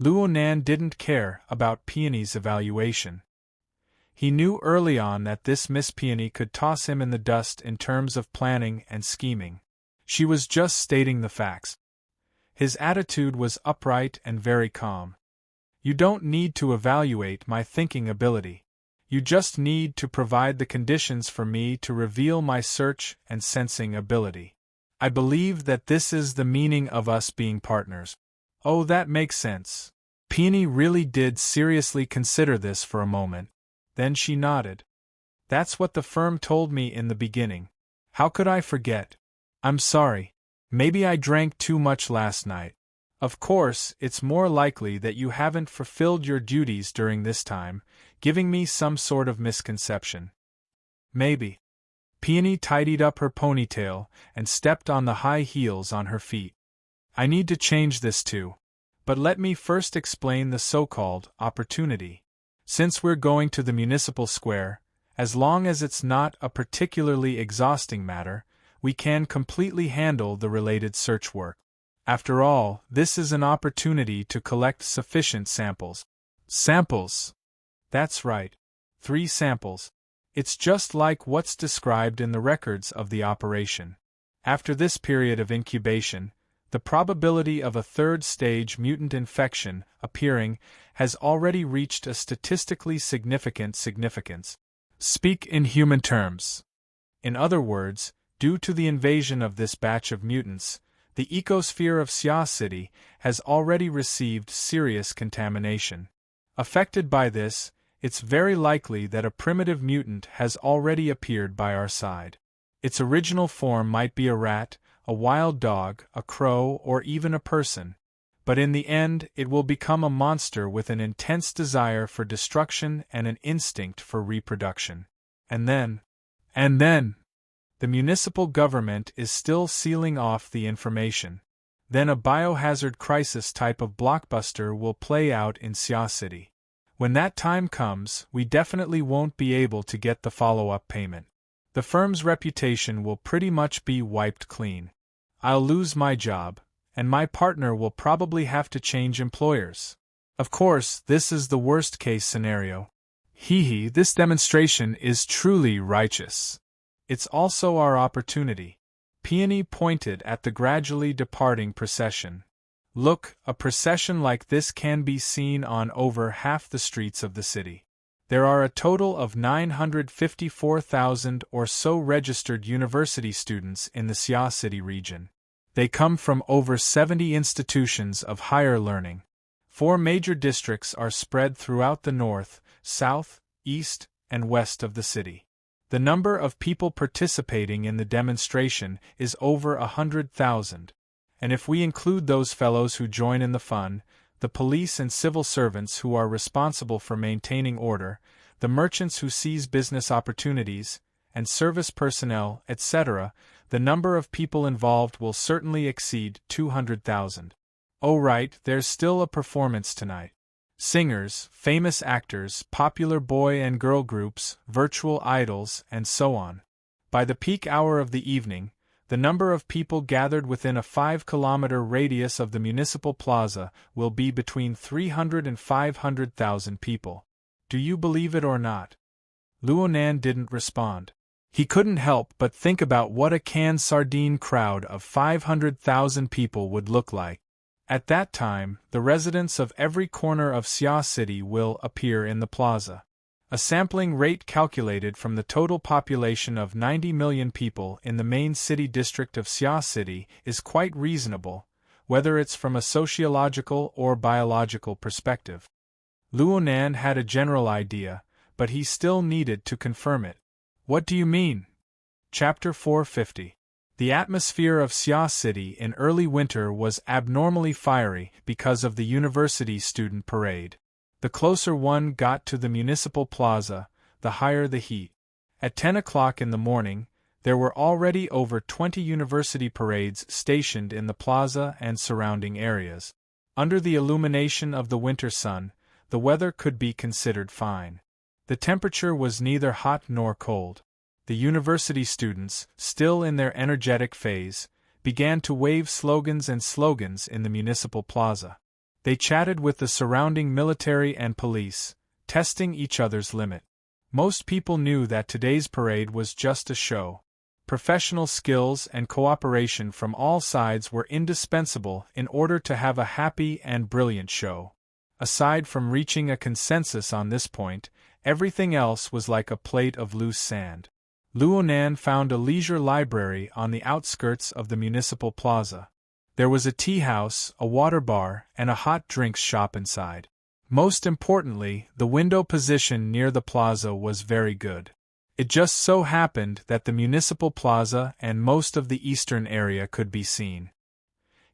Luonan didn't care about Peony's evaluation. He knew early on that this Miss Peony could toss him in the dust in terms of planning and scheming. She was just stating the facts. His attitude was upright and very calm. You don't need to evaluate my thinking ability. You just need to provide the conditions for me to reveal my search and sensing ability. I believe that this is the meaning of us being partners. Oh, that makes sense. Peony really did seriously consider this for a moment. Then she nodded. That's what the firm told me in the beginning. How could I forget? I'm sorry. Maybe I drank too much last night. Of course, it's more likely that you haven't fulfilled your duties during this time, giving me some sort of misconception. Maybe. Peony tidied up her ponytail and stepped on the high heels on her feet. I need to change this too. But let me first explain the so-called opportunity. Since we're going to the municipal square, as long as it's not a particularly exhausting matter, we can completely handle the related search work. After all, this is an opportunity to collect sufficient samples. Samples! That's right. 3 samples. It's just like what's described in the records of the operation. After this period of incubation, the probability of a third-stage mutant infection appearing has already reached a statistically significant significance. Speak in human terms. In other words, due to the invasion of this batch of mutants, the ecosphere of Xia City has already received serious contamination. Affected by this, it's very likely that a primitive mutant has already appeared by our side. Its original form might be a rat, a wild dog, a crow, or even a person. But in the end, it will become a monster with an intense desire for destruction and an instinct for reproduction. And then, the municipal government is still sealing off the information. Then a biohazard crisis type of blockbuster will play out in Xia City. When that time comes, we definitely won't be able to get the follow-up payment. The firm's reputation will pretty much be wiped clean. I'll lose my job, and my partner will probably have to change employers. Of course, this is the worst-case scenario. This demonstration is truly righteous. It's also our opportunity. Peony pointed at the gradually departing procession. Look, a procession like this can be seen on over half the streets of the city. There are a total of 954,000 or so registered university students in the Xia City region. They come from over 70 institutions of higher learning. 4 major districts are spread throughout the north, south, east, and west of the city. The number of people participating in the demonstration is over 100,000. And if we include those fellows who join in the fun, the police and civil servants who are responsible for maintaining order, the merchants who seize business opportunities, and service personnel, etc., the number of people involved will certainly exceed 200,000. Oh right, there's still a performance tonight. Singers, famous actors, popular boy and girl groups, virtual idols, and so on. By the peak hour of the evening, the number of people gathered within a 5-kilometer radius of the municipal plaza will be between 300 and 500,000 people. Do you believe it or not? Luonan didn't respond. He couldn't help but think about what a canned sardine crowd of 500,000 people would look like. At that time, the residents of every corner of Xia City will appear in the plaza. A sampling rate calculated from the total population of 90 million people in the main city district of Xia City is quite reasonable, whether it's from a sociological or biological perspective. Luonan had a general idea, but he still needed to confirm it. What do you mean? Chapter 450. The atmosphere of Xia City in early winter was abnormally fiery because of the university student parade. The closer one got to the municipal plaza, the higher the heat. At 10 o'clock in the morning, there were already over 20 university parades stationed in the plaza and surrounding areas. Under the illumination of the winter sun, the weather could be considered fine. The temperature was neither hot nor cold. The university students, still in their energetic phase, began to wave slogans in the municipal plaza. They chatted with the surrounding military and police, testing each other's limit. Most people knew that today's parade was just a show. Professional skills and cooperation from all sides were indispensable in order to have a happy and brilliant show. Aside from reaching a consensus on this point, everything else was like a plate of loose sand. Luonan found a leisure library on the outskirts of the municipal plaza. There was a tea house, a water bar, and a hot drinks shop inside. Most importantly, the window position near the plaza was very good. It just so happened that the municipal plaza and most of the eastern area could be seen.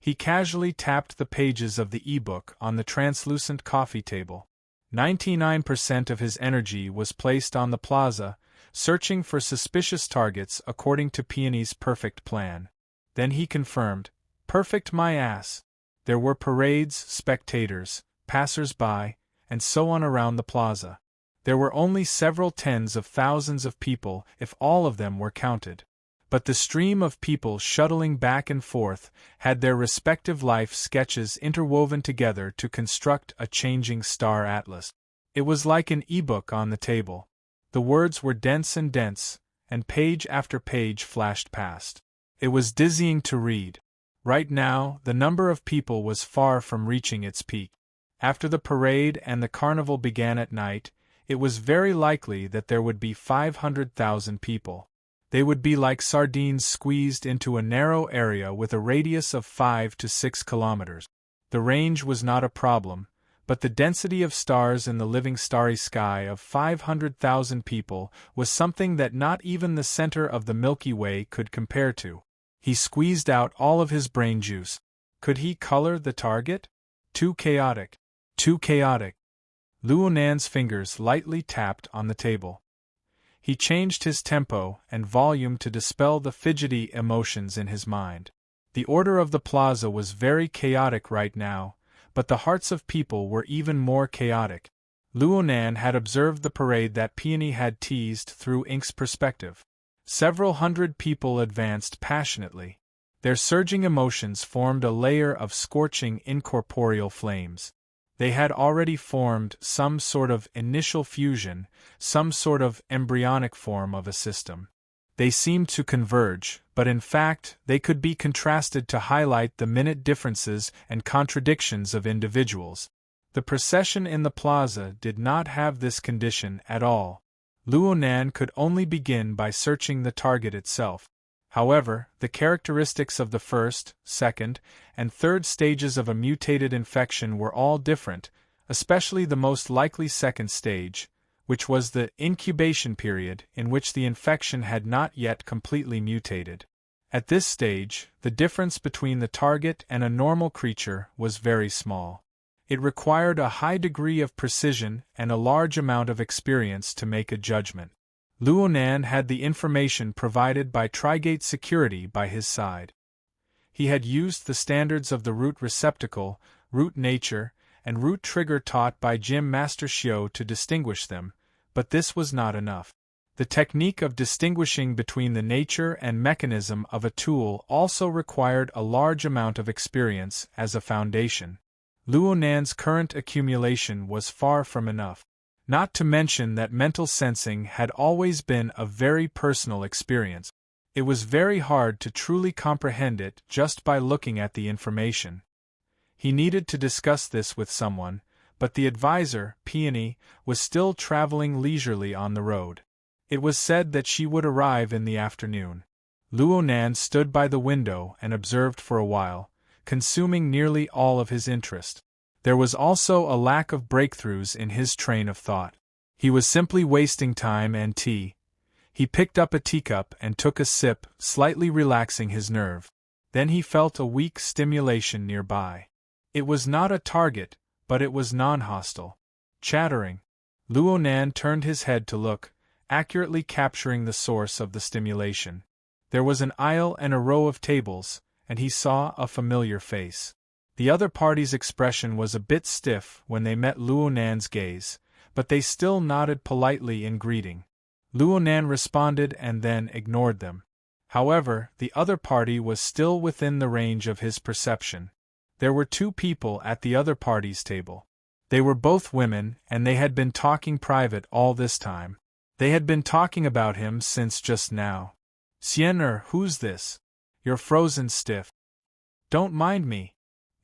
He casually tapped the pages of the e-book on the translucent coffee table. 99% of his energy was placed on the plaza, searching for suspicious targets according to Peony's perfect plan. Then he confirmed, "Perfect my ass." There were parades, spectators, passers-by, and so on around the plaza. There were only several tens of thousands of people if all of them were counted. But the stream of people shuttling back and forth had their respective life sketches interwoven together to construct a changing star atlas. It was like an e-book on the table. The words were dense, and page after page flashed past. It was dizzying to read. Right now, the number of people was far from reaching its peak. After the parade and the carnival began at night, it was very likely that there would be 500,000 people. They would be like sardines squeezed into a narrow area with a radius of 5 to 6 kilometers. The range was not a problem, but the density of stars in the living starry sky of 500,000 people was something that not even the center of the Milky Way could compare to. He squeezed out all of his brain juice. Could he color the target? Too chaotic. Too chaotic. Luonan's fingers lightly tapped on the table. He changed his tempo and volume to dispel the fidgety emotions in his mind. The order of the plaza was very chaotic right now, but the hearts of people were even more chaotic. Luonan had observed the parade that Peony had teased through Ink's perspective. Several hundred people advanced passionately. Their surging emotions formed a layer of scorching incorporeal flames. They had already formed some sort of initial fusion, some sort of embryonic form of a system. They seemed to converge, but in fact, they could be contrasted to highlight the minute differences and contradictions of individuals. The procession in the plaza did not have this condition at all. Luonan could only begin by searching the target itself. However, the characteristics of the first, second, and third stages of a mutated infection were all different, especially the most likely second stage, which was the incubation period in which the infection had not yet completely mutated. At this stage, the difference between the target and a normal creature was very small. It required a high degree of precision and a large amount of experience to make a judgment. Luonan had the information provided by Trigate Security by his side. He had used the standards of the root receptacle, root nature, and root trigger taught by Jim Master Shio to distinguish them, but this was not enough. The technique of distinguishing between the nature and mechanism of a tool also required a large amount of experience as a foundation. Luo Nan's current accumulation was far from enough. Not to mention that mental sensing had always been a very personal experience. It was very hard to truly comprehend it just by looking at the information. He needed to discuss this with someone, but the advisor, Peony, was still traveling leisurely on the road. It was said that she would arrive in the afternoon. Luo Nan stood by the window and observed for a while, consuming nearly all of his interest. There was also a lack of breakthroughs in his train of thought. He was simply wasting time and tea. He picked up a teacup and took a sip, slightly relaxing his nerve. Then he felt a weak stimulation nearby. It was not a target, but it was non-hostile. Chattering. Luo Nan turned his head to look, accurately capturing the source of the stimulation. There was an aisle and a row of tables, and he saw a familiar face. The other party's expression was a bit stiff when they met Luo Nan's gaze, but they still nodded politely in greeting. Luo Nan responded and then ignored them. However, the other party was still within the range of his perception. There were two people at the other party's table. They were both women, and they had been talking private all this time. They had been talking about him since just now. "Siener, who's this? You're frozen stiff." "Don't mind me."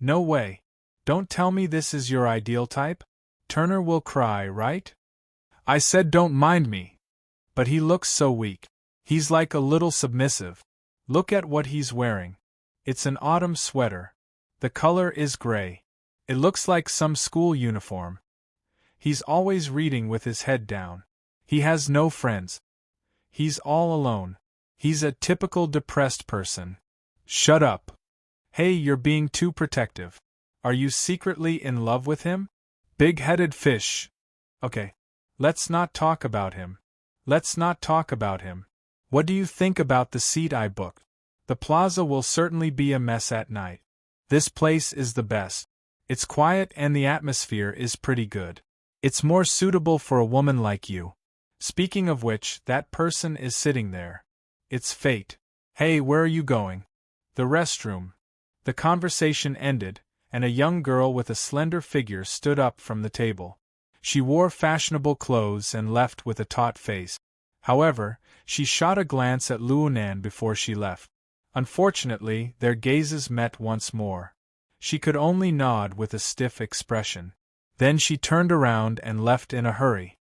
"No way. Don't tell me this is your ideal type? Turner will cry, right?" "I said don't mind me. But he looks so weak. He's like a little submissive. Look at what he's wearing. It's an autumn sweater. The color is gray. It looks like some school uniform. He's always reading with his head down. He has no friends. He's all alone. He's a typical depressed person." "Shut up. Hey, you're being too protective. Are you secretly in love with him? Big-headed fish." "Okay. Let's not talk about him. Let's not talk about him. What do you think about the seat I booked? The plaza will certainly be a mess at night. This place is the best. It's quiet and the atmosphere is pretty good. It's more suitable for a woman like you. Speaking of which, that person is sitting there. It's fate. Hey, where are you going?" "The restroom." The conversation ended, and a young girl with a slender figure stood up from the table. She wore fashionable clothes and left with a taut face. However, she shot a glance at Luo Nan before she left. Unfortunately, their gazes met once more. She could only nod with a stiff expression. Then she turned around and left in a hurry.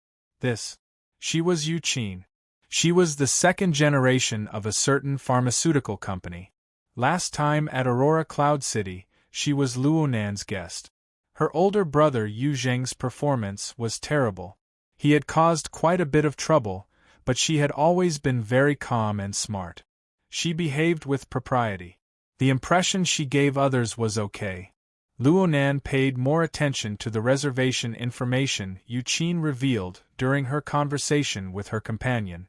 She was Yu Qin. She was the second generation of a certain pharmaceutical company. Last time at Aurora Cloud City, she was Luo Nan's guest. Her older brother Yu Zheng's performance was terrible. He had caused quite a bit of trouble, but she had always been very calm and smart. She behaved with propriety. The impression she gave others was okay. Luo Nan paid more attention to the reservation information Yu Qin revealed during her conversation with her companion.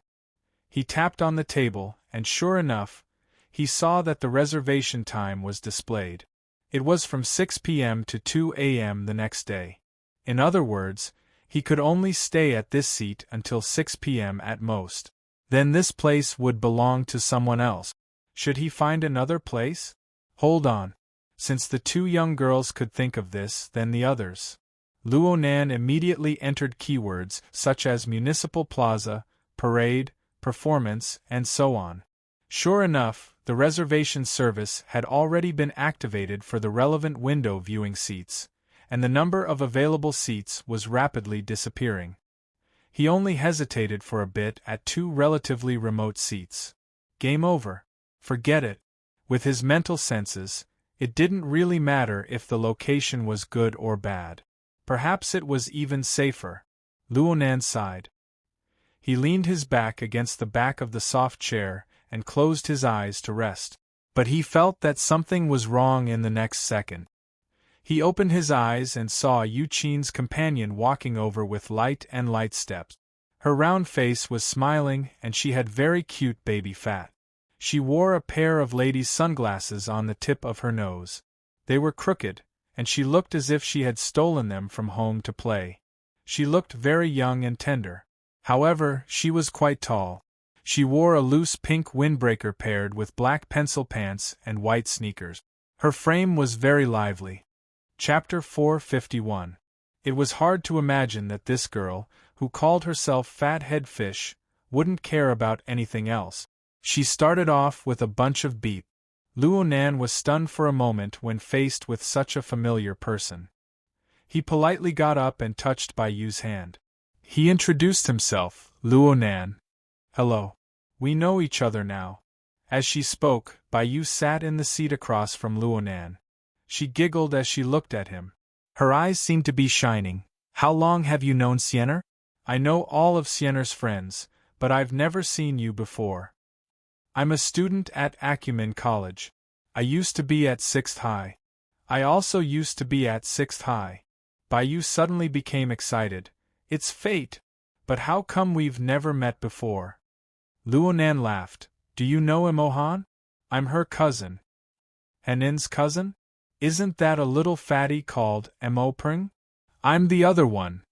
He tapped on the table, and sure enough, he saw that the reservation time was displayed. It was from 6 p.m. to 2 a.m. the next day. In other words, he could only stay at this seat until 6 p.m. at most. Then this place would belong to someone else. Should he find another place? Hold on. Since the two young girls could think of this, then the others. Luo Nan immediately entered keywords such as municipal plaza, parade, performance, and so on. Sure enough, the reservation service had already been activated for the relevant window viewing seats, and the number of available seats was rapidly disappearing. He only hesitated for a bit at two relatively remote seats. Game over. Forget it. With his mental senses, it didn't really matter if the location was good or bad. Perhaps it was even safer. Luo Nan sighed. He leaned his back against the back of the soft chair and closed his eyes to rest. But he felt that something was wrong in the next second. He opened his eyes and saw Yu Qin's companion walking over with light steps. Her round face was smiling and she had very cute baby fat. She wore a pair of ladies' sunglasses on the tip of her nose. They were crooked, and she looked as if she had stolen them from home to play. She looked very young and tender. However, she was quite tall. She wore a loose pink windbreaker paired with black pencil pants and white sneakers. Her frame was very lively. Chapter 451. It was hard to imagine that this girl, who called herself Fathead Fish, wouldn't care about anything else. She started off with a bunch of beep. Luo Nan was stunned for a moment when faced with such a familiar person. He politely got up and touched Bai Yu's hand. He introduced himself, Luo Nan. Hello. We know each other now. As she spoke, Bai Yu sat in the seat across from Luo Nan. She giggled as she looked at him. Her eyes seemed to be shining. How long have you known Siener? I know all of Siener's friends, but I've never seen you before. I'm a student at Acumen College. I used to be at 6th High. I also used to be at 6th High. Bai Yu suddenly became excited. It's fate! But how come we've never met before? Luo Nan laughed. Do you know Imohan? I'm her cousin. Henin's cousin? Isn't that a little fatty called Emopring? I'm the other one.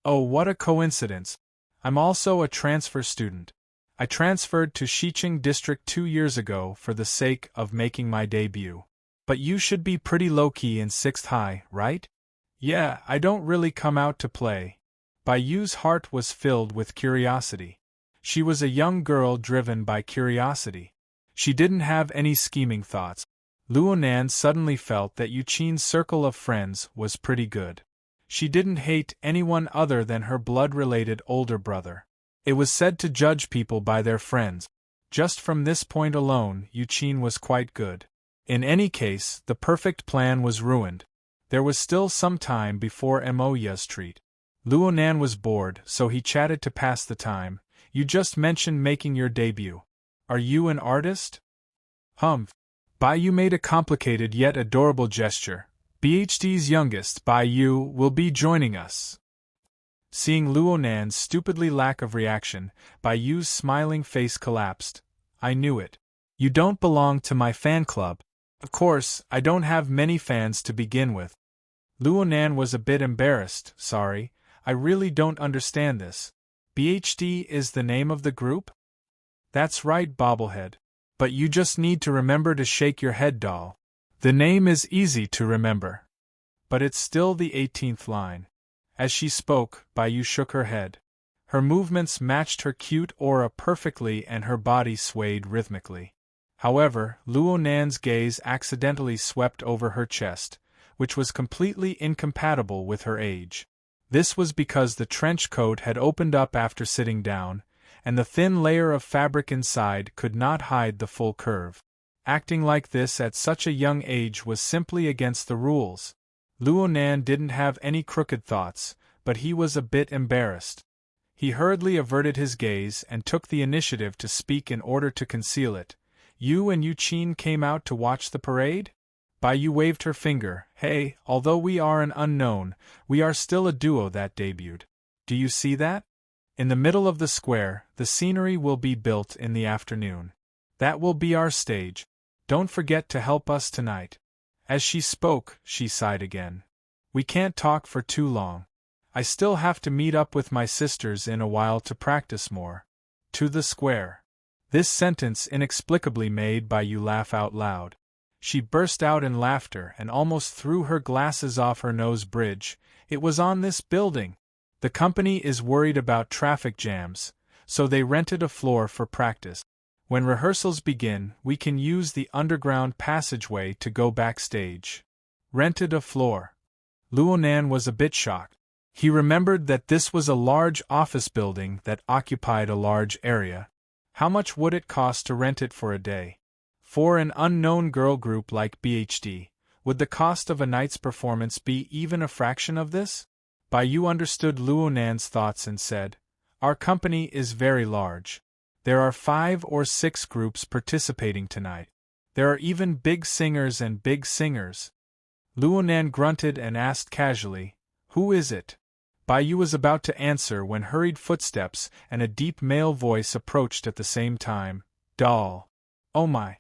Oh, what a coincidence. I'm also a transfer student. I transferred to Xiqing District 2 years ago for the sake of making my debut. But you should be pretty low-key in 6th High, right? Yeah, I don't really come out to play. Bai Yu's heart was filled with curiosity. She was a young girl driven by curiosity. She didn't have any scheming thoughts. Luo Nan suddenly felt that Yuqin's circle of friends was pretty good. She didn't hate anyone other than her blood-related older brother. It was said to judge people by their friends. Just from this point alone, Yuqin was quite good. In any case, the perfect plan was ruined. There was still some time before Moya's treat. Luo Nan was bored, so he chatted to pass the time. You just mentioned making your debut. Are you an artist? Humph. Bai Yu made a complicated yet adorable gesture. BHD's youngest, Bai Yu, will be joining us. Seeing Luo Nan's stupidly lack of reaction, Bai Yu's smiling face collapsed. I knew it. You don't belong to my fan club. Of course, I don't have many fans to begin with. Luo Nan was a bit embarrassed. Sorry, I really don't understand this. BHD is the name of the group? That's right, Bobblehead. But you just need to remember to shake your head, doll. The name is easy to remember. But it's still the 18th line. As she spoke, Bai Yu shook her head. Her movements matched her cute aura perfectly and her body swayed rhythmically. However, Luo Nan's gaze accidentally swept over her chest, which was completely incompatible with her age. This was because the trench coat had opened up after sitting down, and the thin layer of fabric inside could not hide the full curve. Acting like this at such a young age was simply against the rules. Luo Nan didn't have any crooked thoughts, but he was a bit embarrassed. He hurriedly averted his gaze and took the initiative to speak in order to conceal it. You and Yuqin came out to watch the parade? Bai Yu waved her finger. Hey, although we are an unknown, we are still a duo that debuted. Do you see that? In the middle of the square, the scenery will be built in the afternoon. That will be our stage. Don't forget to help us tonight. As she spoke, she sighed again. We can't talk for too long. I still have to meet up with my sisters in a while to practice more. To the square. This sentence inexplicably made Bai Yu laugh out loud. She burst out in laughter and almost threw her glasses off her nose bridge. It was on this building. The company is worried about traffic jams, so they rented a floor for practice. When rehearsals begin, we can use the underground passageway to go backstage. Rented a floor. Luo Nan was a bit shocked. He remembered that this was a large office building that occupied a large area. How much would it cost to rent it for a day? For an unknown girl group like BHD, would the cost of a night's performance be even a fraction of this? Bai Yu understood Luo Nan's thoughts and said, Our company is very large. There are 5 or 6 groups participating tonight. There are even big singers and big singers. Luo Nan grunted and asked casually, Who is it? Bai Yu was about to answer when hurried footsteps and a deep male voice approached at the same time. Doll. Oh my.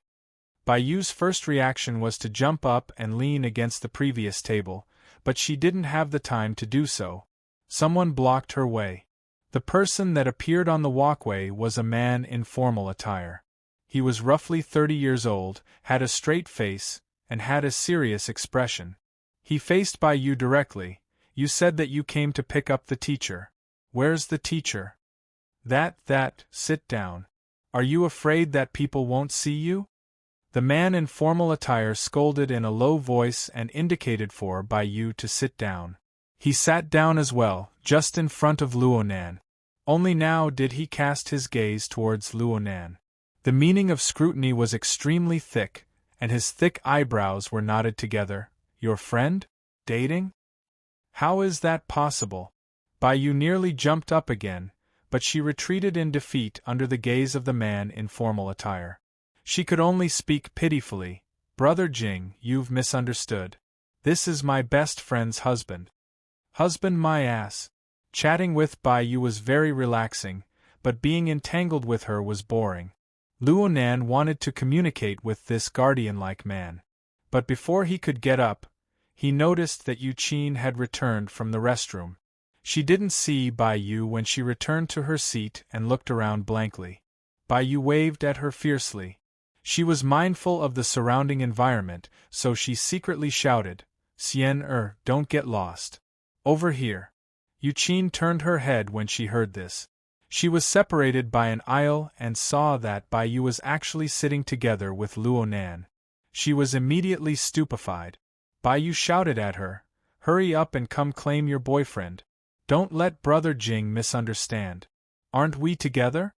Yu's first reaction was to jump up and lean against the previous table, but she didn't have the time to do so. Someone blocked her way. The person that appeared on the walkway was a man in formal attire. He was roughly 30 years old, had a straight face, and had a serious expression. He faced Yu directly. "You said that you came to pick up the teacher. Where's the teacher?" Sit down. Are you afraid that people won't see you?" The man in formal attire scolded in a low voice and indicated for Yu to sit down. He sat down as well, just in front of Luonan. Only now did he cast his gaze towards Luonan. The meaning of scrutiny was extremely thick, and his thick eyebrows were knotted together. "Your friend? Dating? How is that possible?" Yu nearly jumped up again, but she retreated in defeat under the gaze of the man in formal attire. She could only speak pitifully. "Brother Jing, you've misunderstood. This is my best friend's husband." "Husband my ass." Chatting with Yu was very relaxing, but being entangled with her was boring. Luonan wanted to communicate with this guardian-like man. But before he could get up, he noticed that Yuqin had returned from the restroom. She didn't see Yu when she returned to her seat and looked around blankly. Yu waved at her fiercely. She was mindful of the surrounding environment, so she secretly shouted, "Xian don't get lost. Over here." Yuqin turned her head when she heard this. She was separated by an aisle and saw that Yu was actually sitting together with Luonan. She was immediately stupefied. Yu shouted at her, "Hurry up and come claim your boyfriend. Don't let Brother Jing misunderstand. Aren't we together?"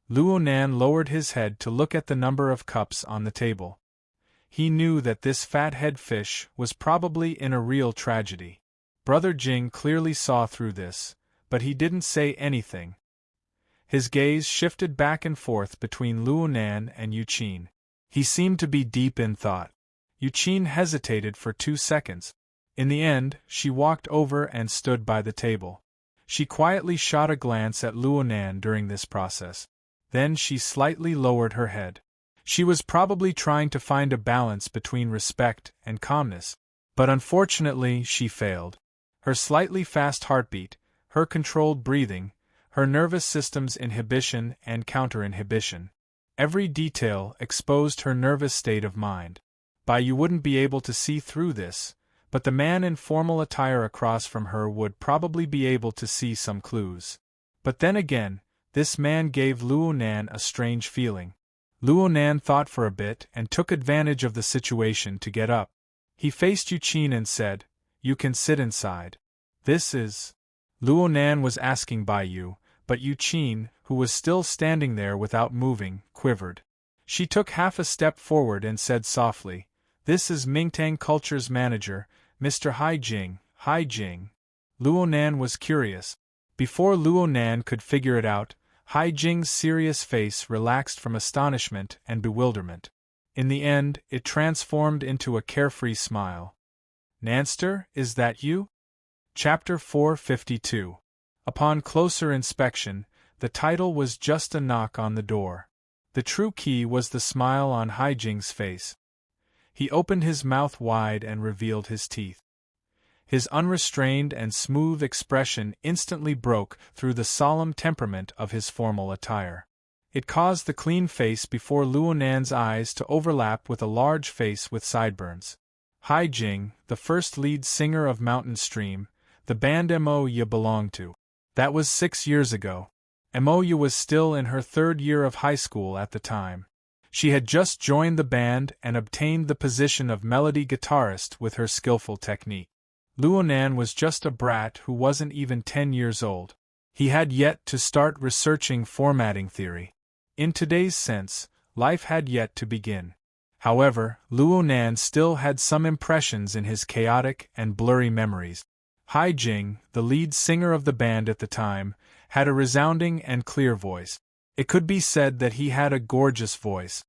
Luonan lowered his head to look at the number of cups on the table. He knew that this fathead fish was probably in a real tragedy. Brother Jing clearly saw through this, but he didn't say anything. His gaze shifted back and forth between Luonan and Yuqin. He seemed to be deep in thought. Yuqin hesitated for 2 seconds. In the end, she walked over and stood by the table. She quietly shot a glance at Luonan during this process. Then she slightly lowered her head. She was probably trying to find a balance between respect and calmness, but unfortunately she failed. Her slightly fast heartbeat, her controlled breathing, her nervous system's inhibition and counter-inhibition. Every detail exposed her nervous state of mind. You wouldn't be able to see through this, but the man in formal attire across from her would probably be able to see some clues. But then again, this man gave Luonan a strange feeling. Luonan thought for a bit and took advantage of the situation to get up. He faced Yuqin and said, "You can sit inside." "This is..." Luonan was asking Yu, but Yuqin, who was still standing there without moving, quivered. She took half a step forward and said softly, "This is Mingtang Culture's manager, Mr. Hai Jing." "Hai Jing?" Luonan was curious. Before Luonan could figure it out, Hai Jing's serious face relaxed from astonishment and bewilderment. In the end, it transformed into a carefree smile. "Nanster, is that you?" Chapter 452. Upon closer inspection, the title was just a knock on the door. The true key was the smile on Hai Jing's face. He opened his mouth wide and revealed his teeth. His unrestrained and smooth expression instantly broke through the solemn temperament of his formal attire. It caused the clean face before Luonan's eyes to overlap with a large face with sideburns. Hai Jing, the first lead singer of Mountain Stream, the band Moya belonged to. That was 6 years ago. Moya was still in her 3rd year of high school at the time. She had just joined the band and obtained the position of melody guitarist with her skillful technique. Luonan was just a brat who wasn't even 10 years old. He had yet to start researching formatting theory. In today's sense, life had yet to begin. However, Luonan still had some impressions in his chaotic and blurry memories. Hai Jing, the lead singer of the band at the time, had a resounding and clear voice. It could be said that he had a gorgeous voice.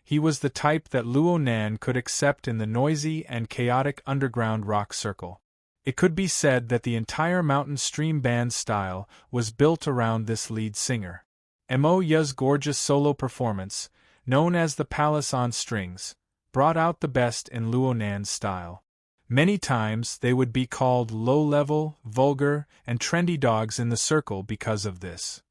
He was the type that Luonan could accept in the noisy and chaotic underground rock circle. It could be said that the entire Mountain Stream band style was built around this lead singer. Moya's gorgeous solo performance, known as the Palace on Strings, brought out the best in Luonan's style. Many times they would be called low-level, vulgar, and trendy dogs in the circle because of this.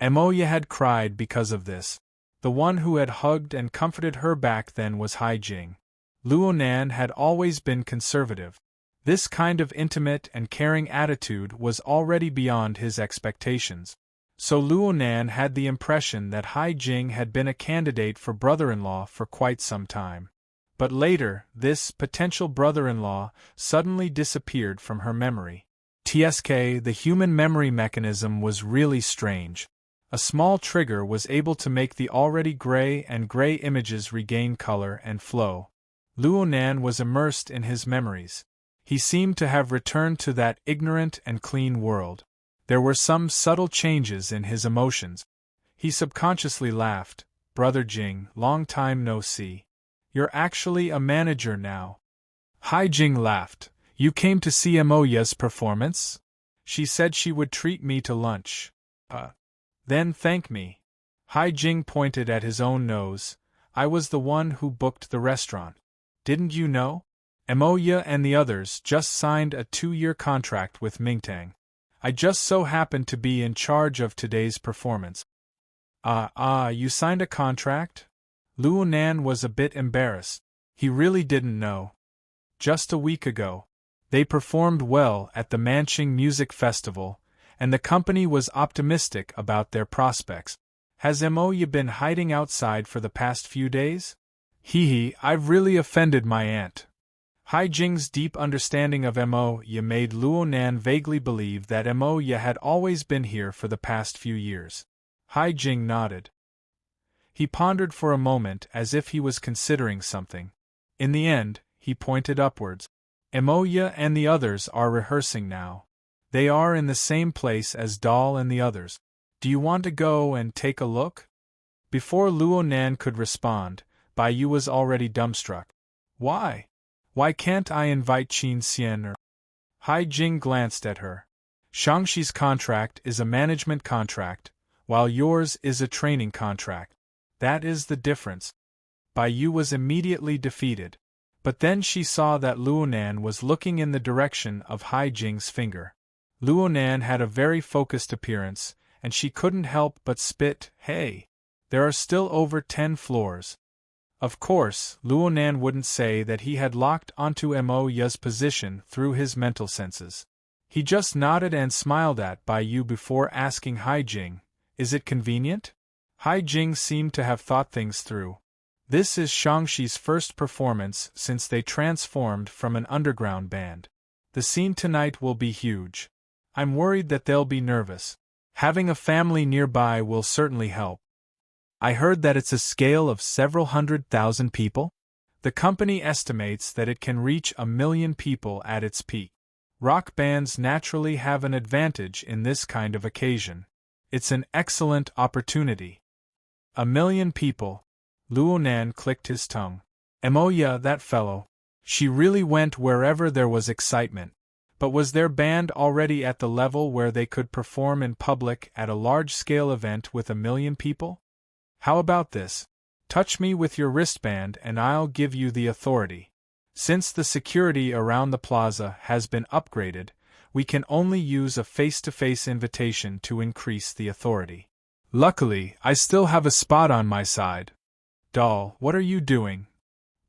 Emoya had cried because of this. The one who had hugged and comforted her back then was Haijing. Luonan had always been conservative. This kind of intimate and caring attitude was already beyond his expectations. So Luonan had the impression that Haijing had been a candidate for brother-in-law for quite some time. But later, this potential brother-in-law suddenly disappeared from her memory. TSK, the human memory mechanism was really strange. A small trigger was able to make the already gray images regain color and flow. Luonan was immersed in his memories. He seemed to have returned to that ignorant and clean world. There were some subtle changes in his emotions. He subconsciously laughed. Brother Jing, long time no see. You're actually a manager now. Haijing laughed. You came to see Emoya's performance? She said she would treat me to lunch. Then thank me. Haijing pointed at his own nose. I was the one who booked the restaurant. Didn't you know? Emoya and the others just signed a 2-year contract with Mingtang. I just so happened to be in charge of today's performance. You signed a contract? Luonan was a bit embarrassed. He really didn't know. Just a week ago. They performed well at the Manching Music Festival, and the company was optimistic about their prospects. Has Emoya been hiding outside for the past few days? I've really offended my aunt. Haijing's deep understanding of Emoya made Luonan vaguely believe that Emoya had always been here for the past few years. Haijing nodded. He pondered for a moment as if he was considering something. In the end, he pointed upwards. Emoya and the others are rehearsing now. They are in the same place as Doll and the others. Do you want to go and take a look? Before Luonan could respond, Baiyu was already dumbstruck. Why? Why can't I invite Qin Xian or? Haijing glanced at her. Shangxi's contract is a management contract, while yours is a training contract. That is the difference. Baiyu was immediately defeated. But then she saw that Luonan was looking in the direction of Haijing's finger. Luonan had a very focused appearance, and she couldn't help but spit, Hey! There are still over 10 floors. Of course, Luonan wouldn't say that he had locked onto Emoya's position through his mental senses. He just nodded and smiled at Baiyu before asking Haijing, Is it convenient? Haijing seemed to have thought things through. This is Shangxi's first performance since they transformed from an underground band. The scene tonight will be huge. I'm worried that they'll be nervous. Having a family nearby will certainly help. I heard that it's a scale of several 100,000 people? The company estimates that it can reach 1 million people at its peak. Rock bands naturally have an advantage in this kind of occasion. It's an excellent opportunity. 1 million people. Luonan clicked his tongue. Emoya, that fellow. She really went wherever there was excitement. But was their band already at the level where they could perform in public at a large-scale event with 1 million people? How about this? Touch me with your wristband and I'll give you the authority. Since the security around the plaza has been upgraded, we can only use a face-to-face invitation to increase the authority. Luckily, I still have a spot on my side. Doll, what are you doing?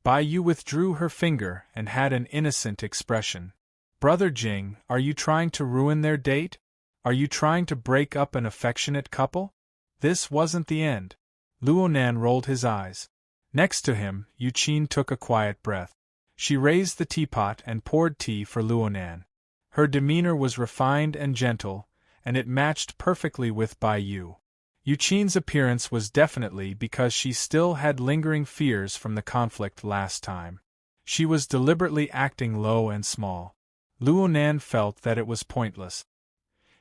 Baiyu withdrew her finger and had an innocent expression. Brother Jing, are you trying to ruin their date? Are you trying to break up an affectionate couple? This wasn't the end. Luonan rolled his eyes. Next to him, Yuqin took a quiet breath. She raised the teapot and poured tea for Luonan. Her demeanor was refined and gentle, and it matched perfectly with Baiyu. Yuqin's appearance was definitely because she still had lingering fears from the conflict last time. She was deliberately acting low and small. Luonan felt that it was pointless.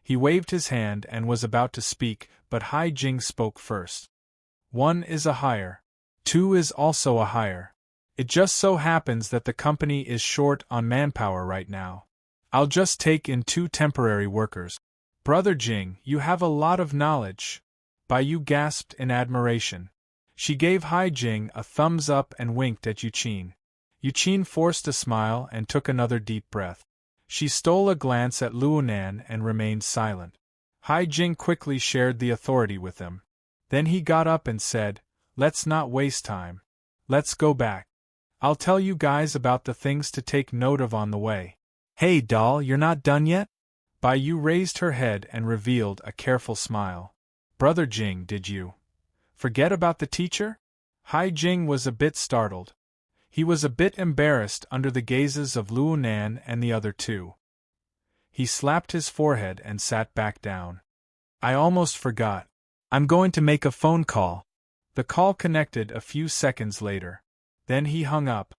He waved his hand and was about to speak, but Haijing spoke first. 1 is a hire. 2 is also a hire. It just so happens that the company is short on manpower right now. I'll just take in 2 temporary workers. Brother Jing, you have a lot of knowledge. Baiyu gasped in admiration. She gave Haijing a thumbs up and winked at Yuqin. Yuqin forced a smile and took another deep breath. She stole a glance at Luonan and remained silent. Haijing quickly shared the authority with them. Then he got up and said, "Let's not waste time. Let's go back. I'll tell you guys about the things to take note of on the way." "Hey doll, you're not done yet?" Bai Yu raised her head and revealed a careful smile. "Brother Jing, did you forget about the teacher?" Haijing was a bit startled. He was a bit embarrassed under the gazes of Luonan and the other two. He slapped his forehead and sat back down. "I almost forgot. I'm going to make a phone call." The call connected a few seconds later. Then he hung up.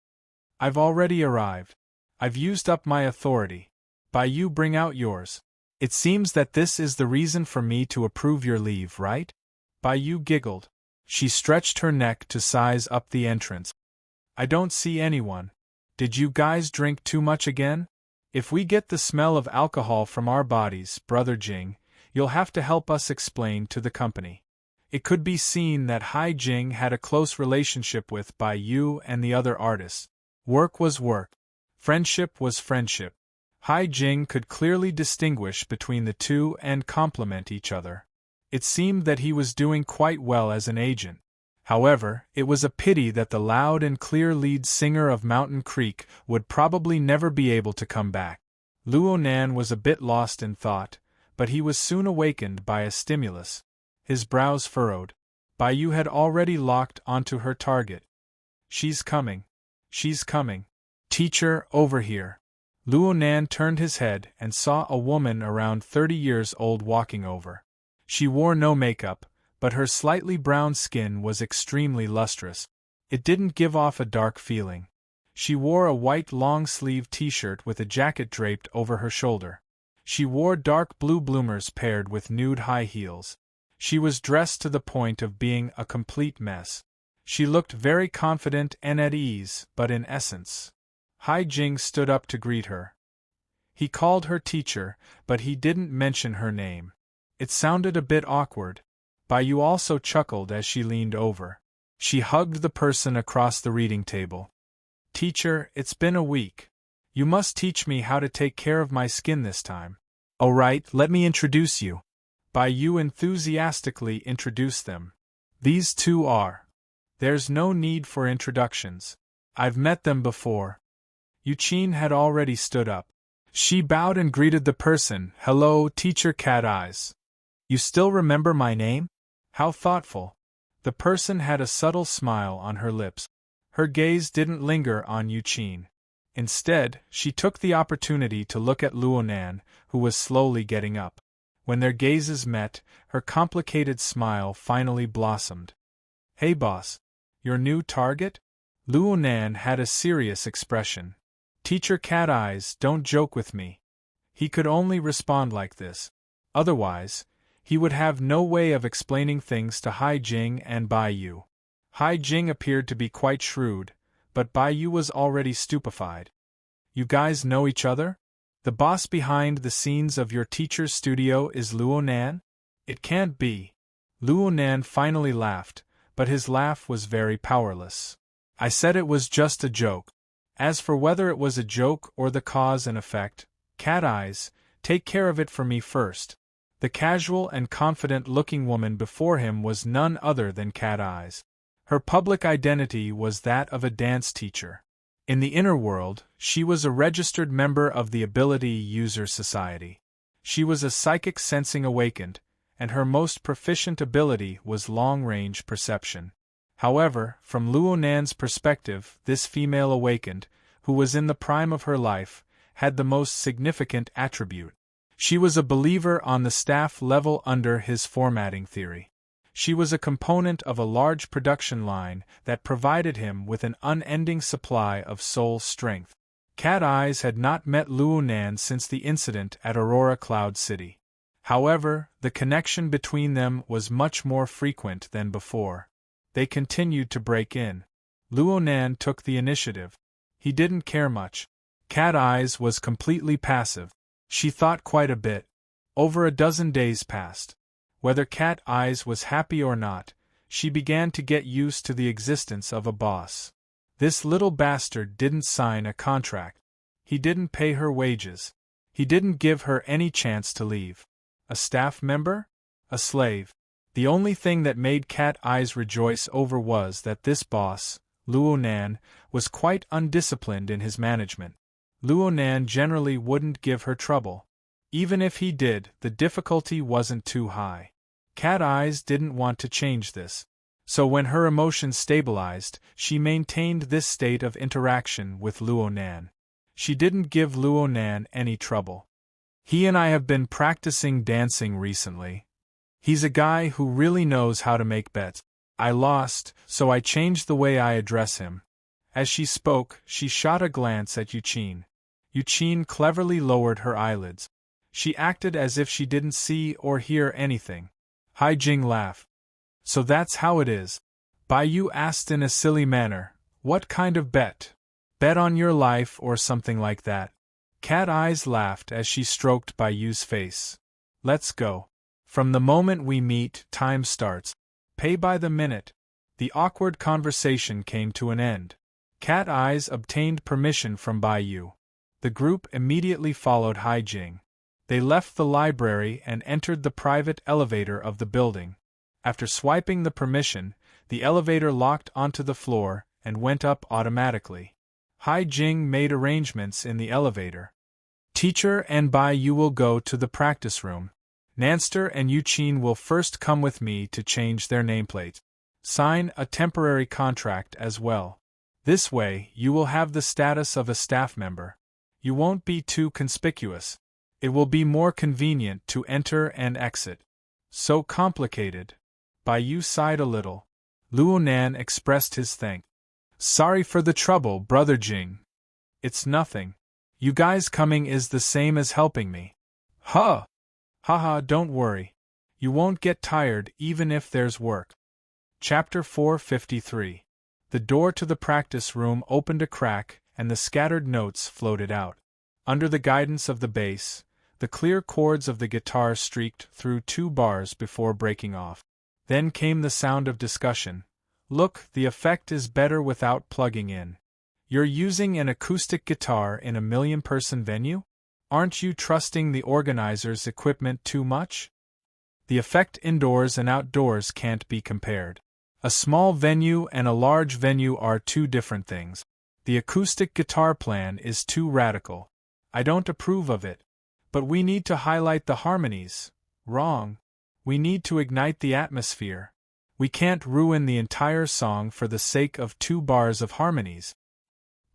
"I've already arrived. I've used up my authority. Bai Yu, bring out yours. It seems that this is the reason for me to approve your leave, right?" Bai Yu giggled. She stretched her neck to size up the entrance. "I don't see anyone. Did you guys drink too much again? If we get the smell of alcohol from our bodies, Brother Jing, you'll have to help us explain to the company." It could be seen that Haijing had a close relationship with Bai Yu and the other artists. Work was work. Friendship was friendship. Haijing could clearly distinguish between the two and complement each other. It seemed that he was doing quite well as an agent. However, it was a pity that the loud and clear lead singer of Mountain Creek would probably never be able to come back. Luonan was a bit lost in thought, but he was soon awakened by a stimulus. His brows furrowed. Bai Yu had already locked onto her target. "She's coming. She's coming. Teacher, over here." Luonan turned his head and saw a woman around 30 years old walking over. She wore no makeup, but her slightly brown skin was extremely lustrous. It didn't give off a dark feeling. She wore a white long-sleeved t-shirt with a jacket draped over her shoulder. She wore dark blue bloomers paired with nude high heels. She was dressed to the point of being a complete mess. She looked very confident and at ease, but in essence. Haijing stood up to greet her. He called her teacher, but he didn't mention her name. It sounded a bit awkward. Bai Yu also chuckled as she leaned over. She hugged the person across the reading table. "Teacher, it's been a week. You must teach me how to take care of my skin this time." "All right, let me introduce you." Bai Yu enthusiastically introduced them. "These two are." "There's no need for introductions. I've met them before." Yuqin had already stood up. She bowed and greeted the person. "Hello, Teacher Cat Eyes. You still remember my name? How thoughtful." The person had a subtle smile on her lips. Her gaze didn't linger on Yuqin. Instead, she took the opportunity to look at Luonan, who was slowly getting up. When their gazes met, her complicated smile finally blossomed. "Hey boss. Your new target?" Luonan had a serious expression. "Teacher Cat Eyes, don't joke with me." He could only respond like this. Otherwise, he would have no way of explaining things to Haijing and Bai Yu. Haijing appeared to be quite shrewd, but Bai Yu was already stupefied. "You guys know each other? The boss behind the scenes of your teacher's studio is Luonan? It can't be." Luonan finally laughed, but his laugh was very powerless. "I said it was just a joke. As for whether it was a joke or the cause and effect, Cat Eyes, take care of it for me first." The casual and confident-looking woman before him was none other than Cat Eyes. Her public identity was that of a dance teacher. In the inner world, she was a registered member of the Ability User Society. She was a psychic sensing awakened, and her most proficient ability was long-range perception. However, from Luonan's perspective, this female awakened, who was in the prime of her life, had the most significant attribute. She was a believer on the staff level under his formatting theory. She was a component of a large production line that provided him with an unending supply of soul strength. Cat Eyes had not met Luonan since the incident at Aurora Cloud City. However, the connection between them was much more frequent than before. They continued to break in. Luonan took the initiative. He didn't care much. Cat Eyes was completely passive. She thought quite a bit. Over a dozen days passed. Whether Cat Eyes was happy or not, she began to get used to the existence of a boss. This little bastard didn't sign a contract. He didn't pay her wages. He didn't give her any chance to leave. A staff member? A slave. The only thing that made Cat Eyes rejoice over was that this boss, Luonan, was quite undisciplined in his management. Luonan generally wouldn't give her trouble. Even if he did, the difficulty wasn't too high. Cat Eyes didn't want to change this. So when her emotions stabilized, she maintained this state of interaction with Luonan. She didn't give Luonan any trouble. He and I have been practicing dancing recently. He's a guy who really knows how to make bets. I lost, so I changed the way I address him. As she spoke, she shot a glance at Yuqin. Yuqin cleverly lowered her eyelids. She acted as if she didn't see or hear anything. Hai Jing laughed. So that's how it is. Bai Yu asked in a silly manner, "What kind of bet? Bet on your life or something like that?" Cat Eyes laughed as she stroked Bai Yu's face. "Let's go. From the moment we meet, time starts. Pay by the minute." The awkward conversation came to an end. Cat Eyes obtained permission from Bai Yu. The group immediately followed Hai Jing. They left the library and entered the private elevator of the building. After swiping the permission, the elevator locked onto the floor and went up automatically. Hai Jing made arrangements in the elevator. Teacher and Bai Yu will go to the practice room. Nanster and Yuqin will first come with me to change their nameplates. Sign a temporary contract as well. This way, you will have the status of a staff member. You won't be too conspicuous. It will be more convenient to enter and exit. So complicated. Bai Yu sighed a little. Luonan expressed his thanks. Sorry for the trouble, Brother Jing. It's nothing. You guys coming is the same as helping me. Huh! Haha, don't worry. You won't get tired even if there's work. Chapter 453. The door to the practice room opened a crack and the scattered notes floated out. Under the guidance of the bass, the clear chords of the guitar streaked through 2 bars before breaking off. Then came the sound of discussion. Look, the effect is better without plugging in. You're using an acoustic guitar in a 1,000,000-person venue? Aren't you trusting the organizer's equipment too much? The effect indoors and outdoors can't be compared. A small venue and a large venue are 2 different things. The acoustic guitar plan is too radical. I don't approve of it. But we need to highlight the harmonies. Wrong. We need to ignite the atmosphere. We can't ruin the entire song for the sake of 2 bars of harmonies.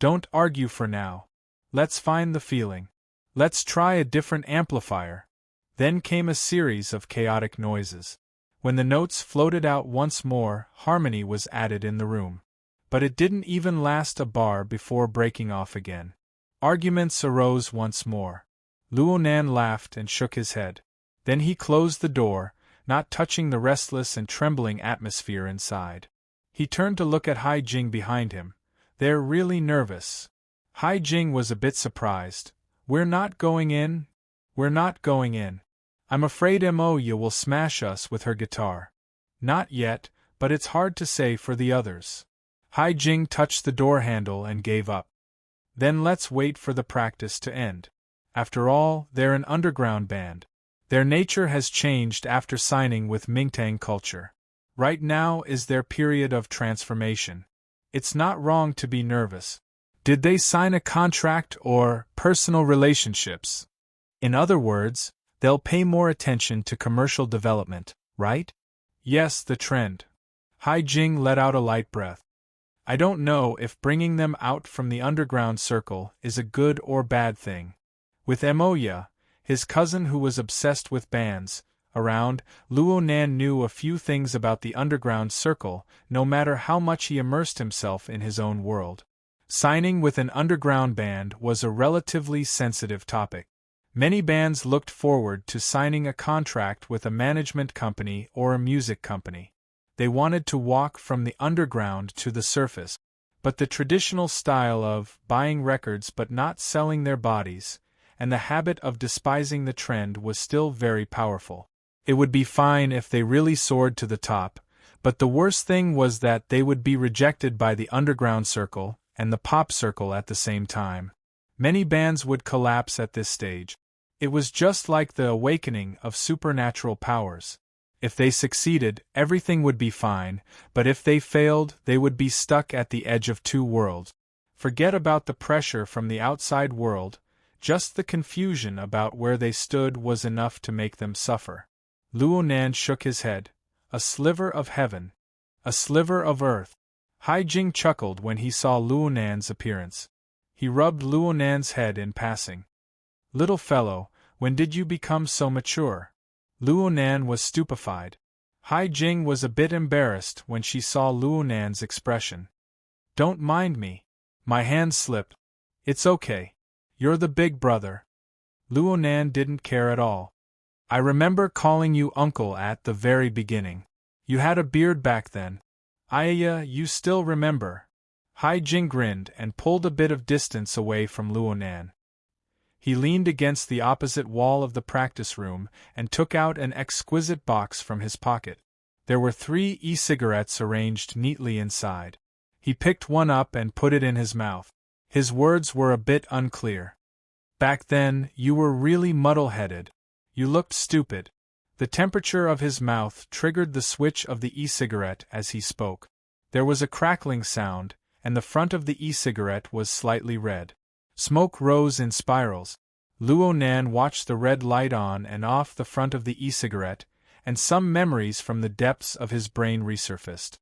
Don't argue for now. Let's find the feeling. Let's try a different amplifier. Then came a series of chaotic noises. When the notes floated out once more, harmony was added in the room. But it didn't even last a bar before breaking off again. Arguments arose once more. Luonan laughed and shook his head. Then he closed the door, not touching the restless and trembling atmosphere inside. He turned to look at Hai Jing behind him. They're really nervous. Hai Jing was a bit surprised. We're not going in? We're not going in. I'm afraid Moya will smash us with her guitar. Not yet, but it's hard to say for the others. Hai Jing touched the door handle and gave up. Then let's wait for the practice to end. After all, they're an underground band. Their nature has changed after signing with Mingtang culture. Right now is their period of transformation. It's not wrong to be nervous. Did they sign a contract or personal relationships? In other words, they'll pay more attention to commercial development, right? Yes, the trend. Hai Jing let out a light breath. I don't know if bringing them out from the underground circle is a good or bad thing. With Moya, his cousin who was obsessed with bands, around, Luonan knew a few things about the underground circle, no matter how much he immersed himself in his own world. Signing with an underground band was a relatively sensitive topic. Many bands looked forward to signing a contract with a management company or a music company. They wanted to walk from the underground to the surface. But the traditional style of buying records but not selling their bodies, and the habit of despising the trend was still very powerful. It would be fine if they really soared to the top, But the worst thing was that they would be rejected by the underground circle and the pop circle at the same time. Many bands would collapse at this stage. It was just like the awakening of supernatural powers. If they succeeded, everything would be fine, but if they failed, they would be stuck at the edge of two worlds. Forget about the pressure from the outside world, just the confusion about where they stood was enough to make them suffer. Luo Nan shook his head. A sliver of heaven. A sliver of earth. Hai Jing chuckled when he saw Luo Nan's appearance. He rubbed Luo Nan's head in passing. Little fellow, when did you become so mature? Luo Nan was stupefied. Hai Jing was a bit embarrassed when she saw Luo Nan's expression. Don't mind me. My hand slipped. It's okay. You're the big brother. Luo Nan didn't care at all. I remember calling you uncle at the very beginning. You had a beard back then. You still remember. Hai Jing grinned and pulled a bit of distance away from Luo Nan. He leaned against the opposite wall of the practice room and took out an exquisite box from his pocket. There were 3 e-cigarettes arranged neatly inside. He picked one up and put it in his mouth. His words were a bit unclear. Back then, you were really muddle-headed. You looked stupid. The temperature of his mouth triggered the switch of the e-cigarette as he spoke. There was a crackling sound, and the front of the e-cigarette was slightly red. Smoke rose in spirals. Luo Nan watched the red light on and off the front of the e-cigarette, and some memories from the depths of his brain resurfaced.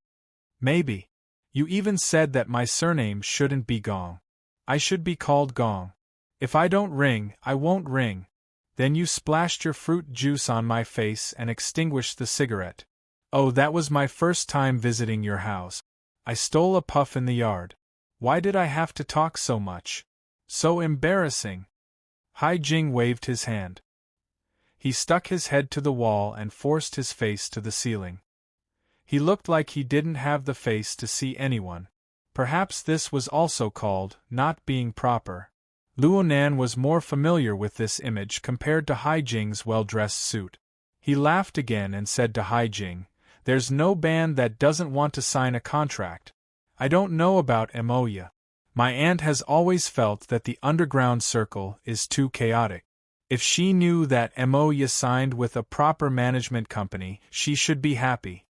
Maybe. You even said that my surname shouldn't be Gong. I should be called Gong. If I don't ring, I won't ring. Then you splashed your fruit juice on my face and extinguished the cigarette. Oh, that was my first time visiting your house. I stole a puff in the yard. Why did I have to talk so much? So embarrassing. Hai Jing waved his hand. He stuck his head to the wall and forced his face to the ceiling. He looked like he didn't have the face to see anyone. Perhaps this was also called not being proper. Luo Nan was more familiar with this image compared to Hai Jing's well-dressed suit. He laughed again and said to Hai Jing, "There's no band that doesn't want to sign a contract. I don't know about Emoya. My aunt has always felt that the underground circle is too chaotic. If she knew that Emoya signed with a proper management company, she should be happy.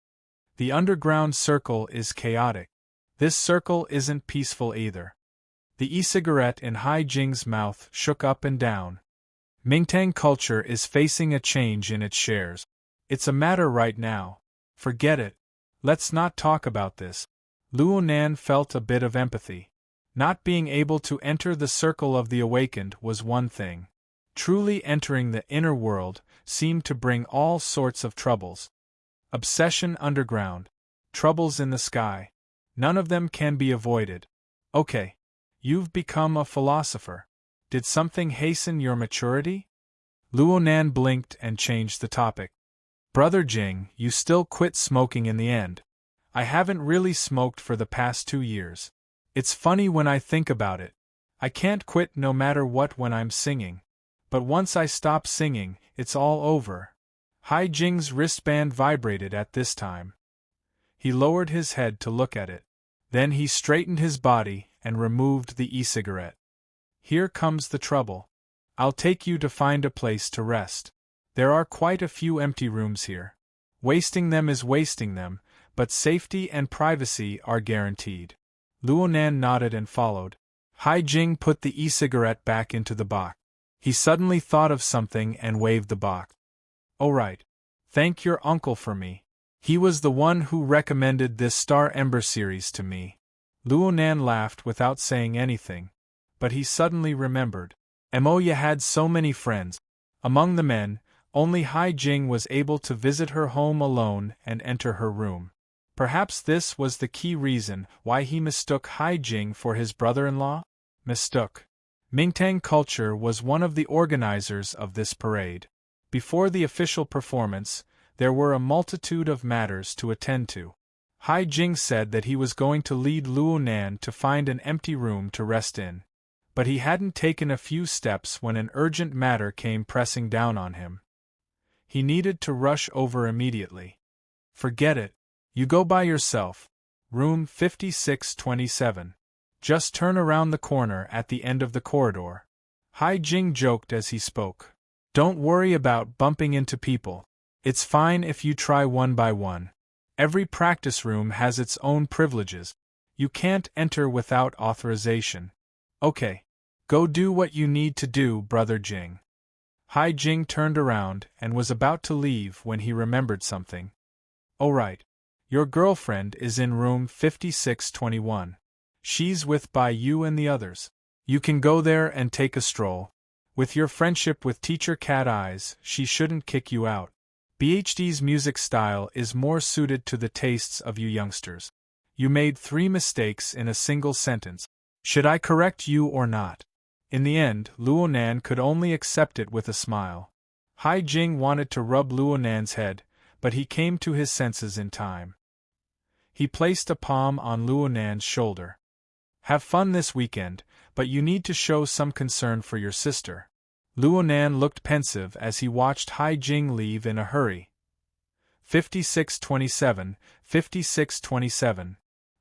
The underground circle is chaotic. This circle isn't peaceful either." The e-cigarette in Hai Jing's mouth shook up and down. Mingtang culture is facing a change in its shares. It's a matter right now. Forget it. Let's not talk about this. Luo Nan felt a bit of empathy. Not being able to enter the circle of the awakened was one thing. Truly entering the inner world seemed to bring all sorts of troubles. Obsession underground. Troubles in the sky. None of them can be avoided. Okay. You've become a philosopher. Did something hasten your maturity? Luo Nan blinked and changed the topic. Brother Jing, you still quit smoking in the end. I haven't really smoked for the past 2 years. It's funny when I think about it. I can't quit no matter what when I'm singing. But once I stop singing, it's all over. Hai Jing's wristband vibrated at this time. He lowered his head to look at it. Then he straightened his body and removed the e-cigarette. Here comes the trouble. I'll take you to find a place to rest. There are quite a few empty rooms here. Wasting them is wasting them, but safety and privacy are guaranteed. Luo Nan nodded and followed. Hai Jing put the e-cigarette back into the box. He suddenly thought of something and waved the box. "All right. Thank your uncle for me. He was the one who recommended this Star Ember series to me." Luo Nan laughed without saying anything, but he suddenly remembered. Emoya had so many friends. Among the men, only Hai Jing was able to visit her home alone and enter her room. Perhaps this was the key reason why he mistook Hai Jing for his brother-in-law? Mistook. Mingtang culture was one of the organizers of this parade. Before the official performance, there were a multitude of matters to attend to. Hai Jing said that he was going to lead Luo Nan to find an empty room to rest in. But he hadn't taken a few steps when an urgent matter came pressing down on him. He needed to rush over immediately. Forget it. You go by yourself. Room 5627. Just turn around the corner at the end of the corridor. Hai Jing joked as he spoke. Don't worry about bumping into people. It's fine if you try one by one. Every practice room has its own privileges. You can't enter without authorization. Okay. Go do what you need to do, Brother Jing. Hai Jing turned around and was about to leave when he remembered something. Oh right. Your girlfriend is in room 5621. She's with Bai Yu and the others. You can go there and take a stroll. With your friendship with Teacher Cat Eyes, she shouldn't kick you out. BHD's music style is more suited to the tastes of you youngsters. You made 3 mistakes in a single sentence. Should I correct you or not? In the end, Luonan could only accept it with a smile. Hai Jing wanted to rub Luonan's head, but he came to his senses in time. He placed a palm on Luonan's shoulder. Have fun this weekend, but you need to show some concern for your sister. Luonan looked pensive as he watched Hai Jing leave in a hurry. 5627, 5627.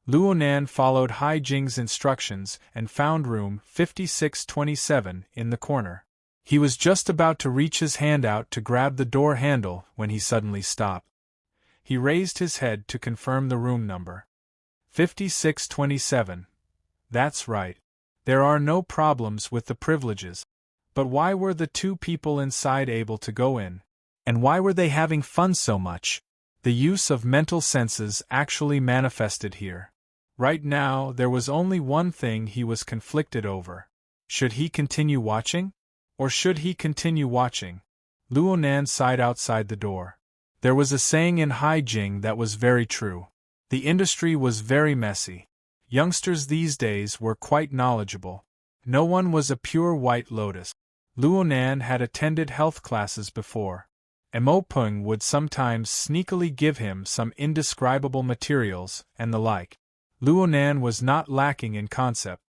Luonan followed Hai Jing's instructions and found room 5627 in the corner. He was just about to reach his hand out to grab the door handle when he suddenly stopped. He raised his head to confirm the room number. 5627. That's right. There are no problems with the privileges. But why were the 2 people inside able to go in? And why were they having fun so much? The use of mental senses actually manifested here. Right now, there was only one thing he was conflicted over. Should he continue watching? Or should he continue watching? Luonan sighed outside the door. There was a saying in Hai Jing that was very true. The industry was very messy. Youngsters these days were quite knowledgeable. No one was a pure white lotus. Luonan had attended health classes before. Mo Peng would sometimes sneakily give him some indescribable materials and the like. Luonan was not lacking in concept,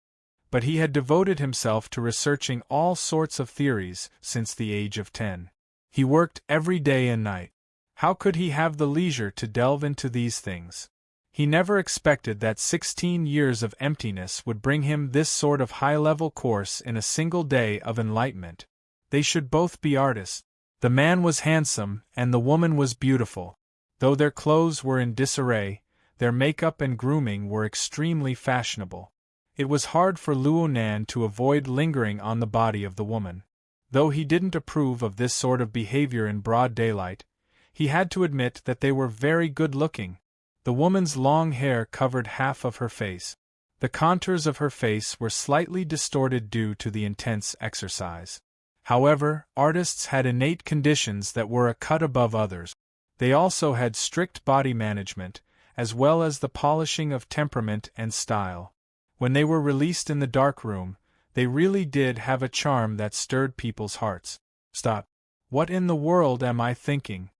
but he had devoted himself to researching all sorts of theories since the age of 10. He worked every day and night. How could he have the leisure to delve into these things? He never expected that 16 years of emptiness would bring him this sort of high-level course in a single day of enlightenment. They should both be artists. The man was handsome and the woman was beautiful. Though their clothes were in disarray, their makeup and grooming were extremely fashionable. It was hard for Luonan to avoid lingering on the body of the woman. Though he didn't approve of this sort of behavior in broad daylight, he had to admit that they were very good-looking. The woman's long hair covered half of her face. The contours of her face were slightly distorted due to the intense exercise. However, artists had innate conditions that were a cut above others. They also had strict body management, as well as the polishing of temperament and style. When they were released in the dark room, they really did have a charm that stirred people's hearts. Stop. What in the world am I thinking?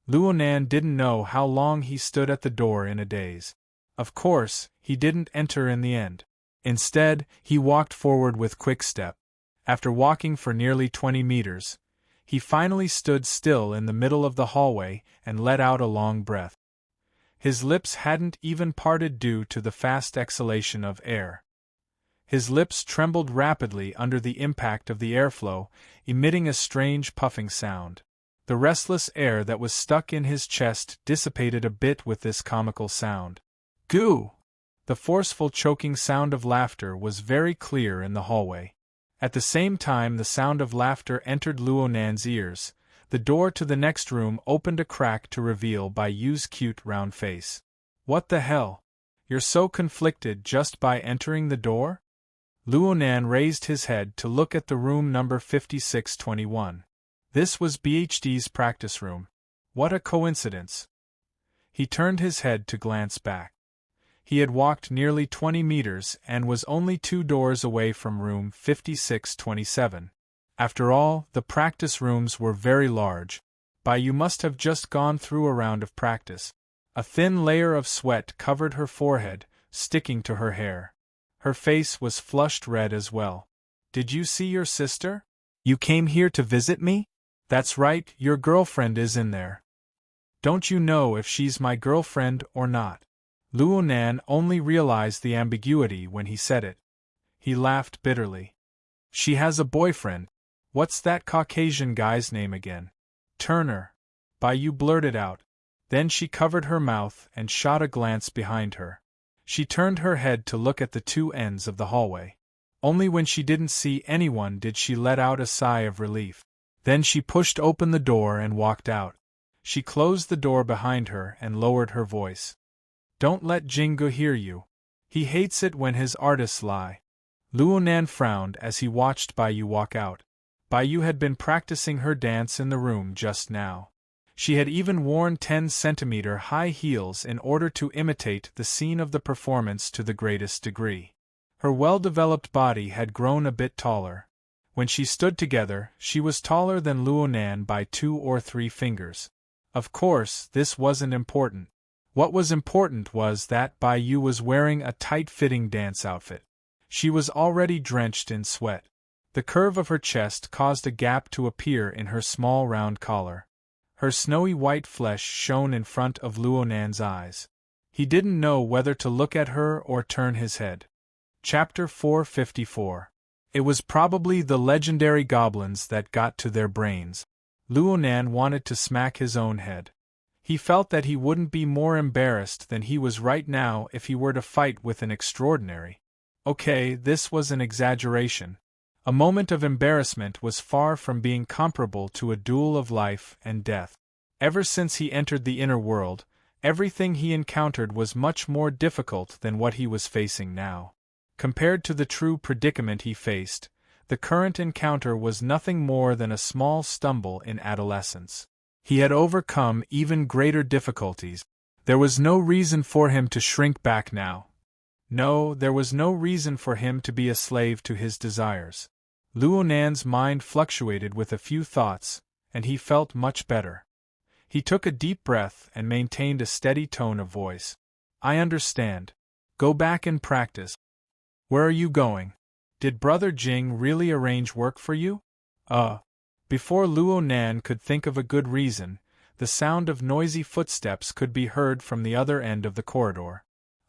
Luonan didn't know how long he stood at the door in a daze. Of course, he didn't enter in the end. Instead, he walked forward with quick step. After walking for nearly 20 meters, he finally stood still in the middle of the hallway and let out a long breath. His lips hadn't even parted due to the fast exhalation of air. His lips trembled rapidly under the impact of the airflow, emitting a strange puffing sound. The restless air that was stuck in his chest dissipated a bit with this comical sound. Goo! The forceful choking sound of laughter was very clear in the hallway. At the same time the sound of laughter entered Luonan's ears, the door to the next room opened a crack to reveal Bai Yu's cute round face. What the hell? You're so conflicted just by entering the door? Luonan raised his head to look at the room number 5621. This was BHD's practice room. What a coincidence. He turned his head to glance back. He had walked nearly 20 meters and was only 2 doors away from room 5627. After all, the practice rooms were very large. Bai Yu must have just gone through a round of practice. A thin layer of sweat covered her forehead, sticking to her hair. Her face was flushed red as well. Did you see your sister? You came here to visit me? That's right, your girlfriend is in there. Don't you know if she's my girlfriend or not? Luo Nan only realized the ambiguity when he said it. He laughed bitterly. She has a boyfriend. What's that Caucasian guy's name again? Turner. Bai blurted out. Then she covered her mouth and shot a glance behind her. She turned her head to look at the two ends of the hallway. Only when she didn't see anyone did she let out a sigh of relief. Then she pushed open the door and walked out. She closed the door behind her and lowered her voice. Don't let Jingu hear you. He hates it when his artists lie. Luo Nan frowned as he watched Bai walk out. Bai had been practicing her dance in the room just now. She had even worn 10-centimeter high heels in order to imitate the scene of the performance to the greatest degree. Her well-developed body had grown a bit taller. When she stood together, she was taller than Luo Nan by 2 or 3 fingers. Of course, this wasn't important. What was important was that Bai was wearing a tight-fitting dance outfit. She was already drenched in sweat. The curve of her chest caused a gap to appear in her small round collar. Her snowy white flesh shone in front of Luo Nan's eyes. He didn't know whether to look at her or turn his head. Chapter 454. It was probably the legendary goblins that got to their brains. Luo Nan wanted to smack his own head. He felt that he wouldn't be more embarrassed than he was right now if he were to fight with an extraordinary. Okay, this was an exaggeration. A moment of embarrassment was far from being comparable to a duel of life and death. Ever since he entered the inner world, everything he encountered was much more difficult than what he was facing now. Compared to the true predicament he faced, the current encounter was nothing more than a small stumble in adolescence. He had overcome even greater difficulties. There was no reason for him to shrink back now. No, there was no reason for him to be a slave to his desires. Luo Nan's mind fluctuated with a few thoughts, and he felt much better. He took a deep breath and maintained a steady tone of voice. I understand. Go back and practice. Where are you going? Did Brother Jing really arrange work for you? Before Luo Nan could think of a good reason, the sound of noisy footsteps could be heard from the other end of the corridor.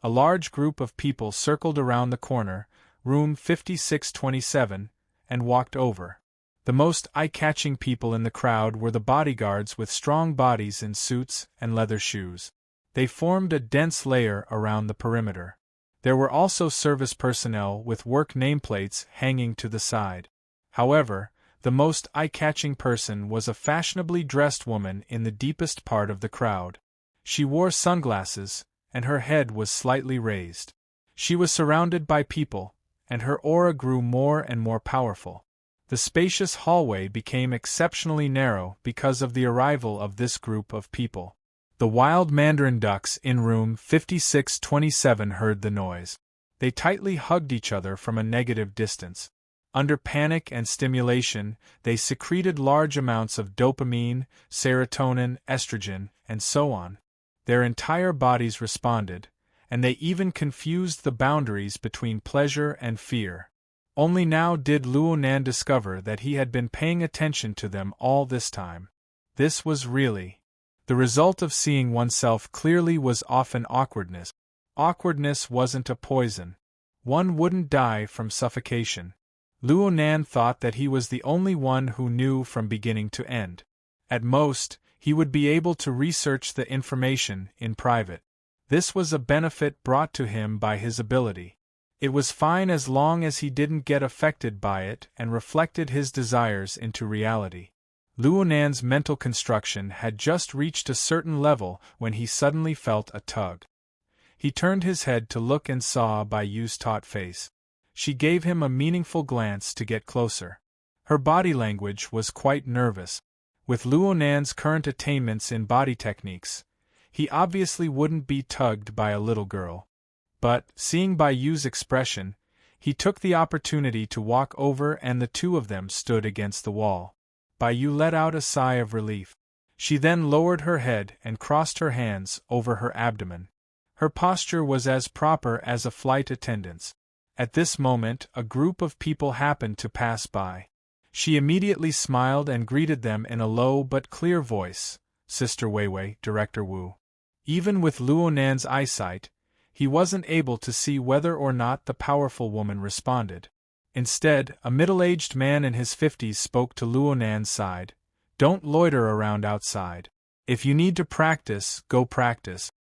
A large group of people circled around the corner, room 5627, and walked over. The most eye-catching people in the crowd were the bodyguards with strong bodies in suits and leather shoes. They formed a dense layer around the perimeter. There were also service personnel with work nameplates hanging to the side. However, the most eye-catching person was a fashionably dressed woman in the deepest part of the crowd. She wore sunglasses, and her head was slightly raised. She was surrounded by people, and her aura grew more and more powerful. The spacious hallway became exceptionally narrow because of the arrival of this group of people. The wild mandarin ducks in room 5627 heard the noise. They tightly hugged each other from a negative distance. Under panic and stimulation, they secreted large amounts of dopamine, serotonin, estrogen, and so on. Their entire bodies responded, and they even confused the boundaries between pleasure and fear. Only now did Luo Nan discover that he had been paying attention to them all this time. This was really. The result of seeing oneself clearly was often awkwardness. Awkwardness wasn't a poison. One wouldn't die from suffocation. Luo Nan thought that he was the only one who knew from beginning to end. At most, he would be able to research the information in private. This was a benefit brought to him by his ability. It was fine as long as he didn't get affected by it and reflected his desires into reality. Luo Nan's mental construction had just reached a certain level when he suddenly felt a tug. He turned his head to look and saw Bai Yu's taut face. She gave him a meaningful glance to get closer. Her body language was quite nervous. With Luo Nan's current attainments in body techniques, he obviously wouldn't be tugged by a little girl. But, seeing Bai Yu's expression, he took the opportunity to walk over and the two of them stood against the wall. Bai Yu let out a sigh of relief. She then lowered her head and crossed her hands over her abdomen. Her posture was as proper as a flight attendant's. At this moment, a group of people happened to pass by. She immediately smiled and greeted them in a low but clear voice, Sister Weiwei, Director Wu. Even with Luo Nan's eyesight, he wasn't able to see whether or not the powerful woman responded. Instead, a middle-aged man in his 50s spoke to Luo Nan's side. Don't loiter around outside. If you need to practice, go practice.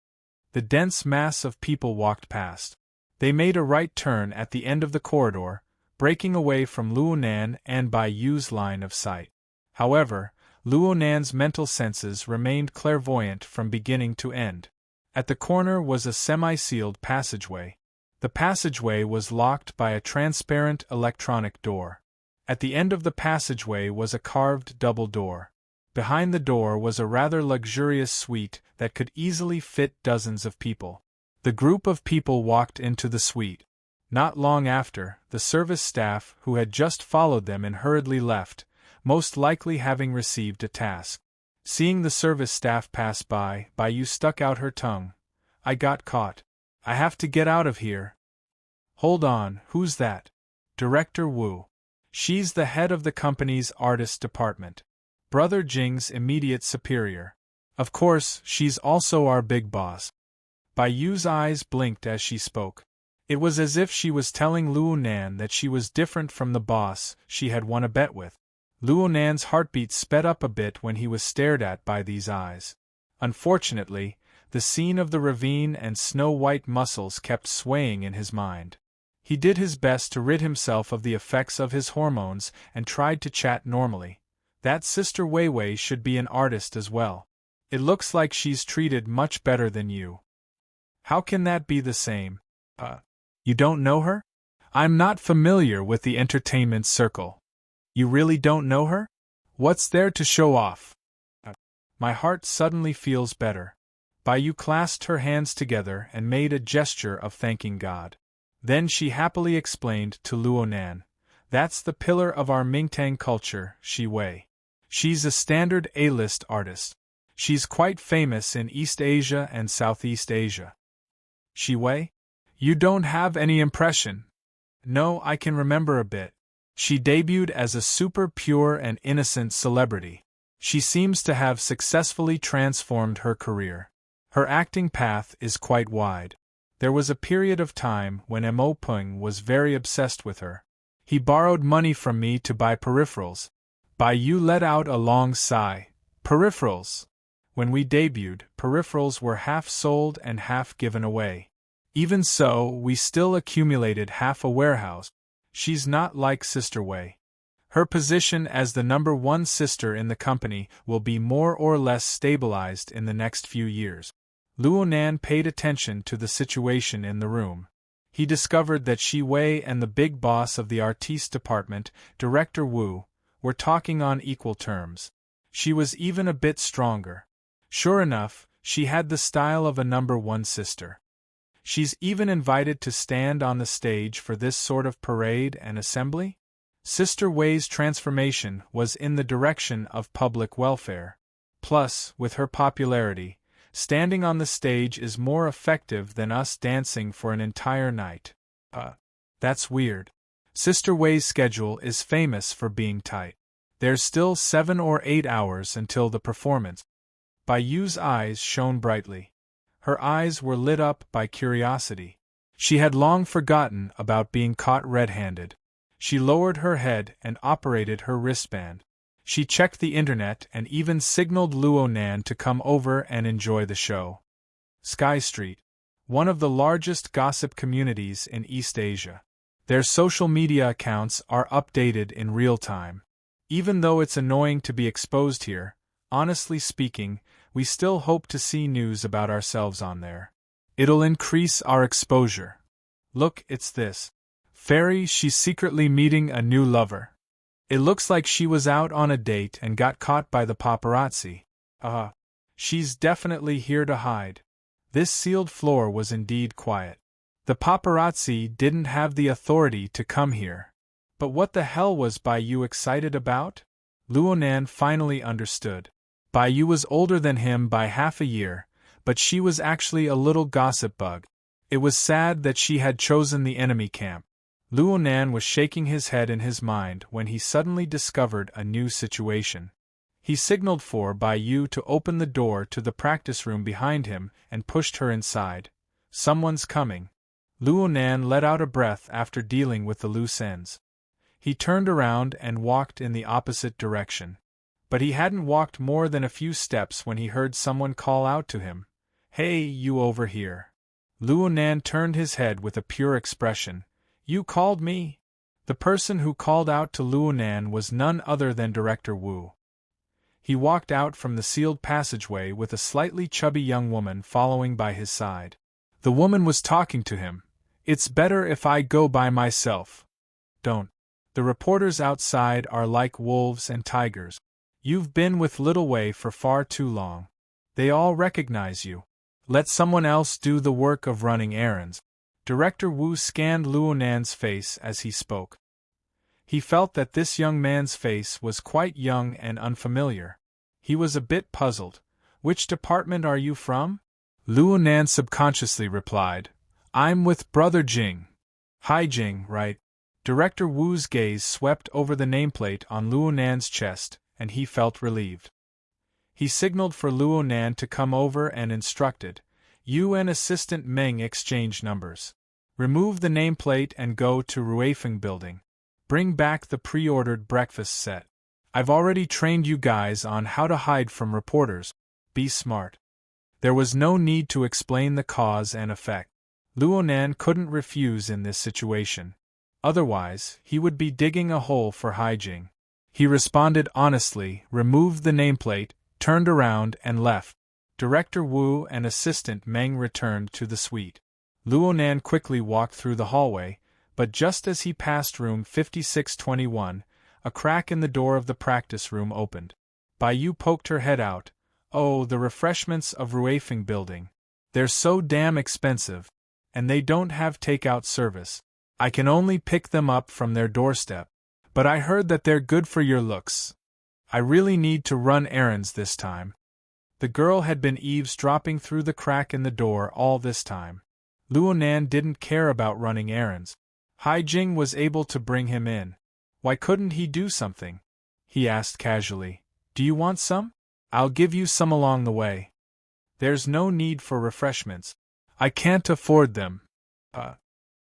The dense mass of people walked past. They made a right turn at the end of the corridor, breaking away from Luo Nan and Bai Yu's line of sight. However, Luo Nan's mental senses remained clairvoyant from beginning to end. At the corner was a semi-sealed passageway. The passageway was locked by a transparent electronic door. At the end of the passageway was a carved double door. Behind the door was a rather luxurious suite that could easily fit dozens of people. The group of people walked into the suite. Not long after, the service staff who had just followed them and hurriedly left, most likely having received a task. Seeing the service staff pass by, Bai Yu stuck out her tongue. I got caught. I have to get out of here. Hold on, who's that? Director Wu. She's the head of the company's artist department. Brother Jing's immediate superior. Of course, she's also our big boss. Bai Yu's eyes blinked as she spoke. It was as if she was telling Luo Nan that she was different from the boss she had won a bet with. Luo Nan's heartbeat sped up a bit when he was stared at by these eyes. Unfortunately, the scene of the ravine and snow-white muscles kept swaying in his mind. He did his best to rid himself of the effects of his hormones and tried to chat normally. That Sister Weiwei should be an artist as well. It looks like she's treated much better than you. How can that be the same? You don't know her? I'm not familiar with the entertainment circle. You really don't know her? What's there to show off? My heart suddenly feels better. Bai Yu clasped her hands together and made a gesture of thanking God. Then she happily explained to Luo Nan. That's the pillar of our Mingtang culture, Shi Wei. She's a standard A-list artist. She's quite famous in East Asia and Southeast Asia. Shi Wei? You don't have any impression? No, I can remember a bit. She debuted as a super pure and innocent celebrity. She seems to have successfully transformed her career. Her acting path is quite wide. There was a period of time when Mo Peng was very obsessed with her. He borrowed money from me to buy peripherals. Bai Yu let out a long sigh. Peripherals. When we debuted, peripherals were half sold and half given away. Even so, we still accumulated half a warehouse. She's not like Sister Wei. Her position as the number one sister in the company will be more or less stabilized in the next few years. Luo Nan paid attention to the situation in the room. He discovered that Shi Wei and the big boss of the artiste department, Director Wu, were talking on equal terms. She was even a bit stronger. Sure enough, she had the style of a number one sister. She's even invited to stand on the stage for this sort of parade and assembly? Sister Wei's transformation was in the direction of public welfare. Plus, with her popularity, standing on the stage is more effective than us dancing for an entire night. That's weird. Sister Wei's schedule is famous for being tight. There's still 7 or 8 hours until the performance. Bai Yu's eyes shone brightly. Her eyes were lit up by curiosity. She had long forgotten about being caught red-handed. She lowered her head and operated her wristband. She checked the internet and even signaled Luo Nan to come over and enjoy the show. Sky Street, one of the largest gossip communities in East Asia. Their social media accounts are updated in real time. Even though it's annoying to be exposed here, honestly speaking, we still hope to see news about ourselves on there. It'll increase our exposure. Look, it's this. Fairy, she's secretly meeting a new lover. It looks like she was out on a date and got caught by the paparazzi. She's definitely here to hide. This sealed floor was indeed quiet. The paparazzi didn't have the authority to come here. But what the hell was Bai Yu excited about? Luo Nan finally understood. Bai Yu was older than him by half a year, but she was actually a little gossip bug. It was sad that she had chosen the enemy camp. Luo Nan was shaking his head in his mind when he suddenly discovered a new situation. He signaled for Bai Yu to open the door to the practice room behind him and pushed her inside. Someone's coming. Luo Nan let out a breath after dealing with the loose ends. He turned around and walked in the opposite direction. But he hadn't walked more than a few steps when he heard someone call out to him, "Hey, you over here." Luo Nan turned his head with a pure expression. "You called me?" The person who called out to Luo Nan was none other than Director Wu. He walked out from the sealed passageway with a slightly chubby young woman following by his side. The woman was talking to him. "It's better if I go by myself." "Don't. The reporters outside are like wolves and tigers. You've been with Little Wei for far too long. They all recognize you. Let someone else do the work of running errands." Director Wu scanned Luo Nan's face as he spoke. He felt that this young man's face was quite young and unfamiliar. He was a bit puzzled. "Which department are you from?" Luo Nan subconsciously replied, "I'm with Brother Jing." "Hi Jing, right?" Director Wu's gaze swept over the nameplate on Luo Nan's chest, and he felt relieved. He signaled for Luo Nan to come over and instructed, "You and Assistant Meng exchange numbers. Remove the nameplate and go to Ruifeng Building. Bring back the pre-ordered breakfast set. I've already trained you guys on how to hide from reporters. Be smart." There was no need to explain the cause and effect. Luo Nan couldn't refuse in this situation. Otherwise, he would be digging a hole for Haijing. He responded honestly, removed the nameplate, turned around and left. Director Wu and Assistant Meng returned to the suite. Luo Nan quickly walked through the hallway, but just as he passed room 5621, a crack in the door of the practice room opened. Bai Yu poked her head out. "Oh, the refreshments of Ruifeng Building. They're so damn expensive. And they don't have takeout service. I can only pick them up from their doorstep. But I heard that they're good for your looks. I really need to run errands this time." The girl had been eavesdropping through the crack in the door all this time. Luo Nan didn't care about running errands. Haijing was able to bring him in. Why couldn't he do something? He asked casually. "Do you want some? I'll give you some along the way." "There's no need for refreshments. I can't afford them."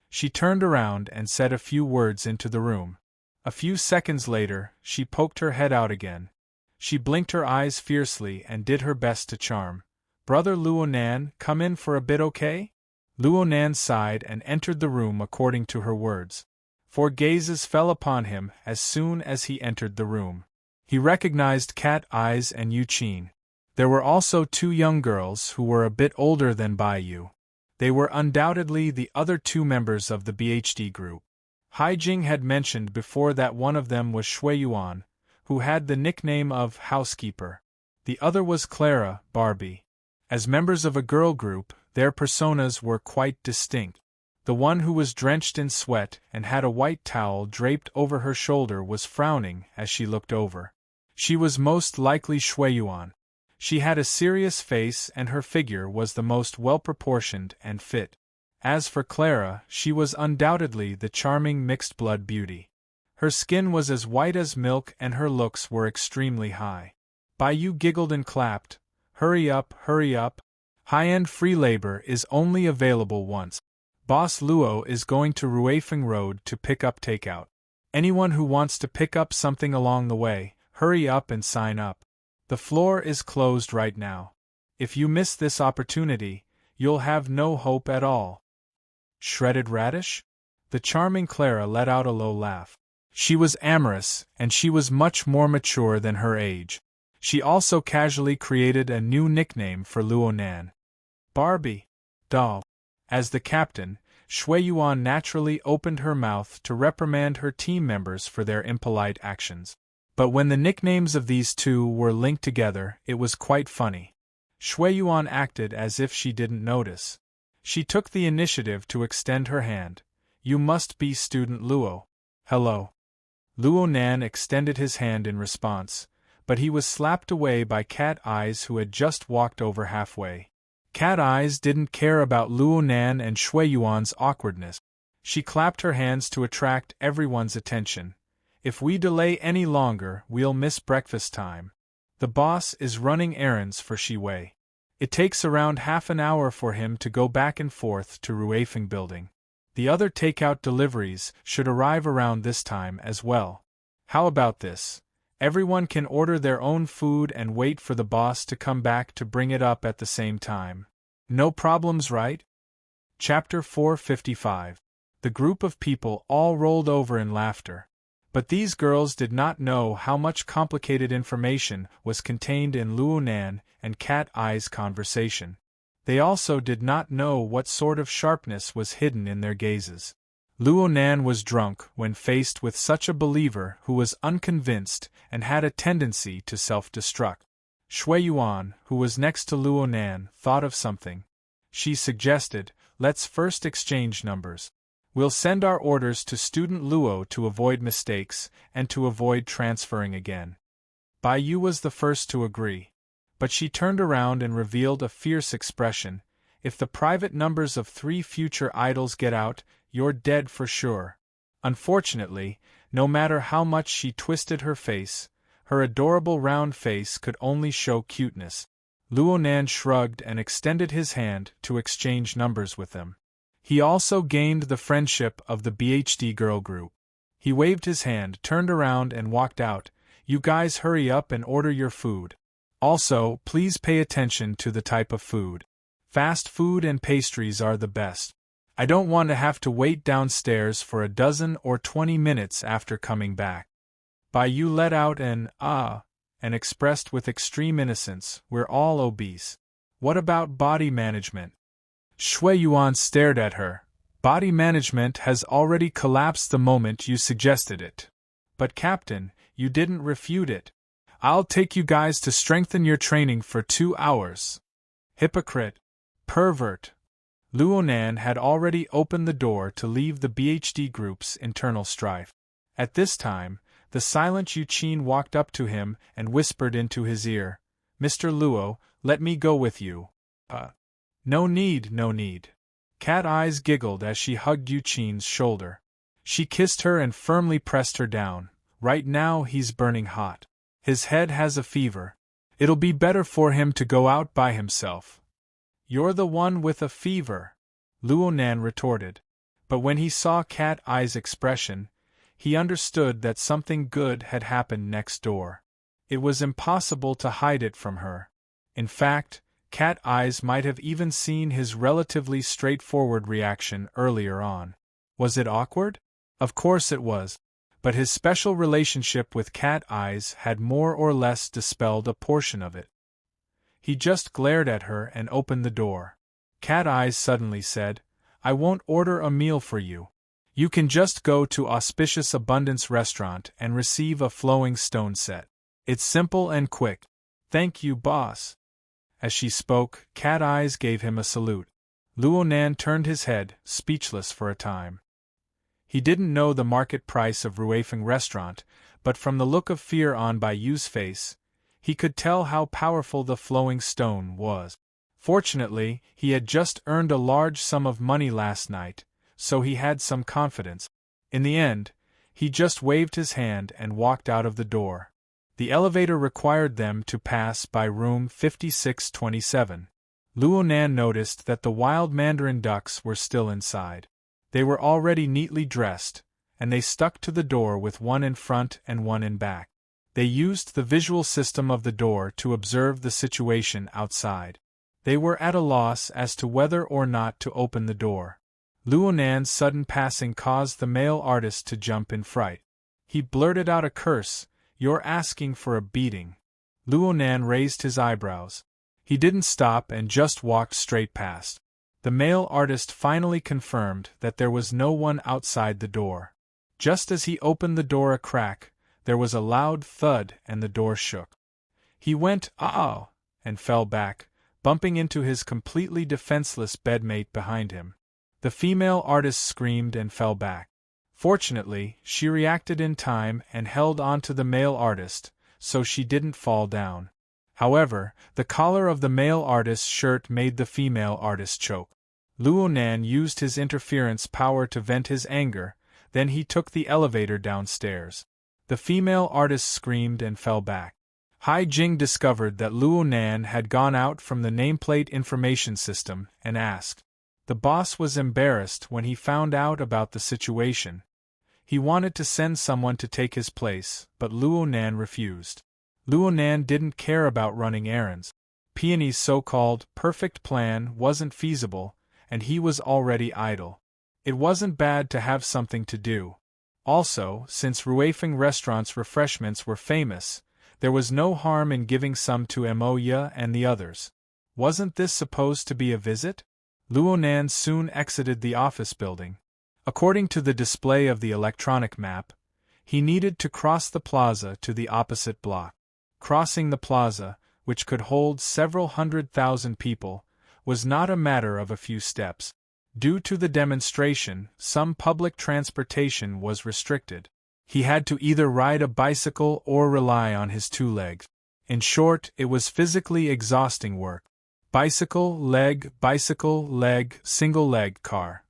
She turned around and said a few words into the room. A few seconds later, she poked her head out again. She blinked her eyes fiercely and did her best to charm. "Brother Luo Nan, come in for a bit, okay?" Luo Nan sighed and entered the room according to her words. 4 gazes fell upon him as soon as he entered the room. He recognized Cat Eyes and Yu Qin. There were also 2 young girls who were a bit older than Bai Yu. They were undoubtedly the other 2 members of the BHD group. Haijing had mentioned before that one of them was Shui Yuan, who had the nickname of Housekeeper. The other was Clara, Barbie. As members of a girl group, their personas were quite distinct. The one who was drenched in sweat and had a white towel draped over her shoulder was frowning as she looked over. She was most likely Shui Yuan. She had a serious face and her figure was the most well-proportioned and fit. As for Clara, she was undoubtedly the charming mixed-blood beauty. Her skin was as white as milk and her looks were extremely high. Bai Yu giggled and clapped. Hurry up, hurry up. High-end free labor is only available once. Boss Luo is going to Ruifeng Road to pick up takeout. Anyone who wants to pick up something along the way, hurry up and sign up. The floor is closed right now. If you miss this opportunity, you'll have no hope at all. Shredded radish? The charming Clara let out a low laugh. She was amorous, and she was much more mature than her age. She also casually created a new nickname for Luo Nan. Barbie. Doll. As the captain, Shui Yuan naturally opened her mouth to reprimand her team members for their impolite actions. But when the nicknames of these 2 were linked together, it was quite funny. Shui Yuan acted as if she didn't notice. She took the initiative to extend her hand. "You must be Student Luo." "Hello." Luo Nan extended his hand in response, but he was slapped away by Cat Eyes who had just walked over halfway. Cat Eyes didn't care about Luo Nan and Shui Yuan's awkwardness. She clapped her hands to attract everyone's attention. "If we delay any longer, we'll miss breakfast time." The boss is running errands for Shiwei. It takes around half an hour for him to go back and forth to Ruifeng Building. The other takeout deliveries should arrive around this time as well. How about this? Everyone can order their own food and wait for the boss to come back to bring it up at the same time. No problems, right? Chapter 455. The group of people all rolled over in laughter. But these girls did not know how much complicated information was contained in Luo Nan and Cat Eye's conversation. They also did not know what sort of sharpness was hidden in their gazes. Luo Nan was drunk when faced with such a believer who was unconvinced and had a tendency to self-destruct. Shui Yuan, who was next to Luo Nan, thought of something. She suggested, "Let's first exchange numbers. We'll send our orders to Student Luo to avoid mistakes and to avoid transferring again." Bai Yu was the first to agree. But she turned around and revealed a fierce expression. "If the private numbers of 3 future idols get out, you're dead for sure." Unfortunately, no matter how much she twisted her face, her adorable round face could only show cuteness. Luo Nan shrugged and extended his hand to exchange numbers with them. He also gained the friendship of the BHD girl group. He waved his hand, turned around and walked out. "You guys hurry up and order your food. Also, please pay attention to the type of food. Fast food and pastries are the best. I don't want to have to wait downstairs for a dozen or 20 minutes after coming back." Bai Yu let out an "ah," and expressed with extreme innocence, "We're all obese. What about body management?" Shui Yuan stared at her. "Body management has already collapsed the moment you suggested it." "But Captain, you didn't refute it." "I'll take you guys to strengthen your training for 2 hours. Hypocrite. Pervert." Luo Nan had already opened the door to leave the BHD group's internal strife. At this time, the silent Yu Qin walked up to him and whispered into his ear, "Mr. Luo, let me go with you." No need, no need." Cat Eyes giggled as she hugged Yu Qin's shoulder. She kissed her and firmly pressed her down. "Right now he's burning hot. His head has a fever. It'll be better for him to go out by himself." "You're the one with a fever," Luo Nan retorted. But when he saw Cat Eye's expression, he understood that something good had happened next door. It was impossible to hide it from her. In fact, Cat Eyes might have even seen his relatively straightforward reaction earlier on. Was it awkward? Of course it was. But his special relationship with Cat Eyes had more or less dispelled a portion of it. He just glared at her and opened the door. Cat Eyes suddenly said, "I won't order a meal for you. You can just go to Auspicious Abundance Restaurant and receive a flowing stone set. It's simple and quick." "Thank you, boss." As she spoke, Cat Eyes gave him a salute. Luo Nan turned his head, speechless for a time. He didn't know the market price of Ruifeng Restaurant, but from the look of fear on Bai Yu's face, he could tell how powerful the flowing stone was. Fortunately, he had just earned a large sum of money last night, so he had some confidence. In the end, he just waved his hand and walked out of the door. The elevator required them to pass by room 5627. Luo Nan noticed that the wild mandarin ducks were still inside. They were already neatly dressed, and they stuck to the door with one in front and one in back. They used the visual system of the door to observe the situation outside. They were at a loss as to whether or not to open the door. Luo Nan's sudden passing caused the male artist to jump in fright. He blurted out a curse, "You're asking for a beating." Luo Nan raised his eyebrows. He didn't stop and just walked straight past. The male artist finally confirmed that there was no one outside the door. Just as he opened the door a crack, there was a loud thud and the door shook. He went, "Ah!" and fell back, bumping into his completely defenseless bedmate behind him. The female artist screamed and fell back. Fortunately, she reacted in time and held on to the male artist, so she didn't fall down. However, the collar of the male artist's shirt made the female artist choke. Luo Nan used his interference power to vent his anger, then he took the elevator downstairs. The female artist screamed and fell back. Hai Jing discovered that Luo Nan had gone out from the nameplate information system and asked. The boss was embarrassed when he found out about the situation. He wanted to send someone to take his place, but Luo Nan refused. Luo Nan didn't care about running errands. Peony's so-called perfect plan wasn't feasible, and he was already idle. It wasn't bad to have something to do. Also, since Ruifeng restaurant's refreshments were famous, there was no harm in giving some to Emoya and the others. Wasn't this supposed to be a visit? Luo Nan soon exited the office building. According to the display of the electronic map, he needed to cross the plaza to the opposite block. Crossing the plaza, which could hold several 100,000 people, was not a matter of a few steps. Due to the demonstration, some public transportation was restricted. He had to either ride a bicycle or rely on his 2 legs. In short, it was physically exhausting work. Bicycle, leg, single leg car.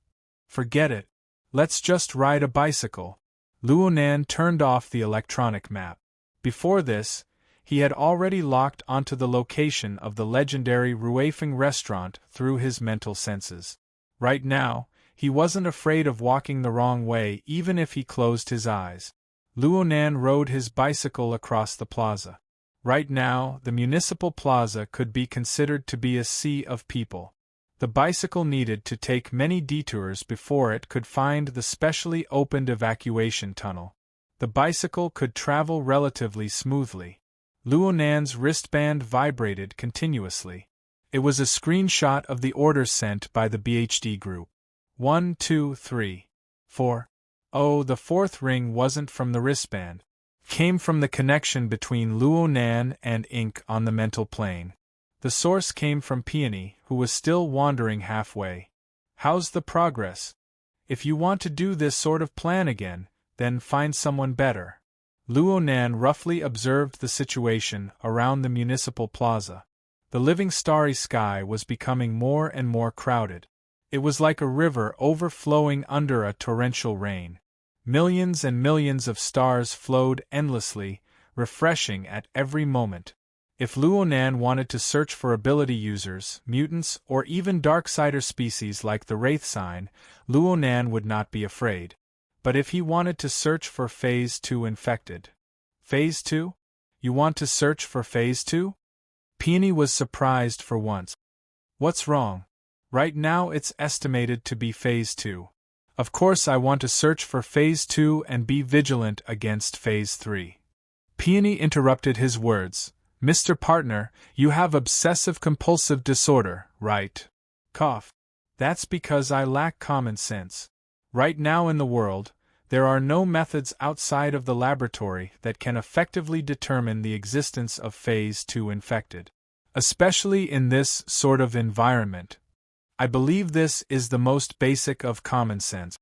Forget it. Let's just ride a bicycle. Luo Nan turned off the electronic map. Before this, he had already locked onto the location of the legendary Ruifeng restaurant through his mental senses. Right now, he wasn't afraid of walking the wrong way even if he closed his eyes. Luo Nan rode his bicycle across the plaza. Right now, the municipal plaza could be considered to be a sea of people. The bicycle needed to take many detours before it could find the specially opened evacuation tunnel. The bicycle could travel relatively smoothly. Luo Nan's wristband vibrated continuously. It was a screenshot of the orders sent by the BHD group. 1, 2, 3, 4. Oh, the 4th ring wasn't from the wristband. Came from the connection between Luo Nan and Ink on the mental plane. The source came from Peony, who was still wandering halfway. How's the progress? If you want to do this sort of plan again, then find someone better. Luo Nan roughly observed the situation around the municipal plaza. The living starry sky was becoming more and more crowded. It was like a river overflowing under a torrential rain. Millions and millions of stars flowed endlessly, refreshing at every moment. If Luo Nan wanted to search for ability users, mutants, or even darksider species like the Wraith Sign, Luo Nan would not be afraid. But if he wanted to search for Phase 2 infected. Phase 2? You want to search for Phase 2? Peony was surprised for once. What's wrong? Right now it's estimated to be Phase 2. Of course I want to search for Phase 2 and be vigilant against Phase 3. Peony interrupted his words. Mr. Partner, you have obsessive-compulsive disorder, right? Cough. That's because I lack common sense. Right now in the world, there are no methods outside of the laboratory that can effectively determine the existence of Phase 2 infected. Especially in this sort of environment. I believe this is the most basic of common sense.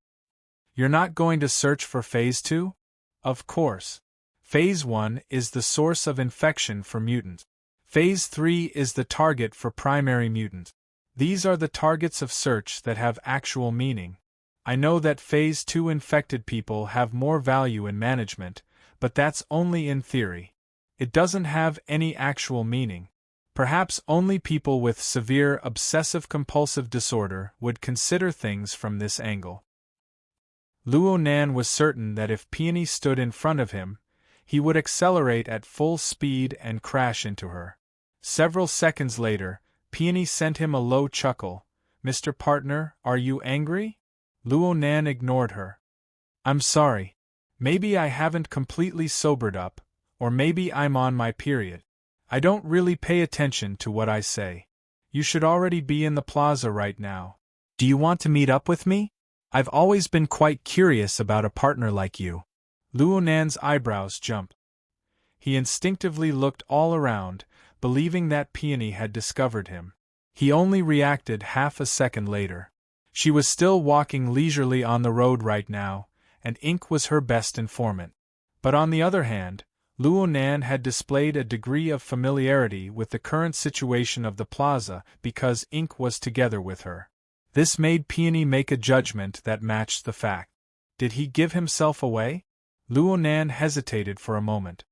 You're not going to search for Phase 2? Of course. Phase 1 is the source of infection for mutants. Phase 3 is the target for primary mutants. These are the targets of search that have actual meaning. I know that Phase 2 infected people have more value in management, but that's only in theory. It doesn't have any actual meaning. Perhaps only people with severe obsessive-compulsive disorder would consider things from this angle. Luo Nan was certain that if Peony stood in front of him, he would accelerate at full speed and crash into her. Several seconds later, Peony sent him a low chuckle. Mr. Partner, are you angry? Luo Nan ignored her. I'm sorry. Maybe I haven't completely sobered up, or maybe I'm on my period. I don't really pay attention to what I say. You should already be in the plaza right now. Do you want to meet up with me? I've always been quite curious about a partner like you. Luo Nan's eyebrows jumped. He instinctively looked all around, believing that Peony had discovered him. He only reacted half a second later. She was still walking leisurely on the road right now, and Ink was her best informant. But on the other hand, Luo Nan had displayed a degree of familiarity with the current situation of the plaza because Ink was together with her. This made Peony make a judgment that matched the fact. Did he give himself away? Luo Nan hesitated for a moment.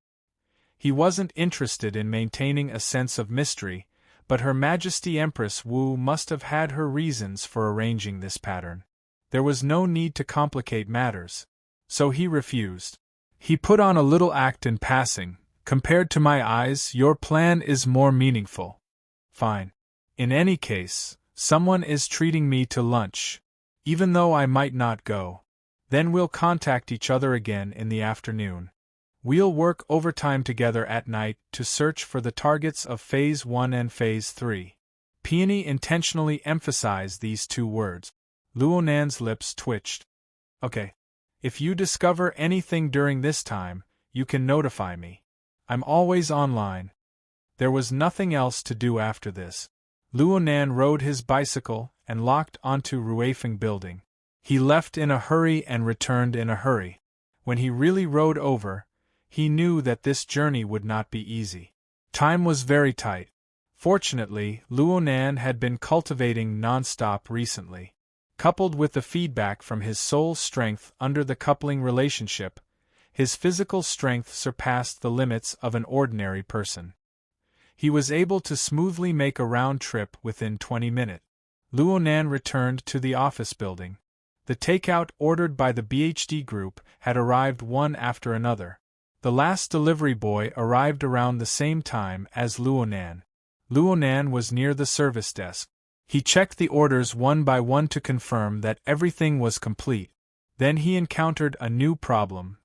He wasn't interested in maintaining a sense of mystery, but Her Majesty Empress Wu must have had her reasons for arranging this pattern. There was no need to complicate matters. So he refused. He put on a little act in passing. Compared to my eyes, your plan is more meaningful. Fine. In any case, someone is treating me to lunch. Even though I might not go. Then we'll contact each other again in the afternoon. We'll work overtime together at night to search for the targets of Phase 1 and Phase 3. Peony intentionally emphasized these two words. Luonan's lips twitched. Okay. If you discover anything during this time, you can notify me. I'm always online. There was nothing else to do after this. Luonan rode his bicycle and locked onto Ruifeng Building. He left in a hurry and returned in a hurry. When he really rode over, he knew that this journey would not be easy. Time was very tight. Fortunately, Luonan had been cultivating non-stop recently. Coupled with the feedback from his soul strength under the coupling relationship, his physical strength surpassed the limits of an ordinary person. He was able to smoothly make a round trip within 20 minutes. Luonan returned to the office building. The takeout ordered by the BHD group had arrived one after another. The last delivery boy arrived around the same time as Luonan. Luonan was near the service desk. He checked the orders one by one to confirm that everything was complete. Then he encountered a new problem.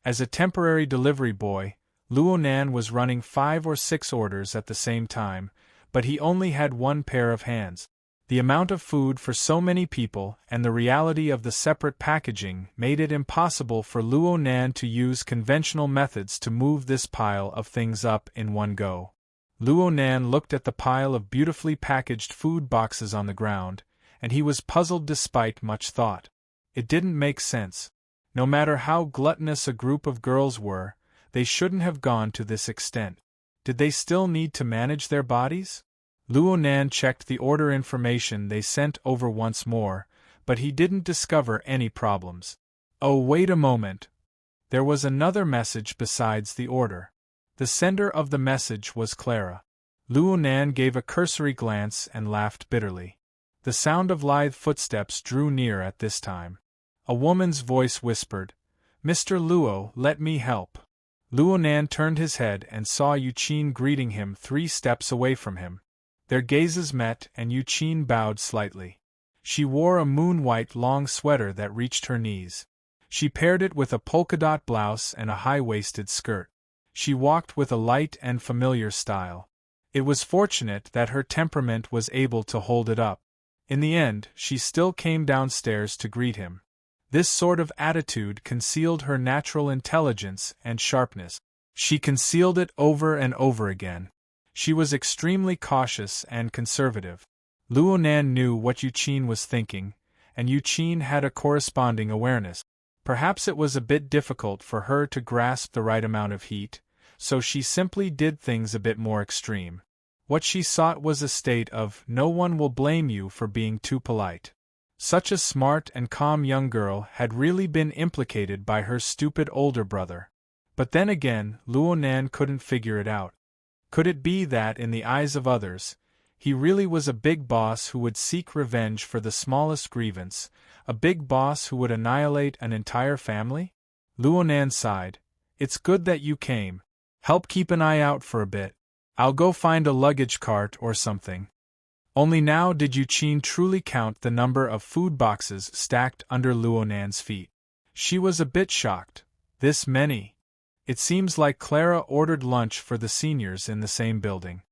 As a temporary delivery boy, Luonan was running 5 or 6 orders at the same time, but he only had one pair of hands. The amount of food for so many people and the reality of the separate packaging made it impossible for Luonan to use conventional methods to move this pile of things up in one go. Luonan looked at the pile of beautifully packaged food boxes on the ground, and he was puzzled despite much thought. It didn't make sense. No matter how gluttonous a group of girls were, they shouldn't have gone to this extent. Did they still need to manage their bodies? Luonan checked the order information they sent over once more, but he didn't discover any problems. Oh, wait a moment. There was another message besides the order. The sender of the message was Clara. Luonan gave a cursory glance and laughed bitterly. The sound of lithe footsteps drew near at this time. A woman's voice whispered, "Mr. Luo, let me help." Luonan turned his head and saw Yuqin greeting him 3 steps away from him. Their gazes met and Yuqin bowed slightly. She wore a moon-white long sweater that reached her knees. She paired it with a polka-dot blouse and a high-waisted skirt. She walked with a light and familiar style. It was fortunate that her temperament was able to hold it up. In the end, she still came downstairs to greet him. This sort of attitude concealed her natural intelligence and sharpness. She concealed it over and over again. She was extremely cautious and conservative. Luonan knew what Yuqin was thinking, and Yuqin had a corresponding awareness. Perhaps it was a bit difficult for her to grasp the right amount of heat, so she simply did things a bit more extreme. What she sought was a state of, "no one will blame you for being too polite." Such a smart and calm young girl had really been implicated by her stupid older brother. But then again, Luonan couldn't figure it out. Could it be that, in the eyes of others, he really was a big boss who would seek revenge for the smallest grievance, a big boss who would annihilate an entire family? Luonan sighed. "It's good that you came. Help keep an eye out for a bit. I'll go find a luggage cart or something." Only now did Yuqin truly count the number of food boxes stacked under Luonan's feet. She was a bit shocked. This many? It seems like Clara ordered lunch for the seniors in the same building.